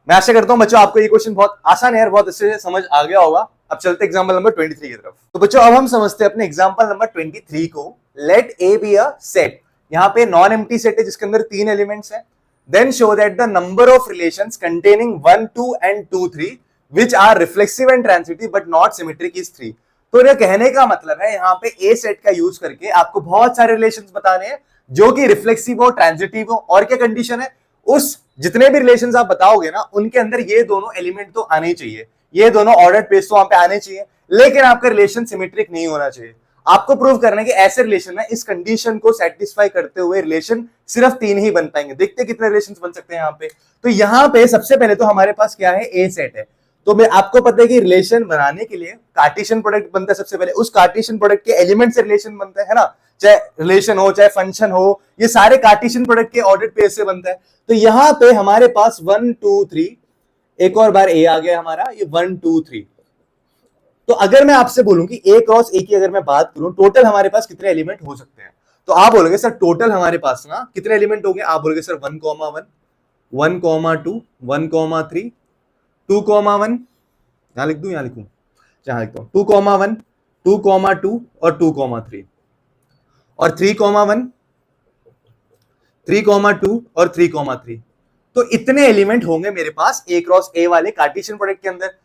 S1: मैं आशा करता हूं बच्चों आपको ये क्वेश्चन बहुत आसान है, बहुत अच्छे से समझ आ गया होगा। अब चलते एग्जांपल नंबर 23 की तरफ। तो बच्चों अब हम समझते हैं अपने एग्जांपल नंबर 23 को। Let a be a set, यहाँ पे नॉन एम्प्टी सेट है जिसके अंदर 3 एलिमेंट्स हैं। Then show that the number of relations containing 1 2 and 2 3 which are reflexive and transitive but not symmetric is 3। तो ये कहने का मतलब है यहाँ पे ए सेट का यूज करके आपको बहुत सारे रिलेशंस बताने हैं जो कि रिफ्लेक्सिव हो, ट्रांजिटिव हो। और क्या कंडीशन है, उस जितने भी रिलेशंस आप बताओगे ना उनके अंदर ये दोनों एलिमेंट तो आने ही चाहिए, ये दोनों ऑर्डर्ड पेज तो वहां पे आने चाहिए, लेकिन आपका रिलेशन सिमेट्रिक नहीं होना चाहिए। आपको प्रूव करना है कि ऐसे रिलेशन है, इस कंडीशन को सेटिस्फाई करते हुए रिलेशन सिर्फ 3 ही बन पाएंगे। देखते कितने रिलेशन बन सकते हैं यहाँ पे। तो यहाँ पे सबसे पहले तो हमारे पास क्या है, ए सेट है। तो मैं आपको पता है कि रिलेशन बनाने के लिए कार्टेशियन प्रोडक्ट बनता है सबसे पहले, उस कार्टेशियन प्रोडक्ट के एलिमेंट से रिलेशन बनता है ना, चाहे रिलेशन हो चाहे फंक्शन हो, ये सारे कार्टेशियन प्रोडक्ट के ऑर्डर्ड पेज से बनता है। तो यहाँ पे हमारे पास 1 2 3, एक और बार ए आ गया हमारा, ये 1 2 3। तो अगर मैं आपसे बोलूं कि ए क्रॉस ए की अगर मैं बात करूं, टोटल हमारे पास कितने एलिमेंट हो सकते हैं, तो आप बोलोगे सर टोटल हमारे पास ना कितने एलिमेंट हो गए। आप बोलोगे सर 1 1 1 2 1 3 2 1, यहां लिख दूं, यहां लिखूं, जहां लिखता हूं 2 1 2 2 और 2 3 और 3 1 3 2 और 3 3। तो इतने एलिमेंट होंगे मेरे पास ए क्रॉस ए वाले कार्टेशियन प्रोडक्ट के अंदर।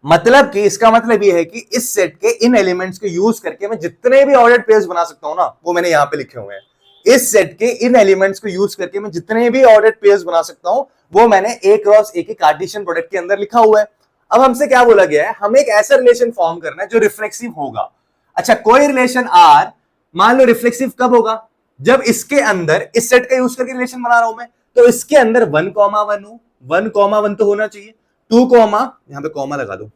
S1: मतलब कि इसका मतलब ये है कि इस सेट के इन एलिमेंट्स को यूज करके मैं जितने भी ऑर्डर्ड पेयर्स बना सकता हूं ना, वो मैंने यहां पे लिखे हुए हैं। इस सेट के इन एलिमेंट्स को यूज करके मैं जितने भी ऑर्डर्ड पेयर्स बना सकता हूं, वो मैंने ए क्रॉस ए के कार्टेशियन प्रोडक्ट के अंदर लिखा हुआ है। अब हमसे क्या बोला गया है, हमें एक ऐसा रिलेशन फॉर्म करना है जो रिफ्लेक्सिव होगा। अच्छा, कोई रिलेशन आर मान लो रिफ्लेक्सिव कब होगा, जब इसके अंदर इस सेट का यूज करके रिलेशन बना रहा हूं मैं, तो इसके अंदर 1 1 हो, 1 1 तो होना चाहिए, 2 यहां पे कॉमा लगा दो,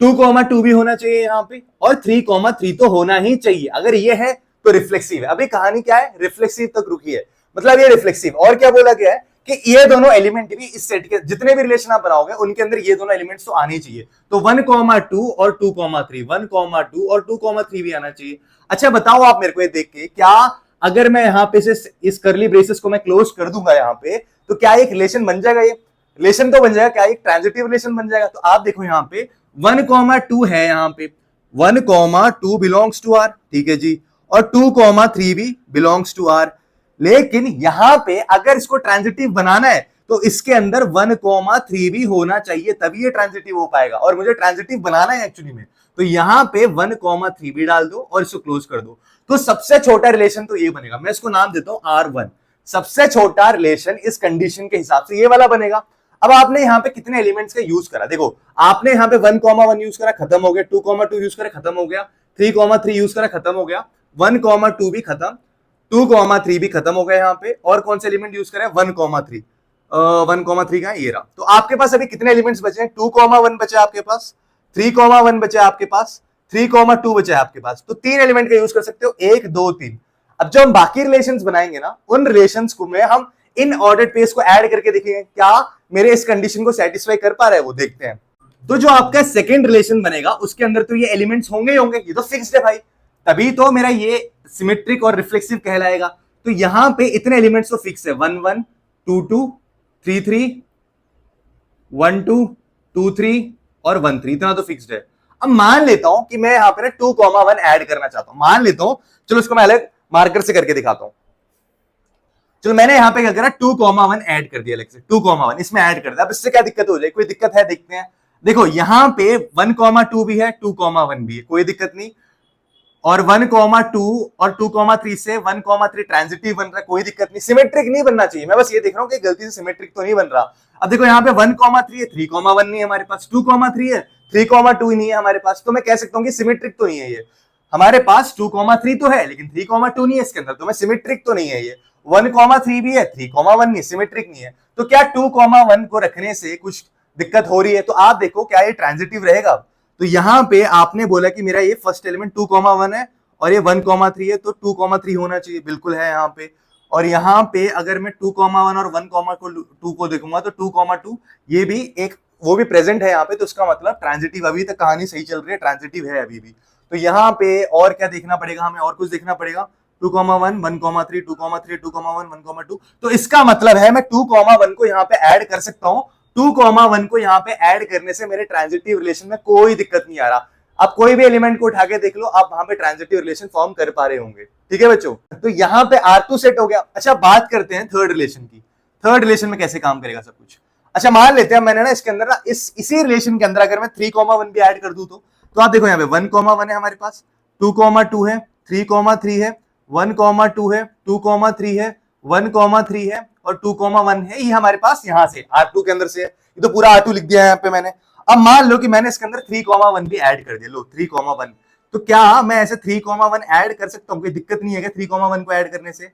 S1: 2 2 भी होना चाहिए यहां पे, और 3 3 तो होना ही चाहिए। अगर ये है तो रिफ्लेक्सिव है। अभी कहानी क्या है, रिफ्लेक्सिव तक रुकी है, मतलब ये रिफ्लेक्सिव। और क्या बोला गया है कि ये दोनों एलिमेंट भी इस सेट के जितने भी रिलेशन आप बनाओगे उनके अंदर ये दोनों एलिमेंट्स तो आने चाहिए। तो 1,2 और 2,3, 1,2 और 2,3 भी आना चाहिए। अच्छा बताओ आप मेरे को ये देख के, क्या अगर मैं यहाँ पे से इस करली ब्रेसेस को मैं क्लोज कर दूंगा यहाँ पे, तो क्या एक रिलेशन बन जाएगा? ये रिलेशन तो बन जाएगा, क्या एक ट्रांजिटिव रिलेशन बन जाएगा? तो आप देखो यहाँ पे 1,2 है, यहाँ पे 1,2 बिलोंग्स टू आर, ठीक है जी, और 2,3 भी बिलोंग्स टू आर। लेकिन यहां पे अगर इसको ट्रांजिटिव बनाना है तो इसके अंदर 1,3 भी होना चाहिए, तभी ये ट्रांजिटिव हो पाएगा। और मुझे ट्रांजिटिव बनाना है एक्चुअली में, तो यहां पे 1,3 भी डाल दो और इसको क्लोज कर दो। तो सबसे छोटा रिलेशन तो ये बनेगा, मैं इसको नाम देता हूं R1। सबसे छोटा रिलेशन इस कंडीशन के हिसाब से ये वाला बनेगा। अब आपने यहाँ पे कितने एलिमेंट्स का यूज करा, देखो आपने यहाँ पे 1,1 यूज करा, खत्म हो गया, 2,2 यूज करा, खत्म हो गया, 3,3 यूज करा, खत्म हो गया, 1,2 भी खत्म, 2,3 भी खत्म हो गया। यहाँ पे और कौन से एलिमेंट यूज करें? 1,3, 1,3 का ये रहा। तो आपके पास अभी कितने एलिमेंट्स बचे हैं? 2,1 बचे आपके पास, 3,1 बचे आपके पास, 3,2 बचे आपके पास। तो 3 एलिमेंट का यूज कर सकते हो, 1, 2, 3। अब जो हम बाकी रिलेशंस बनाएंगे ना, उन रिलेशंस को में हम इन ऑर्डर्ड पेस को ऐड करके देखेंगे क्या मेरे इस कंडीशन को सेटिस्फाई कर पा रहा है, वो देखते हैं। तो जो आपका सेकंड रिलेशन बनेगा उसके अंदर तो ये एलिमेंट्स होंगे ही होंगे, ये तो फिक्स्ड है भाई, तभी तो मेरा ये सिमेट्रिक और रिफ्लेक्सिव कहलाएगा। तो यहां पे इतने एलिमेंट्स तो फिक्स है, 1 1 2 2 3 3 1 2 2 3 और 1 3, इतना तो फिक्स्ड है। अब मान लेता हूं कि मैं यहां पे ना 2,1 ऐड करना चाहता हूं, मान लेता हूं, चलो इसको मैं अलग मार्कर से करके दिखाता हूं। चलो मैंने यहां पे क्या करा, 2,1 ऐड कर दिया, अलग से 2,1 इसमें ऐड कर दिया। अब इससे क्या दिक्कत हो जाए? कोई दिक्कत है? देखते हैं। देखो यहां पे 1,2 भी है, 2,1 भी है, कोई दिक्कत नहीं। और 1,2 और 2,3 से 1,3 ट्रांजिटिव बन रहा है, कोई दिक्कत नहीं। सिमेट्रिक नहीं बनना चाहिए, मैं बस ये देख रहा हूं कि गलती से सिमेट्रिक तो नहीं बन रहा। अब देखो यहाँ पे 1,3 है, 3,1 नहीं है हमारे पास, 2,3 है, 3,2 नहीं है हमारे पास, तो मैं कह सकता हूँ कि सिमेट्रिक तो नहीं है ये। हमारे पास 2,3 तो है लेकिन 3,2 नहीं है इसके अंदर, तो मैं सिमेट्रिक तो नहीं है ये। 1,3 भी है, 3,1 नहीं, सिमेट्रिक नहीं है। तो क्या 2,1 को रखने से कुछ दिक्कत हो रही है? तो आप देखो क्या ये ट्रांजिटिव रहेगा? तो यहां पे आपने बोला कि मेरा ये फर्स्ट एलिमेंट 2,1 है और ये 1,3 है, तो 2,3 होना चाहिए, बिल्कुल है यहाँ पे। और यहाँ पे अगर मैं 2,1 और 1,2 को देखूंगा तो 2,2 ये भी एक वो भी प्रेजेंट है यहाँ पे, तो उसका मतलब ट्रांजिटिव, अभी तक कहानी सही चल रही है, ट्रांजिटिव है अभी भी। तो यहाँ पे और क्या देखना पड़ेगा हमें? और कुछ देखना पड़ेगा। 2,1 1,3 2,3 2,1 1,2, तो इसका मतलब है मैं 2,1 को यहाँ पे ऐड कर सकता हूँ। 2,1 को यहाँ पे ऐड करने से मेरे ट्रांजिटिव रिलेशन में कोई दिक्कत नहीं आ रहा। आप कोई भी एलिमेंट को उठा के देख लो, आप वहां पे ट्रांजिटिव रिलेशन फॉर्म कर पा रहे होंगे, ठीक है बच्चों? तो यहाँ पे R2 सेट हो गया। अच्छा बात करते हैं थर्ड रिलेशन की। थर्ड रिलेशन में कैसे काम करेगा सब कुछ? अच्छा मान लेते हैं मैंने ना इसके अंदर ना इसी रिलेशन के अंदर अगर मैं 3,1 भी ऐड कर दूं तो आप देखो यहाँ पे 1,1 है हमारे पास, 2,2 है, 3,3 है, 1,2 है, 2,3 है, 1,3 है और 2,1 है, ये हमारे पास यहाँ से R2 के अंदर से है। ये तो पूरा R2 लिख दिया है यहाँ पे मैंने। अब मान लो कि मैंने इसके अंदर 3,1 भी ऐड कर दिया, लो 3,1, तो क्या मैं ऐसे 3,1 ऐड कर सकता हूँ? कोई दिक्कत नहीं है क्या 3,1 को ऐड करने से?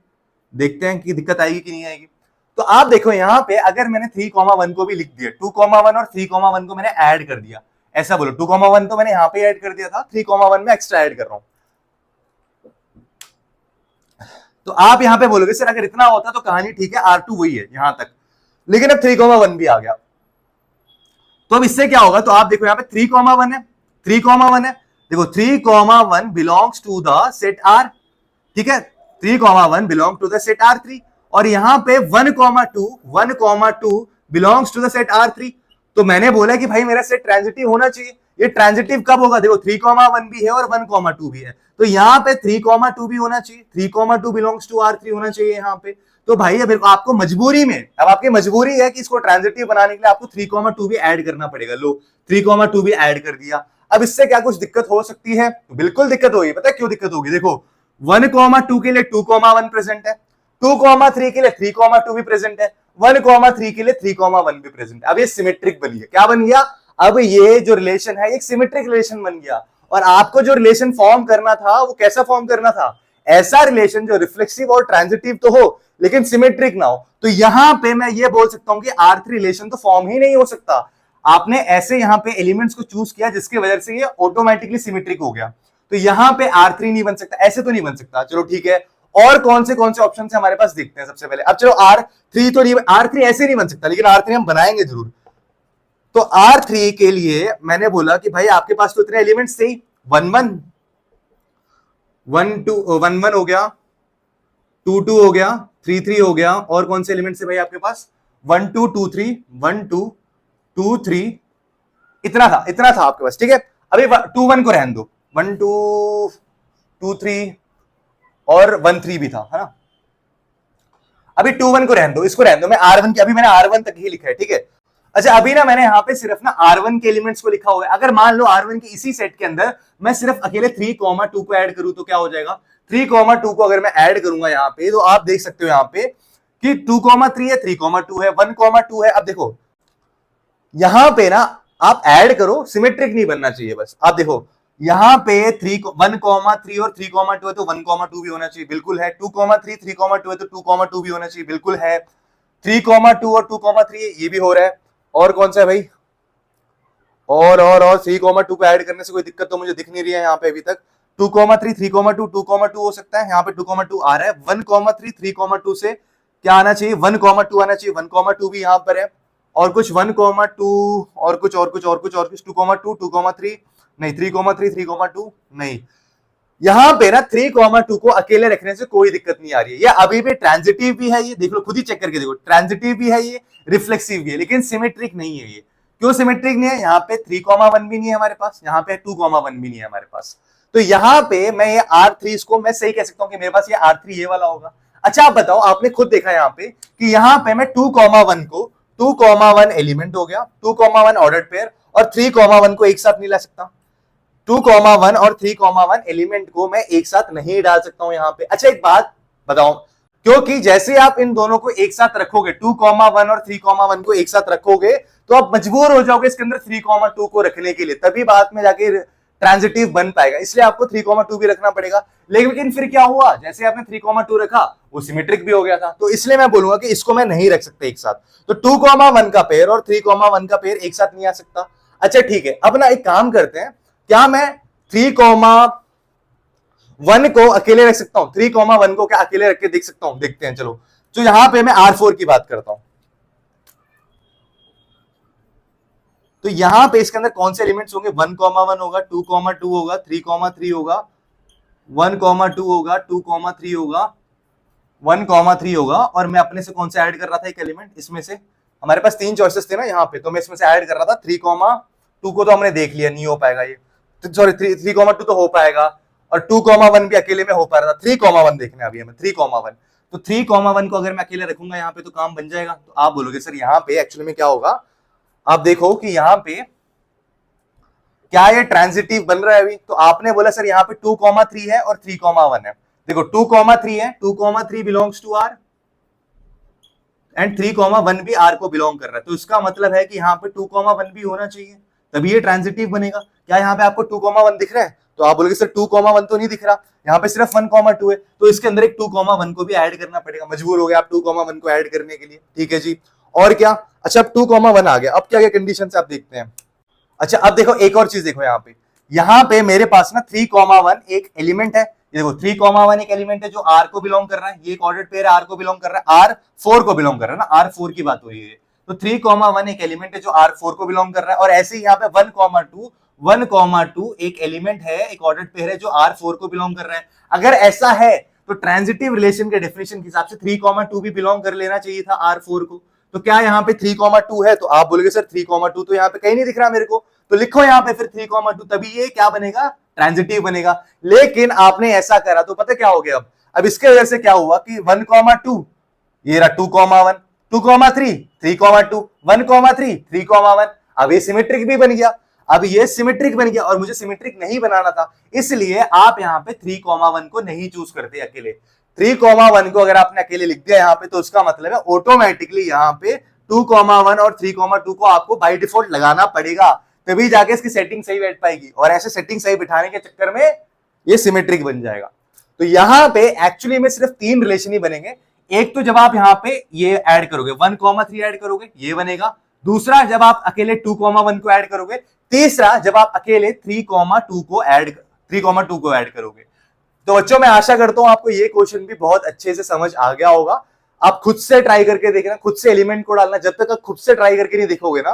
S1: देखते हैं कि दिक्कत आएगी कि नहीं आएगी। तो आप देखो यहाँ पे अगर मैंने 3,1 को भी लिख दिया, 2,1 और 3,1 को मैंने ऐड कर दिया, ऐसा बोलो 2,1 तो मैंने यहाँ पे ऐड कर दिया था, 3,1 में एक्स्ट्रा ऐड कर रहा हूं। तो आप यहां पे बोलोगे सर अगर इतना होता तो कहानी ठीक है, R2 वही है यहां तक, लेकिन अब 3,1 भी आ गया, तो अब इससे क्या होगा? तो आप देखो यहाँ पे 3,1 है, 3,1 है, देखो 3,1 belongs to the set R, ठीक है, 3,1 belong to the set R3, और यहां पे 1,2 belongs to the set R3। तो मैंने बोला कि भाई मेरा सेट ट्रांजिटिव होना चाहिए। ये ट्रांजिटिव कब होगा? देखो 3,1 भी है और 1,2 भी है, तो यहाँ पे 3,2 भी होना चाहिए, 3,2 बिलोंग्स टू R3 होना चाहिए यहाँ पे। तो भाई अब आपको मजबूरी में, अब आपकी मजबूरी है कि इसको ट्रांजिटिव बनाने के लिए आपको 3,2 भी ऐड करना पड़ेगा। लो 3,2 भी ऐड कर दिया। अब इससे क्या कुछ दिक्कत हो सकती है? तो बिल्कुल दिक्कत होगी। पता है क्यों दिक्कत होगी? देखो 1,2 के लिए 2,1 प्रेजेंट है, 2,3 के लिए 3,2 भी प्रेजेंट है, 1,3 के लिए 3,1 भी प्रेजेंट है। अब ये सिमेट्रिक बन गया। क्या बन गया? अब ये जो रिलेशन है एक सिमेट्रिक रिलेशन बन गया। और आपको जो रिलेशन फॉर्म करना था वो कैसा फॉर्म करना था? ऐसा रिलेशन जो रिफ्लेक्सिव और ट्रांजिटिव तो हो लेकिन सिमेट्रिक ना हो। तो यहां पे मैं ये बोल सकता हूं कि R3 रिलेशन तो फॉर्म ही नहीं हो सकता। आपने ऐसे यहां पे एलिमेंट्स को चूज किया जिसकी वजह से ये ऑटोमेटिकली सिमेट्रिक हो गया। तो यहां पे R3 नहीं बन सकता, ऐसे तो नहीं बन सकता। चलो ठीक है, और कौन से ऑप्शन से हमारे पास दिखते हैं सबसे पहले। अब चलो R3 तो R3 ऐसे नहीं बन सकता, लेकिन R3 हम बनाएंगे जरूर। तो R3 के लिए मैंने बोला कि भाई आपके पास तो इतने एलिमेंट्स थे, 1 1 1 2 1 1 हो गया, 2 2 हो गया, 3 3 हो गया, और कौन से एलिमेंट्स है भाई आपके पास, 1 2 2 3 1 2 2 3, इतना था आपके पास, ठीक है। अभी 2 1 को रहने दो, 1 2 2 3 और 1 3 भी था, है ना। अभी 2 1 को रहने दो, इसको रहने दो, मैं R1 की, अभी मैंने R1 तक ही लिखा है, ठीक है। अच्छा अभी ना मैंने यहाँ पे सिर्फ ना R1 के एलिमेंट्स को लिखा हुआ है। अगर मान लो R1 के इसी सेट के अंदर मैं सिर्फ अकेले 3 2 को ऐड करूं तो क्या हो जाएगा, 3 2 को अगर मैं ऐड करूंगा यहाँ पे, तो आप देख सकते हो यहाँ पे कि 2 3 है, 3 2 है, 1 2 है। अब देखो यहां पे ना आप ऐड करो, सिमेट्रिक नहीं बनना चाहिए बस। आप देखो यहां पे 1 3 और 3 2 है तो 1 2 भी होना चाहिए, बिल्कुल है। 2 3 3 2 है तो 2 2 भी होना चाहिए, बिल्कुल है। 3 2 और 2 3 ये भी हो रहा है। और कौन सा है भाई, और 3 2 को ऐड करने से कोई दिक्कत तो मुझे दिख नहीं रही है यहाँ पे अभी तक। 2 3 3 2 2 2 हो सकता है, यहाँ पे 2 2 आ रहा है। 1 3 3 2 से क्या आना चाहिए, 1 2 आना चाहिए, 1 2 भी यहाँ पर है। और कुछ 1 2 और कुछ 2 2 3 नहीं, 3 2 नहीं। यहाँ पे ना 3 2 को अकेले रखने से कोई दिक्कत नहीं आ रही है। ये अभी भी ट्रांजिटिव भी है, ये देख लो, खुद ही चेक करके देखो, ट्रांजिटिव भी है ये, रिफ्लेक्सिव भी है, लेकिन सिमेट्रिक नहीं है ये। क्यों सिमेट्रिक नहीं है, यहाँ पे 3 1 भी नहीं है हमारे पास, यहाँ पे 2 1 भी नहीं है हमारे पास। तो यहाँ पे मैं ये R3 इसको मैं सही कह सकता हूँ कि मेरे पास ये R3 ये वाला होगा। अच्छा आप बताओ, आपने खुद देखा यहाँ पे कि यहाँ पे मैं 2 1 को 2 1 एलिमेंट हो गया, 2 1 ऑर्डर्ड पेयर, और 3 1 को एक साथ नहीं ला सकता। 2 1 और 3 1 एलिमेंट को मैं एक साथ नहीं डाल सकता हूं यहाँ पे। अच्छा एक बात बताओ, क्योंकि जैसे आप इन दोनों को एक साथ रखोगे, 2 1 और 3 1 को एक साथ रखोगे, तो आप मजबूर हो जाओगे इसके अंदर 3 2 को रखने के लिए, तभी बाद में जाके ट्रांजिटिव बन पाएगा। इसलिए आपको 3 2 भी रखना पड़ेगा। लेकिन फिर क्या हुआ, जैसे आपने 3 2 रखा वो सिमेट्रिक भी हो गया था, तो इसलिए मैं बोलूंगा कि इसको मैं नहीं रख सकता एक साथ। तो 2 1 का पेयर और 3 1 का पेयर एक साथ नहीं आ सकता। अच्छा ठीक है, अब ना एक काम करते हैं, क्या मैं 3 1 को अकेले रख सकता हूं, 3 1 को क्या अकेले रख के देख सकता हूं, देखते हैं चलो। तो यहां पे मैं R4 की बात करता हूं, तो यहां पे इसके अंदर कौन से एलिमेंट्स होंगे, 1 1 होगा, 2 2 होगा, 3 3 होगा, 1 2 होगा, 2 3 होगा, 1 3 होगा। और मैं अपने से कौन से ऐड कर रहा था एक एलिमेंट, इसमें से हमारे पास 3 चॉइसेस थे ना यहाँ पे, तो मैं इसमें से ऐड कर रहा था 3 2 को, तो हमने देख लिया नहीं हो पाएगा ये, सॉरी 3 2 तो हो पाएगा, और 2 1 भी अकेले में हो पा रहा था। 3 1 देखने अभी हमें 3 1, तो 3 1 को अगर मैं अकेले रखूंगा यहाँ पे तो काम बन जाएगा। तो आप बोलोगे सर यहाँ पे एक्चुअली में क्या होगा, आप देखो कि यहाँ पे क्या ये ट्रांजिटिव बन रहा है अभी, तो आपने बोला सर यहाँ पे 2 3 है और 3 1 है। देखो 2 3 है, 2 3 बिलोंग्स टू R एंड 3 1 भी R को बिलोंग कर रहा है, तो इसका मतलब है कि यहाँ पे 2 1 भी होना चाहिए, तभी ये ट्रांजिटिव बनेगा। क्या यहाँ पे आपको 2 1 दिख रहा है, तो आप बोलोगे सर 2 1 तो नहीं दिख रहा, यहाँ पे सिर्फ 1 2 है, तो इसके अंदर एक 2 1 को भी ऐड करना पड़ेगा, मजबूर हो गया आप 2 1 को ऐड करने के लिए, ठीक है जी। और क्या, अच्छा अब 2 1 आ गया, अब क्या क्या कंडीशन से आप देखते हैं। अच्छा अब देखो एक और चीज देखो, यहाँ पे मेरे पास ना 3 1 एक एलिमेंट है, ये देखो 3 1 एक एलिमेंट है जो R को बिलोंग कर रहा है, ये एक ऑर्डर्ड पेयर R को बिलोंग कर रहा है, R4 को बिलोंग कर रहा है ना, R4 की बात हो रही है। तो 3 1 एक एलिमेंट है जो R4 को बिलोंग कर रहा है, और ऐसे ही यहाँ पे 1 2 एक एलिमेंट है, एक ऑर्डर्ड पेयर है जो R4 को बिलोंग कर रहा है। अगर ऐसा है तो ट्रांजिटिव रिलेशन के डेफिनेशन के हिसाब से 3 2 भी बिलोंग कर लेना चाहिए था R4 को। तो क्या यहाँ पे 3 2 है, तो आप बोलोगे सर 3 2 तो यहाँ पे कहीं नहीं दिख रहा मेरे को, तो लिखो यहाँ पे फिर 3 2, तभी ये क्या बनेगा, ट्रांजिटिव बनेगा। लेकिन आपने ऐसा करा तो पता क्या हो गया, अब इसके वजह से क्या हुआ कि 1 2 ये रहा 2 1 2 3 3 2 1 3 3 1, अब ये सिमेट्रिक भी बन गया, अब ये सिमेट्रिक बन गया, और मुझे सिमेट्रिक नहीं बनाना था, इसलिए आप यहाँ पे 3 1 को नहीं चूज करते अकेले। 3 1 को अगर आपने अकेले लिख दिया यहाँ पे, तो उसका मतलब है ऑटोमेटिकली यहाँ पे 2 1 और 3 2 को आपको बाय डिफॉल्ट लगाना पड़ेगा, तभी जाके इसकी सेटिंग सही बैठ पाएगी, और ऐसे सेटिंग सही बिठाने के चक्कर में ये सिमेट्रिक बन जाएगा। तो यहाँ पे एक्चुअली में सिर्फ 3 रिलेशन ही बनेंगे। एक तो जब आप यहाँ पे ये ऐड करोगे 1 3 ऐड करोगे, ये बनेगा। दूसरा जब आप अकेले 2 1 को ऐड करोगे। तीसरा जब आप अकेले 3 2 को ऐड करोगे। तो बच्चों मैं आशा करता हूं आपको ये क्वेश्चन भी बहुत अच्छे से समझ आ गया होगा। आप खुद से ट्राई करके देखना, खुद से एलिमेंट को डालना। जब तक आप खुद से ट्राई करके नहीं देखोगे ना,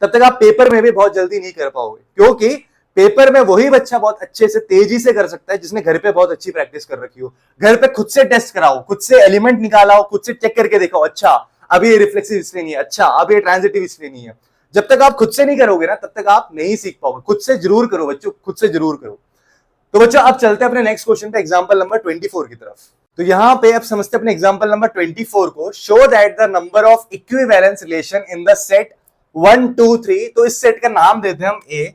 S1: तब तक आप पेपर में भी बहुत जल्दी नहीं कर पाओगे, क्योंकि पेपर में वही बच्चा बहुत अच्छे से तेजी से कर सकता है जिसने घर पे बहुत अच्छी प्रैक्टिस कर रखी हो। घर पे खुद से टेस्ट कराओ, खुद से एलिमेंट निकाला हो, खुद से चेक करके देखो, अच्छा अभी ये रिफ्लेक्सिव इसलिए नहीं है, अच्छा अब ये ट्रांजिटिव इसलिए नहीं है। जब तक आप खुद से नहीं करोगे ना, तब तक आप नहीं सीख पाओगे। खुद से जरूर करो बच्चों, खुद से जरूर करो। तो बच्चों अब चलते हैं अपने नेक्स्ट क्वेश्चन पे, एग्जांपल नंबर 24 की तरफ। तो यहां पे अब समझते हैं अपने एग्जांपल नंबर 24 को। Show that the number of equivalence relation in the set 1 2 3। तो इस सेट का नाम देते हैं हम ए।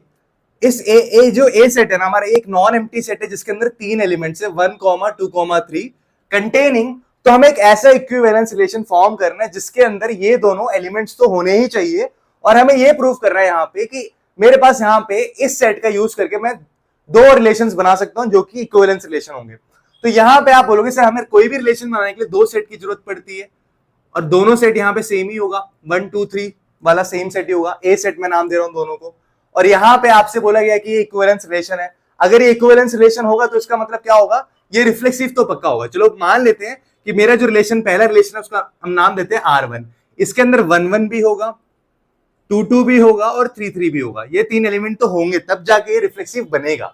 S1: इस ए जो ए सेट है ना हमारा, एक नॉन एम्प्टी सेट है जिसके अंदर 3 एलिमेंट्स है 1 2 3 कंटेनिंग। तो हमें एक ऐसा इक्विवेलेंस रिलेशन फॉर्म करना है जिसके अंदर ये दोनों एलिमेंट्स तो होने ही चाहिए, और हमें ये प्रूव करना है यहाँ पे कि मेरे पास यहाँ पे इस सेट का यूज करके मैं दो रिलेशंस बना सकता हूं जो कि इक्विवेलेंस रिलेशन होंगे। तो यहां पे आप बोलोगे सर हमें कोई भी रिलेशन बनाने के लिए दो सेट की जरूरत पड़ती है, और दोनों सेट यहाँ पे सेम ही होगा, 1 2 3 वाला सेम सेट ही होगा। ए सेट में नाम दे रहा हूं दोनों को, और यहां पे आपसे बोला गया कि ये इक्विवेलेंस रिलेशन है। अगर ये इक्विवेलेंस रिलेशन होगा तो इसका मतलब क्या होगा, ये रिफ्लेक्सिव तो पक्का होगा। चलो मान लेते हैं कि मेरा जो रिलेशन पहला रिलेशन है उसका हम नाम देते हैं R1। इसके अंदर 1 1 भी होगा, 2 2 भी होगा और 3 3 भी होगा। ये तीन एलिमेंट तो होंगे तब जाके ये रिफ्लेक्सिव बनेगा।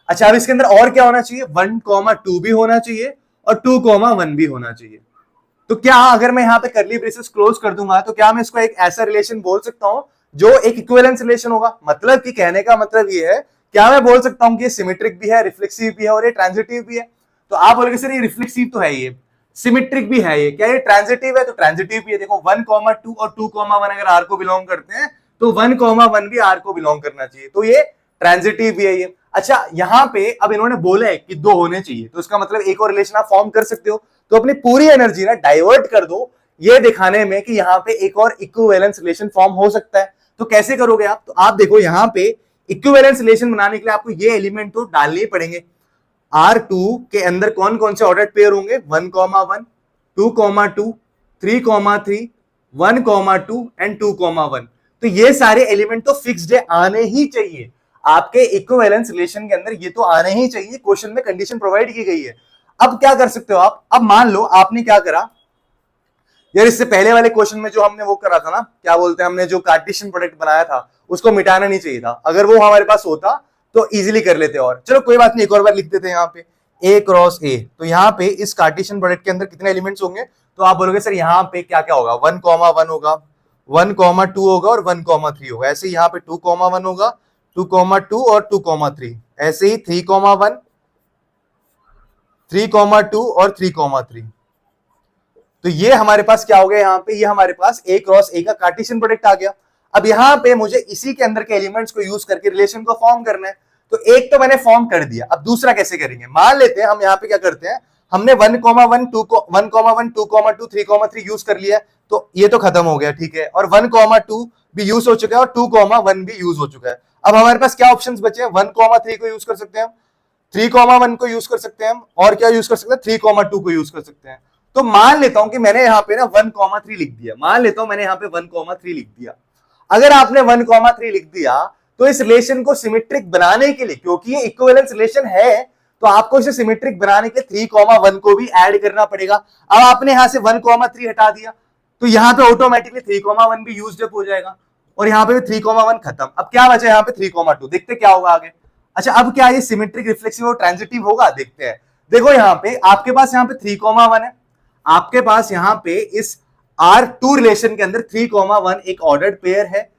S1: अच्छा अब इसके अंदर और क्या होना चाहिए, 1 2 भी होना चाहिए और 2 1 भी होना चाहिए। तो क्या अगर मैं यहाँ पे करली ब्रेसेस क्लोज कर दूंगा तो क्या मैं इसको एक ऐसा रिलेशन बोल सकता हूं जो एक इक्विवेलेंस रिलेशन होगा? मतलब कि कहने का मतलब ये है, क्या मैं बोल सकता हूं कि ये सिमेट्रिक भी है, रिफ्लेक्सिव भी है और ये ट्रांजिटिव भी है? तो आप बोलोगे सर ये रिफ्लेक्सिव तो है, ये सिमेट्रिक भी है, ये क्या ये ट्रांजिटिव है? तो ट्रांजिटिव भी है। देखो 1 2 और 2 1 अगर आर को बिलोंग करते हैं तो 1 1 भी आर को बिलोंग करना चाहिए, तो ये ट्रांजिटिव भी है ये। अच्छा यहाँ पे अब इन्होंने बोला है कि दो होने चाहिए, तो इसका मतलब एक और रिलेशन आप फॉर्म कर सकते हो। तो अपनी पूरी एनर्जी ना डाइवर्ट कर दो ये दिखाने में कि यहाँ पे एक और इक्विवेलेंस रिलेशन फॉर्म हो सकता है। तो कैसे करोगे आप? तो आप देखो यहाँ पे इक्विवेलेंस रिलेशन बनाने के लिए आपको ये एलिमेंट तो डालने ही पड़ेंगे। R2 के अंदर कौन कौन से ऑर्डर पेयर होंगे, 1 1 2 2 3 3 1 2 एंड 2 1। तो ये सारे एलिमेंट तो फिक्स्ड है, आने ही चाहिए आपके इक्विवेलेंस रिलेशन के अंदर, ये तो आने ही चाहिए। क्वेश्चन में कंडीशन प्रोवाइड की गई है। अब क्या कर सकते हो आप? अब मान लो आपने क्या करा यार, इससे पहले वाले क्वेश्चन में जो हमने वो करा था ना, क्या बोलते हैं, हमने जो कार्टेशियन प्रोडक्ट बनाया था उसको मिटाना नहीं चाहिए था। अगर वो हमारे पास होता तो इजीली कर लेते। और चलो कोई बात नहीं, एक और बार लिख देते हैं यहाँ पे A क्रॉस A। तो यहाँ पे इस कार्टेशियन प्रोडक्ट के अंदर कितने एलिमेंट्स होंगे? तो आप बोलोगे सर यहाँ पे क्या क्या होगा, 1 1 होगा, 1 2 होगा और 1 3 होगा। ऐसे यहाँ पे 2 1 होगा, 2 2 और 2 3। ऐसे ही 3 1 3 2 और 3 3। तो ये हमारे पास क्या हो गया यहाँ पे, ये हमारे पास A क्रॉस A का कार्टेशियन प्रोडक्ट आ गया। अब यहाँ पे मुझे इसी के अंदर के एलिमेंट्स को यूज करके रिलेशन को फॉर्म करना है। तो एक तो मैंने फॉर्म कर दिया, अब दूसरा कैसे करेंगे? मान लेते हैं हम यहाँ पे क्या करते हैं, हमने 1 1 2 1 2 2 3 3 यूज कर लिया, तो ये तो खत्म हो गया, ठीक है। और 1 2 भी यूज हो चुका है और 2 1 भी यूज हो चुका है। अब हमारे पास क्या ऑप्शंस बचे हैं? 1 3 को यूज कर सकते हैं, 3 1 को यूज कर सकते हैं हम, और क्या यूज कर सकते हैं? 3 2 को यूज कर सकते हैं। तो मान लेता हूं कि मैंने यहाँ पे ना 1 3 लिख दिया, मान लेता हूं मैंने यहाँ पे 1 3 लिख दिया। अगर आपने 1 3 लिख दिया तो इस रिलेशन को सिमेट्रिक बनाने के लिए, क्योंकि ये इक्विवेलेंस रिलेशन है, तो आपको इसे सिमेट्रिक बनाने के 3 1 को भी ऐड करना पड़ेगा। अब आपने यहां से 1 3 हटा दिया तो यहाँ पे ऑटोमेटिकली 3 1 भी यूज्ड अप हो जाएगा, और यहाँ पे 3 1 खत्म। अब क्या बचा यहाँ पे 3 2, देखते क्या होगा आगे। अच्छा अब क्या ये सिमेट्रिक, रिफ्लेक्सिव और ट्रांजिटिव होगा? देखते हैं। देखो यहाँ पे आपके पास यहाँ पे 3 1 है, आपके पास यहाँ पे इस R2 रिलेशन के अंदर 3 1 एक ऑर्डर्ड पेयर है,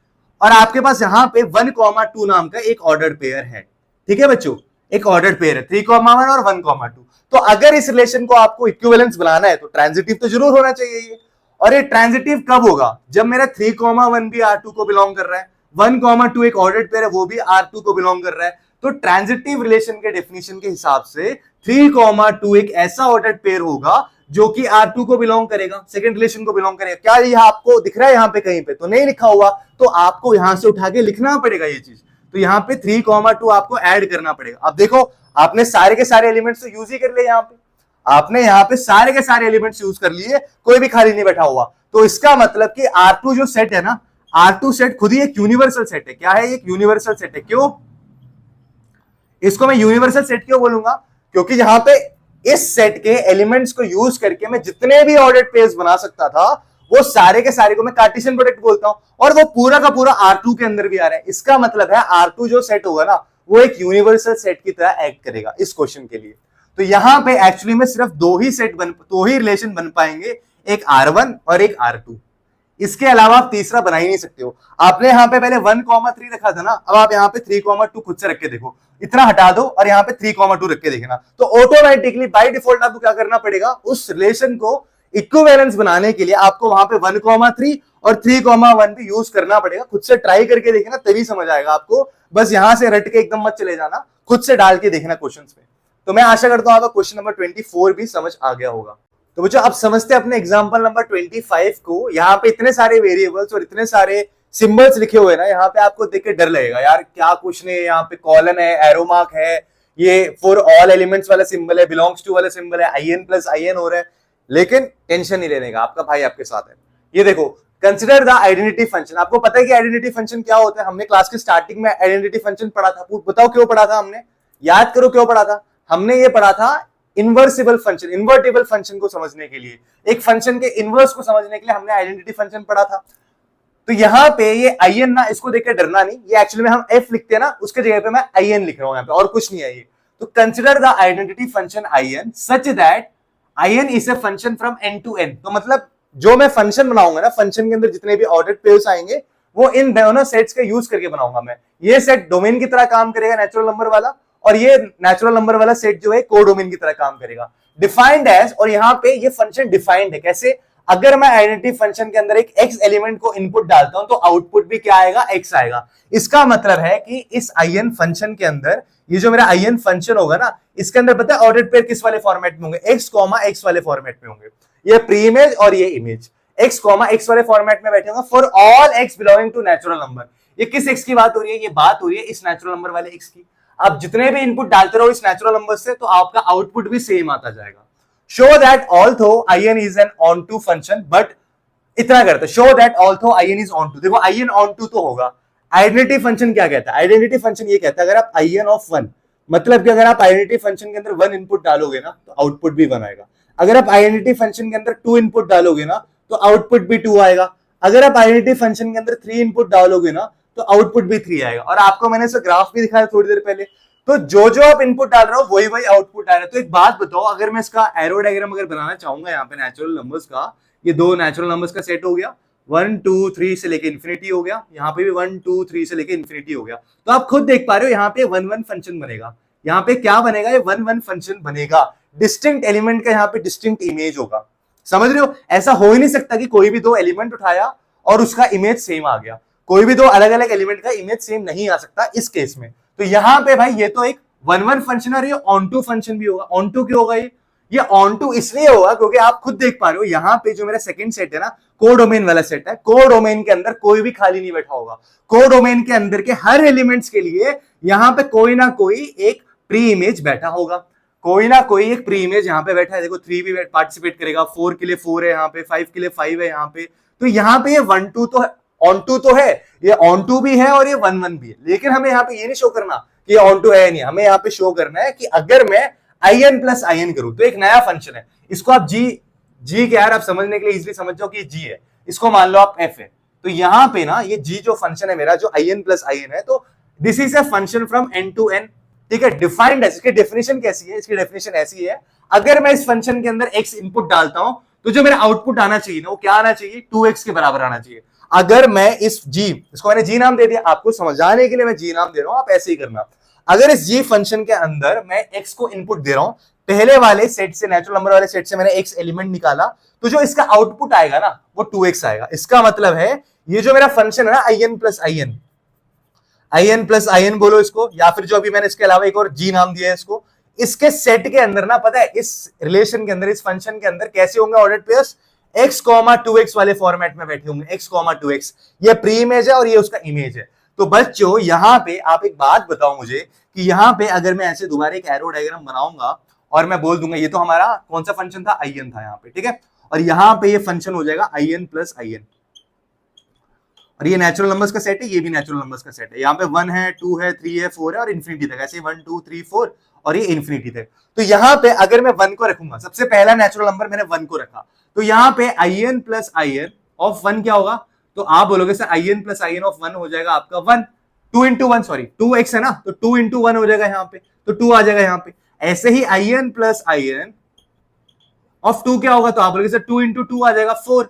S1: और आपके पास यहाँ पे 1 2 नाम का एक ऑर्डर्ड पेयर है। ठीक है बच्चों, एक ऑर्डर्ड पेयर है 3 1 और 1 2। तो अगर इस रिलेशन को आपको इक्विवेलेंस बनाना है तो ट्रांजिटिव तो जरूर होना चाहिए ये। और ये ट्रांजिटिव कब होगा? जब मेरा 3 1 भी R2 को बिलोंग कर रहा है, 1 2 एक ऑर्डर्ड पेयर है वो भी R2 को बिलोंग कर रहा है। तो ट्रांजिटिव रिलेशन के डेफिनेशन के हिसाब से 3 2 एक ऐसा ऑर्डर्ड पेयर होगा जो कि R2 को बिलोंग करेगा, सेकंड रिलेशन को बिलोंग करेगा। क्या ये आपको दिख रहा है यहाँ पे कहीं पे? तो नहीं लिखा हुआ, तो आपको यहां से उठा के लिखना पड़ेगा ये चीज। तो यहाँ पे 3 2 आपको ऐड करना पड़ेगा। अब देखो आपने सारे के सारे एलिमेंट्स तो यूज ही कर लिए, यहाँ पे आपने यहाँ पे सारे के सारे एलिमेंट्स यूज कर लिए, कोई भी खाली नहीं बैठा हुआ। तो इसका मतलब कि R2 जो सेट है ना, R2 सेट खुद ही एक यूनिवर्सल सेट है। क्या है? एक यूनिवर्सल सेट है। क्यों इसको मैं यूनिवर्सल सेट क्यों बोलूंगा? क्योंकि यहाँ पे इस सेट के एलिमेंट्स को यूज करके मैं जितने भी ऑर्डर्ड पेयर्स बना सकता था वो सारे के सारे को मैं कार्टेशियन प्रोडक्ट बोलता हूं, और वो पूरा का पूरा R2 के अंदर भी आ रहा है। इसका मतलब है R2 जो सेट होगा ना वो एक यूनिवर्सल सेट की तरह एक्ट करेगा इस क्वेश्चन के लिए। तो यहां पे एक्चुअली में सिर्फ दो ही रिलेशन बन पाएंगे, एक R1 और एक R2। इसके अलावा आप तीसरा बना ही नहीं सकते हो। आपने यहाँ पे पहले 1,3 रखा था ना, अब आप यहाँ पे 3,2 खुद से रख के देखो, इतना हटा दो और यहाँ पे 3,2 रख के देखना, तो ऑटोमेटिकली बाय डिफॉल्ट आपको क्या करना पड़ेगा, उस रिलेशन को इक्विवेलेंस बनाने के लिए आपको वहां पे 1,3 और 3,1 भी यूज करना पड़ेगा। खुद से ट्राई करके देखना तभी समझ आएगा आपको, बस यहां से रट के एकदम मत चले जाना, खुद से डाल के देखना क्वेश्चंस में। तो मैं आशा करता हूं आपका क्वेश्चन नंबर 24 भी समझ आ गया होगा। तो बच्चों अब समझते हैं अपने एग्जांपल नंबर 25 को। यहाँ पे इतने सारे वेरिएबल्स और इतने सारे सिंबल्स लिखे हुए हैं ना, यहाँ पे आपको देख के डर लगेगा यार क्या क्वेश्चन है, यहाँ पे कॉलन है, एरो मार्क है, ये फॉर ऑल एलिमेंट्स वाला सिंबल है, बिलोंग्स टू वाला सिंबल है, IN प्लस IN हो रहा है। लेकिन टेंशन नहीं लेने का, आपका भाई आपके साथ है। ये देखो, कंसिडर द आइडेंटिटी फंक्शन। आपको पता है कि आइडेंटिटी फंक्शन क्या होता है, हमने क्लास के स्टार्टिंग में आइडेंटिटी फंक्शन पढ़ा था। बताओ क्यों पढ़ा था हमने, याद करो क्यों पढ़ा था। हमने ये पढ़ा था इन्वर्सिबल फंक्शन, इन्वर्टिबल फंक्शन को समझने के लिए, एक फंक्शन के इनवर्स को समझने के लिए हमने आइडेंटिटी फंक्शन पढ़ा था। तो यहां पे ये IN ना, इसको देखकर डरना नहीं, ये एक्चुअली में हम F लिखते हैं ना, उसके जगह पे मैं IN लिख रहा हूं यहाँ पे, और कुछ नहीं है ये। तो consider the identity function IN such that IN is a function from N to N। तो मतलब जो मैं फंक्शन बनाऊंगा ना, फंक्शन के अंदर जितने भी ऑर्डर्ड पेयर्स आएंगे वो इन दोनों सेट्स का यूज करके बनाऊंगा मैं। ये सेट डोमेन की तरह काम करेगा, नेचुरल नंबर वाला, और ये नेचुरल नंबर वाला सेट जो है कोडोमेन की तरह काम करेगा। डिफाइंड एज, और यहाँ पे ये फंक्शन डिफाइंड है कैसे, अगर मैं आइडेंटिटी फंक्शन के अंदर एक x एलिमेंट को इनपुट डालता हूं तो आउटपुट भी क्या आएगा, x आएगा। इसका मतलब है कि इस IN फंक्शन के अंदर, ये जो मेरा IN फंक्शन होगा ना, इसके अंदर पता है ऑर्डर्ड पेयर किस वाले फॉर्मेट में होंगे, x, वाले फॉर्मेट में होंगे। ये प्री इमेज और ये इमेज x, x वाले फॉर्मेट में बैठे होंगे for all x belonging to natural number. ये किस x की बात हो रही है, ये बात हो रही है इस नेचुरल नंबर वाले x की। आप जितने भी इनपुट डालते रहो इस नेचुरल नंबर से तो आपका आउटपुट भी सेम आता जाएगा। Show that although IN is an onto function, but इतना करते, show that although IN is onto. देखो IN ऑन टू तो होगा, आइडेंटिटी फंक्शन क्या कहता है, आइडेंटिटी फंक्शन ये कहता है अगर आप IN ऑफ 1, मतलब कि अगर आप आइडेंटिटी फंक्शन के अंदर 1 इनपुट डालोगे ना तो आउटपुट भी 1 आएगा। अगर आप आइडेंटिटी फंक्शन के अंदर 2 इनपुट डालोगे ना तो आउटपुट भी 2 आएगा। अगर आप आइडेंटिटी फंक्शन के अंदर 3 इनपुट डालोगे ना तो आउटपुट भी 3 आएगा। और आपको मैंने इसका ग्राफ भी दिखाया थोड़ी देर पहले। तो जो जो आप इनपुट डाल रहे हो वही वही आउटपुट आ रहा है। तो एक बात बताओ, अगर मैं इसका एरो डायग्राम अगर बनाना चाहूंगा यहाँ पे नेचुरल नंबर्स का, ये दो नेचुरल नंबर्स का सेट हो गया, 1 2 3 से लेके इन्फिनिटी हो गया, यहाँ पे भी 1 2 3 से लेके इन्फिनिटी हो गया। तो आप खुद देख पा रहे हो यहाँ पे 1 1 फंक्शन बनेगा, यहाँ पे क्या बनेगा, ये 1 1 फंक्शन बनेगा। डिस्टिंक्ट एलिमेंट का यहाँ पे डिस्टिंक्ट इमेज होगा, समझ रहे हो। ऐसा हो ही नहीं सकता कि कोई भी दो एलिमेंट उठाया और उसका इमेज सेम आ गया, कोई भी दो अलग अलग एलिमेंट का इमेज सेम नहीं आ सकता इस केस में। तो यहाँ पे भाई ये तो एक 1 1 फंक्शन और ये ऑन टू फंक्शन भी होगा। ऑन टू क्यों होगा, ये ऑन टू इसलिए होगा क्योंकि आप खुद देख पा रहे हो यहाँ पे जो मेरा सेकंड सेट है ना, कोडोमेन वाला सेट है। कोडोमेन के अंदर कोई भी खाली नहीं बैठा होगा। कोडोमेन के अंदर के हर एलिमेंट्स के लिए यहाँ पे कोई ना कोई एक प्री इमेज बैठा होगा, कोई ना कोई एक प्री इमेज यहाँ पे बैठा है। देखो 3 भी पार्टिसिपेट करेगा, 4 के लिए 4 है यहाँ पे, 5 के लिए 5 है यहाँ पे। तो यहाँ पे ये 1 2 तो ऑन टू तो है, ये ऑन टू भी है और ये 1 1 भी है। लेकिन हमें यहाँ पे ये नहीं शो करना कि ऑन टू है नहीं, हमें यहाँ पे शो करना है कि अगर मैं IN प्लस IN करूं तो एक नया फंक्शन है, इसको आप जी के यार आप समझने के लिए इजीली समझ जाओ कि जी है, इसको मान लो आप F है। तो यहाँ पे ना ये जी जो फंक्शन है मेरा, जो IN प्लस IN है, तो this is a function from N to N, ठीक है। डिफाइंड है, इसकी डेफिनेशन कैसी है, इसकी डेफिनेशन ऐसी है, अगर मैं इस फंक्शन के अंदर x इनपुट डालता हूं तो जो मेरा आउटपुट आना चाहिए ना वो क्या आना चाहिए, 2x के बराबर आना चाहिए। अगर मैं इस g, इसको मैंने g नाम दे दिया, आपको समझाने के लिए मैं g नाम दे रहा हूं, आप ऐसे ही करना। अगर इस g फंक्शन के अंदर मैं x को इनपुट दे रहा हूं, पहले वाले सेट से, नेचुरल नंबर वाले सेट से मैंने x एलिमेंट निकाला, तो जो इसका आउटपुट आएगा ना वो 2x आएगा। इसका मतलब है ये जो मेरा फंक्शन है ना IN plus IN, IN plus IN बोलो इसको, या फिर जो अभी मैंने इसके अलावा एक और g नाम दिया है इसको, इसके सेट के अंदर ना पता है इस रिलेशन के अंदर, इस फंक्शन के अंदर कैसे होंगे ऑर्डर्ड पेयर्स, x, 2x वाले फॉर्मेट में बैठे होंगे, x, 2x। ये प्री इमेज है और ये उसका इमेज है। तो बच्चों यहाँ पे आप एक बात बताओ मुझे कि यहाँ पे अगर मैं ऐसे दोबारा एक एरो डायग्राम बनाऊंगा और मैं बोल दूंगा ये तो हमारा कौन सा फंक्शन था, IN था यहाँ पे, ठीक है। और यहाँ पे ये फंक्शन हो जाएगा IN प्लस IN, और ये नेचुरल नंबर्स का सेट है, ये भी नेचुरल नंबर्स का सेट है। यहाँ पे 1 है, 2 है, 3 है, 4 है और इन्फिनिटी तक, ऐसे 1 2 3 4 और ये इन्फिनिटी थे। तो यहां पे अगर मैं 1 को रखूंगा, सबसे पहला नेचुरल नंबर मैंने 1 को रखा, तो यहां पे in प्लस in ऑफ 1 क्या होगा? तो आप बोलोगे sir in plus in of 1 हो जाएगा आपका 1, 2 इंटू 1, सॉरी 2x है ना, तो 2 इंटू 1 हो जाएगा यहां पे, तो 2 आ जाएगा यहां पे। ऐसे ही in प्लस in ऑफ 2 क्या होगा? तो आप बोलोगे सर 2 इंटू 2 आ जाएगा 4।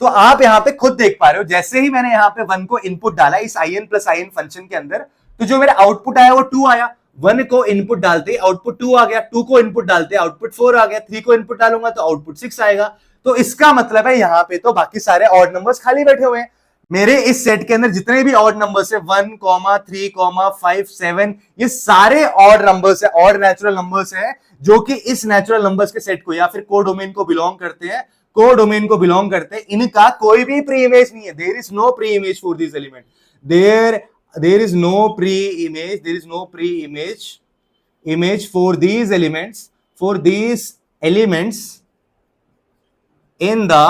S1: तो आप यहां पे खुद देख पा रहे हो, जैसे ही मैंने यहां पे 1 को इनपुट डाला इस in प्लस in फंक्शन के अंदर, तो जो मेरा आउटपुट आया वो 2 आया। 1 को इनपुट डालते आउटपुट 2 आ गया, 2 को इनपुट डालते आउटपुट 4 आ गया, 3 को इनपुट डालूंगा तो आउटपुट 6 आएगा। तो इसका मतलब है यहां पे तो बाकी सारे ऑड नंबर्स खाली बैठे हुए हैं। मेरे इस सेट के अंदर जितने भी ऑड नंबर्स है 1, 3, 5, 7, ये सारे ऑड नंबर्स है, ऑड नेचुरल नंबर्स है, जो कि इस नेचुरल नंबर्स के सेट को या फिर कोडोमेन को बिलोंग करते हैं, कोडोमेन को बिलोंग करते हैं। इनका कोई भी प्री इमेज नहीं है, there is no pre image for this element, there is no pre-image for these elements in the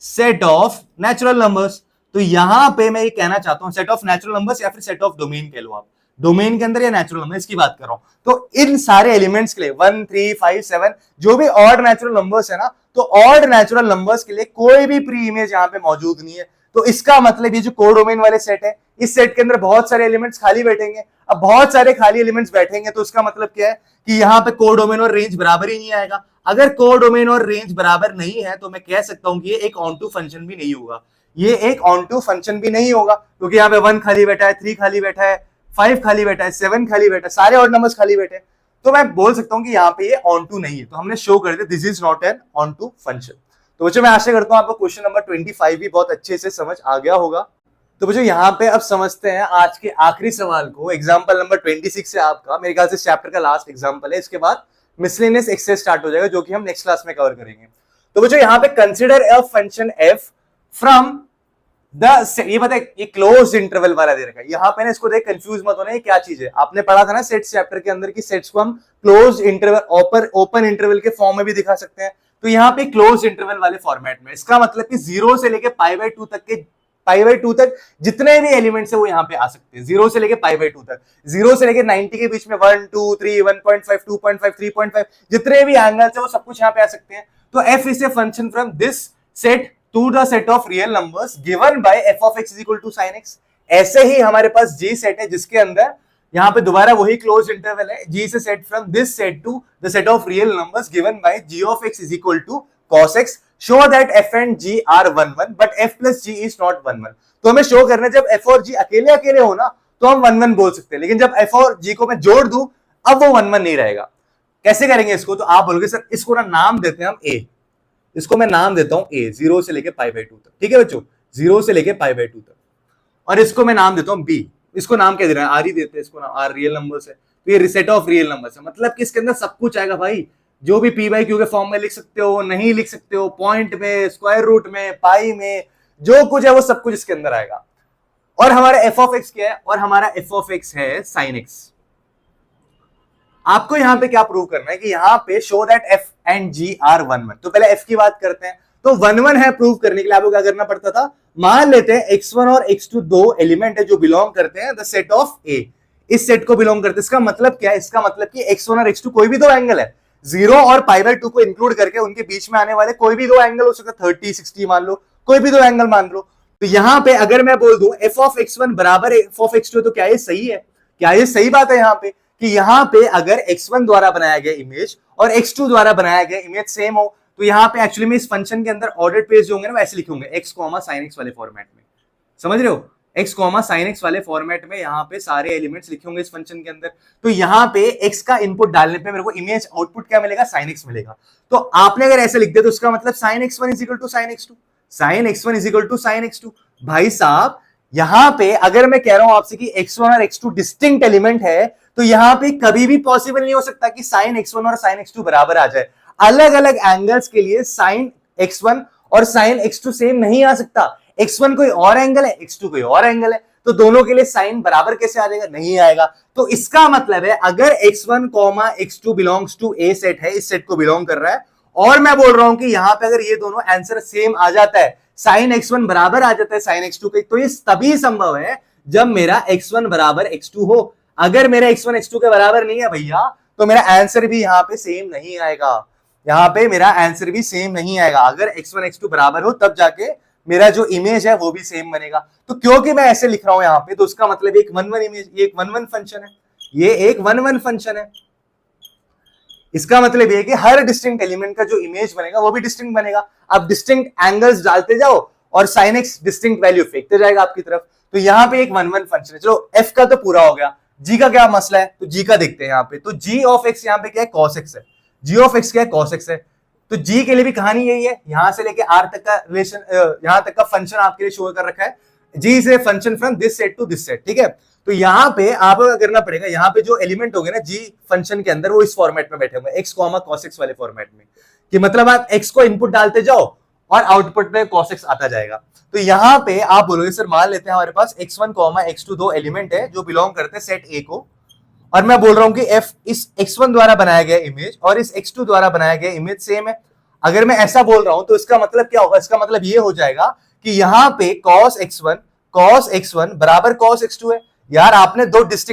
S1: set of natural numbers। तो यहां पे मैं ये कहना चाहता हूं सेट ऑफ नेचुरल नंबर्स या फिर सेट ऑफ डोमेन कह लो आप, डोमेन के अंदर या नेचुरल नंबर इसकी बात कर रहा हूं। तो इन सारे एलिमेंट्स के लिए 1, 3, 5, 7 जो भी ऑड नेचुरल नंबर्स है ना, तो ऑड नेचुरल नंबर्स के लिए कोई भी प्री इमेज यहां पे मौजूद नहीं है। तो इसका मतलब ये जो कोडोमेन वाले सेट है, इस सेट के अंदर बहुत सारे एलिमेंट्स खाली बैठेंगे। अब बहुत सारे खाली एलिमेंट्स बैठेंगे तो इसका मतलब क्या है कि यहां पे कोडोमेन और रेंज बराबर ही नहीं आएगा। अगर कोडोमेन और रेंज बराबर नहीं है तो मैं कह सकता हूं कि ये एक ऑन टू फंक्शन भी नहीं होगा, ये एक ऑन टू फंक्शन भी नहीं होगा, क्योंकि यहाँ पे 1 खाली बैठा है, 3 खाली बैठा है, 5 खाली बैठा है, 7 खाली बैठा है, सारे ऑड नंबर्स खाली बैठे हैं। तो मैं बोल सकता हूं कि यहाँ पे ये ऑन टू नहीं है, तो हमने शो कर दिया this is not an onto function. तो बच्चों मैं आशा करता हूं आपको क्वेश्चन नंबर 25 भी बहुत अच्छे से समझ आ गया होगा। तो बच्चों यहाँ पे अब समझते हैं आज के आखिरी सवाल को, एग्जाम्पल नंबर 26 से आपका मेरे ख्याल से चैप्टर का लास्ट एग्जाम्पल है। इसके बाद मिसलेनियस एक्सरसाइज स्टार्ट हो जाएगा, जो कि हम नेक्स्ट क्लास में कवर करेंगे। तो बच्चों यहाँ पे consider a function f from ये पता है ये क्लोज इंटरवल वाला दे रखा है। यहाँ पे ना इसको देख कंफ्यूज मत होना, ये क्या चीज है। आपने पढ़ा था ना सेट्स चैप्टर के अंदर की सेट्स को हम क्लोज इंटरवल ओपन इंटरवल के फॉर्म में भी दिखा सकते हैं। तो यहाँ पे क्लोज इंटरवल वाले फॉर्मेट में, इसका मतलब कि 0 से लेके π/2 तक जितने भी एलिमेंट्स है वो यहाँ पे आ सकते हैं। 0 से लेके π/2 तक, 0 से लेके 90 के बीच में 1, 2, 3, 1.5, 2.5, 3.5 जितने भी एंगल्स है वो सब कुछ यहाँ पे आ सकते हैं। तो f is a function from this set to the set of real numbers given by f of x is equal to sin x। ऐसे ही हमारे पास G सेट है जिसके अंदर यहाँ पे दोबारा वही क्लोज इंटरवल है, G से set from this set to the set of real numbers given by g of x is equal to cos x। Show that f and g are 1 1 but f plus g is not 1 1। तो हमें show करना है जब f और g अकेले अकेले हो ना तो हम 1 1 बोल सकते हैं, लेकिन जब f और g को मैं जोड़ दूं अब वो 1 1 नहीं रहेगा। कैसे करेंगे इसको? तो आप बोलोगे सर इसको ना नाम देते हैं हम a, इसको मैं नाम देता हूं a, 0 से लेके π/2 तक, ठीक है बच्चों, 0 से लेके π/2 तक। और इसको मैं नाम देता हूं b, इसको नाम क्या दे रहे हैं? r ही देते हैं इसको नाम, r रियल नंबर्स है, तो ये सेट ऑफ रियल नंबर्स है। मतलब कि इसके अंदर सब कुछ आएगा भाई, जो भी p/q के फॉर्म में लिख सकते हो, नहीं लिख सकते हो, पॉइंट में, स्क्वायर रूट में, पाई में, जो कुछ है वो सब कुछ इसके अंदर आएगा। और हमारा f of x क्या है? और हमारा f of x है sin x। आपको यहां पे क्या प्रूव करना है कि यहां पे show that f and g are 1 1। तो पहले f की बात करते हैं। तो 1 1 है प्रूव करने के लिए आपको क्या करना पड़ता था? मान लेते हैं x1 और x2 दो एलिमेंट है जो बिलोंग करते हैं द सेट ऑफ a, इस सेट को बिलोंग करते हैं। इसका मतलब क्या है? इसका मतलब कि x1 और x2 कोई भी दो एंगल है, 0 और π/2 को इंक्लूड करके उनके बीच में आने वाले कोई भी दो एंगल हो सकता है, 30, 60 मान लो, कोई भी दो एंगल मान लो। तो यहां पे अगर मैं बोल दूं f of x1 बराबर f of x2 तो क्या ये सही है? क्या ये सही बात है यहाँ पे कि यहाँ पे अगर x1 द्वारा बनाया गया इमेज और x2 द्वारा बनाया गया इमेज सेम हो, तो यहाँ पे एक्चुअली में इस फंक्शन के अंदर ऑर्डर्ड पेज जो होंगे ना वैसे लिखे होंगे x, sin x वाले फॉर्मेट में, समझ रहे हो? x, sin x वाले फॉर्मेट में यहाँ पे सारे एलिमेंट्स लिखे होंगे इस फंक्शन के अंदर। तो यहाँ पे x का इनपुट डालने पे मेरे को इमेज आउटपुट क्या मिलेगा? sin x मिलेगा। तो आपने अगर ऐसे लिख दिया तो उसका मतलब sin x1 is equal to sin x2, sin x1 is equal to sin x2। भाई साहब यहाँ पे अगर मैं कह रहा हूं आपसे कि x1 और x2 डिस्टिंक्ट एलिमेंट है, तो यहाँ पे कभी भी पॉसिबल नहीं हो सकता कि sin x1 और sin x2 बराबर आ जाए। अलग अलग एंगल्स के लिए sin x1 और sin x2 सेम नहीं आ सकता। x1 कोई और एंगल है, x2 कोई और एंगल है, तो दोनों के लिए साइन बराबर कैसे आ जाएगा? नहीं आएगा। तो इसका मतलब है अगर x1, x2 belongs to a set है, इस सेट को बिलोंग कर रहा है, और मैं बोल रहा हूं कि यहां पे अगर ये दोनों आंसर सेम आ जाता है, sin x1 बराबर आ जाता है sin x2 के, तो ये तभी संभव है जब मेरा x1 बराबर x2 हो। अगर मेरा x1 x2 के बराबर नहीं है भैया, तो मेरा आंसर भी यहाँ पे सेम नहीं आएगा, यहाँ पे मेरा आंसर भी सेम नहीं आएगा। अगर x1 x2 बराबर हो तब जाके मेरा जो इमेज है वो भी सेम बनेगा। तो क्योंकि मैं ऐसे लिख रहा हूं यहाँ पे, तो उसका मतलब एक 1 1 इमेज, ये एक 1 1 फंक्शन है, ये एक 1 1 फंक्शन है। इसका मतलब ये कि हर डिस्टिंक्ट एलिमेंट का जो इमेज बनेगा वो भी डिस्टिंक्ट बनेगा। अब डिस्टिंक्ट एंगल्स डालते जाओ और sin x डिस्टिंक्ट वैल्यू फेंकते जाएगा आपकी तरफ। तो यहाँ पे एक 1 1 फंक्शन है। चलो f का तो पूरा हो गया, g का क्या मसला है, तो g का देखते हैं यहाँ पे। तो g ऑफ x यहाँ पे क्या है, cos x है। g ऑफ x क्या है, cos x है। तो g के लिए भी कहानी यही है, यहां से लेके r तक का रिलेशन, यहां तक का फंक्शन आपके लिए शो कर रखा है। g से function from this set to this set, ठीक है। तो यहाँ पे आपको करना पड़ेगा, यहाँ पे जो एलिमेंट हो गए ना g फंक्शन के अंदर, वो इस फॉर्मेट में बैठे हुए x, cos x वाले फॉर्मेट में, कि मतलब आप x को इनपुट डालते जाओ और आउटपुट में cos x आता जाएगा। तो यहाँ पे आप बोलोगे सर मान लेते हैं हमारे पास x1, x2 दो एलिमेंट है जो बिलोंग करते हैं सेट A को, और मैं बोल रहा हूं कि f इस x1 द्वारा बनाया गया इमेज और इस x2 द्वारा बनाया गया इमेज सेम है। अगर मैं ऐसा बोल रहा हूं तो इसका मतलब क्या होगा, इसका मतलब ये हो जाएगा कि यहाँ पे cos x1 बराबर cos x2 है। यार आपने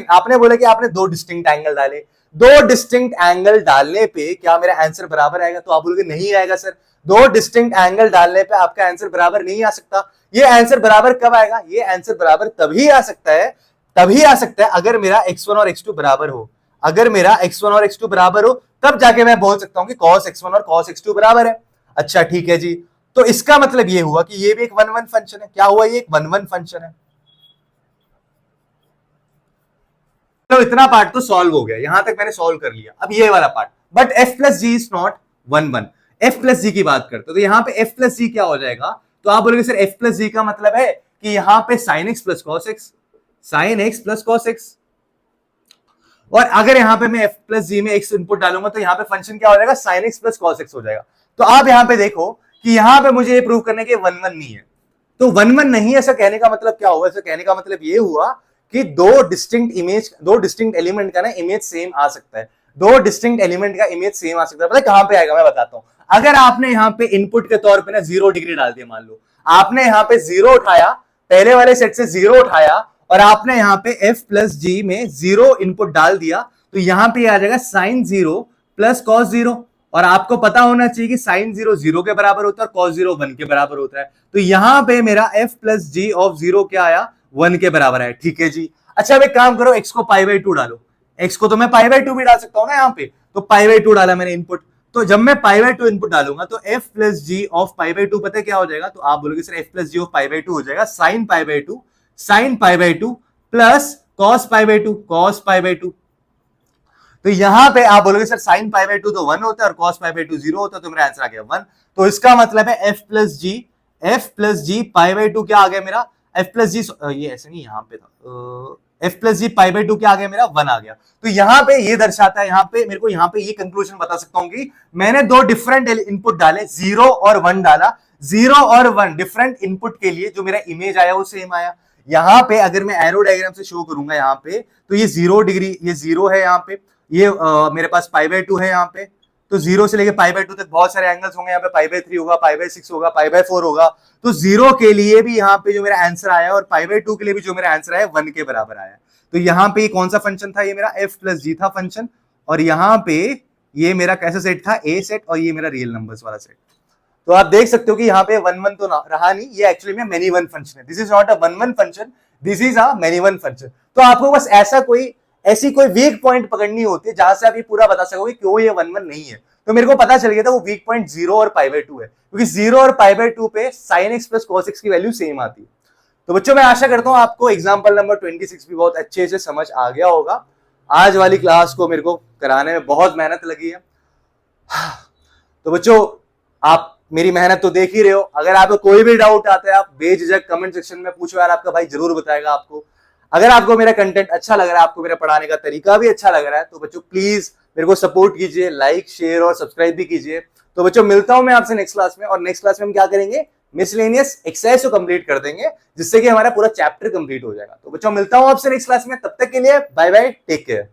S1: आपने बोला कि आपने दो डिस्टिंक्ट एंगल डाले, दो डिस्टिंक्ट एंगल डालने पे क्या मेरा आंसर बराबर आएगा, तो आप बोलोगे नहीं आएगा सर, दो डिस्टिंक्ट एंगल डालने पे आपका आंसर बराबर नहीं आ सकता। ये आंसर बराबर कब आएगा, ये आंसर बराबर तभी आ सकता है अगर मेरा x1 और x2 बराबर हो। अगर मेरा x1 और x2 बराबर हो तब जाके मैं बोल सकता हूं कि cos x1 और cos x2 बराबर है। अच्छा ठीक है जी, तो इसका मतलब ये हुआ कि ये भी एक 1 1 फंक्शन है। क्या हुआ, ये एक 1 1 फंक्शन है। तो इतना पार्ट तो सॉल्व हो गया, यहां तक मैंने सॉल्व कर लिया। अब ये वाला part, but f plus G is not 1 1। f plus G की बात करते तो यहाँ पे f प्लस जी क्या हो जाएगा, तो आप बोलोगे सर f प्लस जी का मतलब है कि यहाँ पे sin x plus cos x, और अगर यहाँ पे मैं f प्लस जी में x इनपुट डालूंगा तो यहाँ पे फंक्शन क्या हो जाएगा, sin x plus cos x हो जाएगा। तो आप यहाँ पे देखो कि यहाँ पे मुझे ये प्रूव करने के 1 1 नहीं है। तो 1 1 नहीं, ऐसा कहने का मतलब क्या हुआ, ऐसा कहने का मतलब ये हुआ कि दो डिस्टिंक्ट एलिमेंट का ना इमेज सेम आ सकता है, दो डिस्टिंक्ट एलिमेंट का इमेज सेम आ सकता है। पता है कहां पे आएगा, मैं बताता हूं। अगर आपने यहाँ पे इनपुट के तौर पे ना 0 डिग्री डाल दिया, मान लो आपने यहाँ पे 0 उठाया, पहले वाले सेट से 0 उठाया और आपने यहाँ पे f प्लस जी में 0 इनपुट डाल दिया, तो यहाँ पे आ जाएगा sin 0 प्लस cos 0। और आपको पता होना चाहिए कि sin 0 0 के बराबर होता है और cos 0 1 के बराबर होता है। तो यहाँ पे मेरा f प्लस जी ऑफ 0 क्या आया, 1 के बराबर है। ठीक है जी। अच्छा अब एक काम करो, x को π/2 डालो। x को तो मैं π/2 भी डाल सकता हूं ना, यहाँ पे तो π/2 डाला मैंने इनपुट। तो जब मैं π/2 इनपुट डालूंगा तो f प्लस जी ऑफ π/2 पता है क्या हो जाएगा, तो आप बोलोगे sir f plus G of π/2 हो जाएगा sin π/2 प्लस cos π/2। तो यहां पे आप बोलोगे सर sin π/2 तो 1 होता है और cos π/2 0 होता है, तो मेरा आंसर आ गया 1। तो इसका मतलब है f प्लस जी π/2 क्या आ गया मेरा, f प्लस जी, ये ऐसे नहीं, यहाँ पे था f प्लस जी π/2 क्या आ गया मेरा, 1 आ गया। तो यहाँ पे ये दर्शाता है, यहाँ पे मेरे को यहाँ पे ये कंक्लूजन बता सकता हूँ कि मैंने दो डिफरेंट इनपुट डाले, 0 और 1 डाला, 0 और 1 डिफरेंट इनपुट के लिए जो मेरा इमेज आया वो सेम आया। यहाँ पे अगर मैं एरो डायग्राम से शो करूंगा यहाँ पे, तो ये 0 डिग्री, ये 0 है यहाँ पे, ये मेरे पास π/2 है यहाँ पे। तो 0 से लेके π/2 तक बहुत सारे एंगल्स होंगे, यहाँ पे π/3 होगा, π/6 होगा, π/4 होगा। तो 0 के लिए भी यहाँ पे जो मेरा आंसर आया और π/2 के लिए भी जो मेरा आंसर आया 1 के बराबर आया। तो यहाँ पे कौन सा फंक्शन था, ये मेरा f प्लस जी था फंक्शन, और यहाँ पे ये मेरा कैसा सेट था, a सेट, और ये मेरा रियल नंबर्स वाला सेट। तो आप देख सकते हो कि यहाँ पे 1 1 तो रहा नहीं, ये एक्चुअली में मेनी वन फंक्शन है। This is not a 1 1 function, this is a many one function. तो आपको बस ऐसी कोई वीक पॉइंट पकड़नी होती है जहां से आप ये पूरा बता सकोगे क्यों ये 1 1 नहीं है। तो मेरे को पता चल गया था वो वीक पॉइंट 0 और π/2 है, क्योंकि 0 और π/2 पे sin x plus cos x की वैल्यू सेम आती है। तो बच्चों मैं आशा करता हूं आपको एग्जांपल नंबर 26 भी बहुत अच्छे से समझ आ गया होगा। आज वाली क्लास को मेरे को कराने में बहुत मेहनत लगी है। तो बच्चों आप मेरी मेहनत तो देख ही रहे हो, अगर आपको कोई भी डाउट आता है आप बेझिझक कमेंट सेक्शन में पूछो यार, आपका भाई जरूर बताएगा आपको। अगर आपको मेरा कंटेंट अच्छा लग रहा है, आपको मेरा पढ़ाने का तरीका भी अच्छा लग रहा है, तो बच्चों प्लीज मेरे को सपोर्ट कीजिए, लाइक शेयर और सब्सक्राइब भी कीजिए। तो बच्चों मिलता हूं मैं आपसे नेक्स्ट क्लास में, और नेक्स्ट क्लास में हम क्या करेंगे, मिसलेनियस एक्सरसाइज को कंप्लीट कर देंगे, जिससे कि हमारा पूरा चैप्टर कंप्लीट हो जाएगा। तो बच्चों मिलता हूं आपसे नेक्स्ट क्लास में, तब तक के लिए बाय बाय, टेक केयर।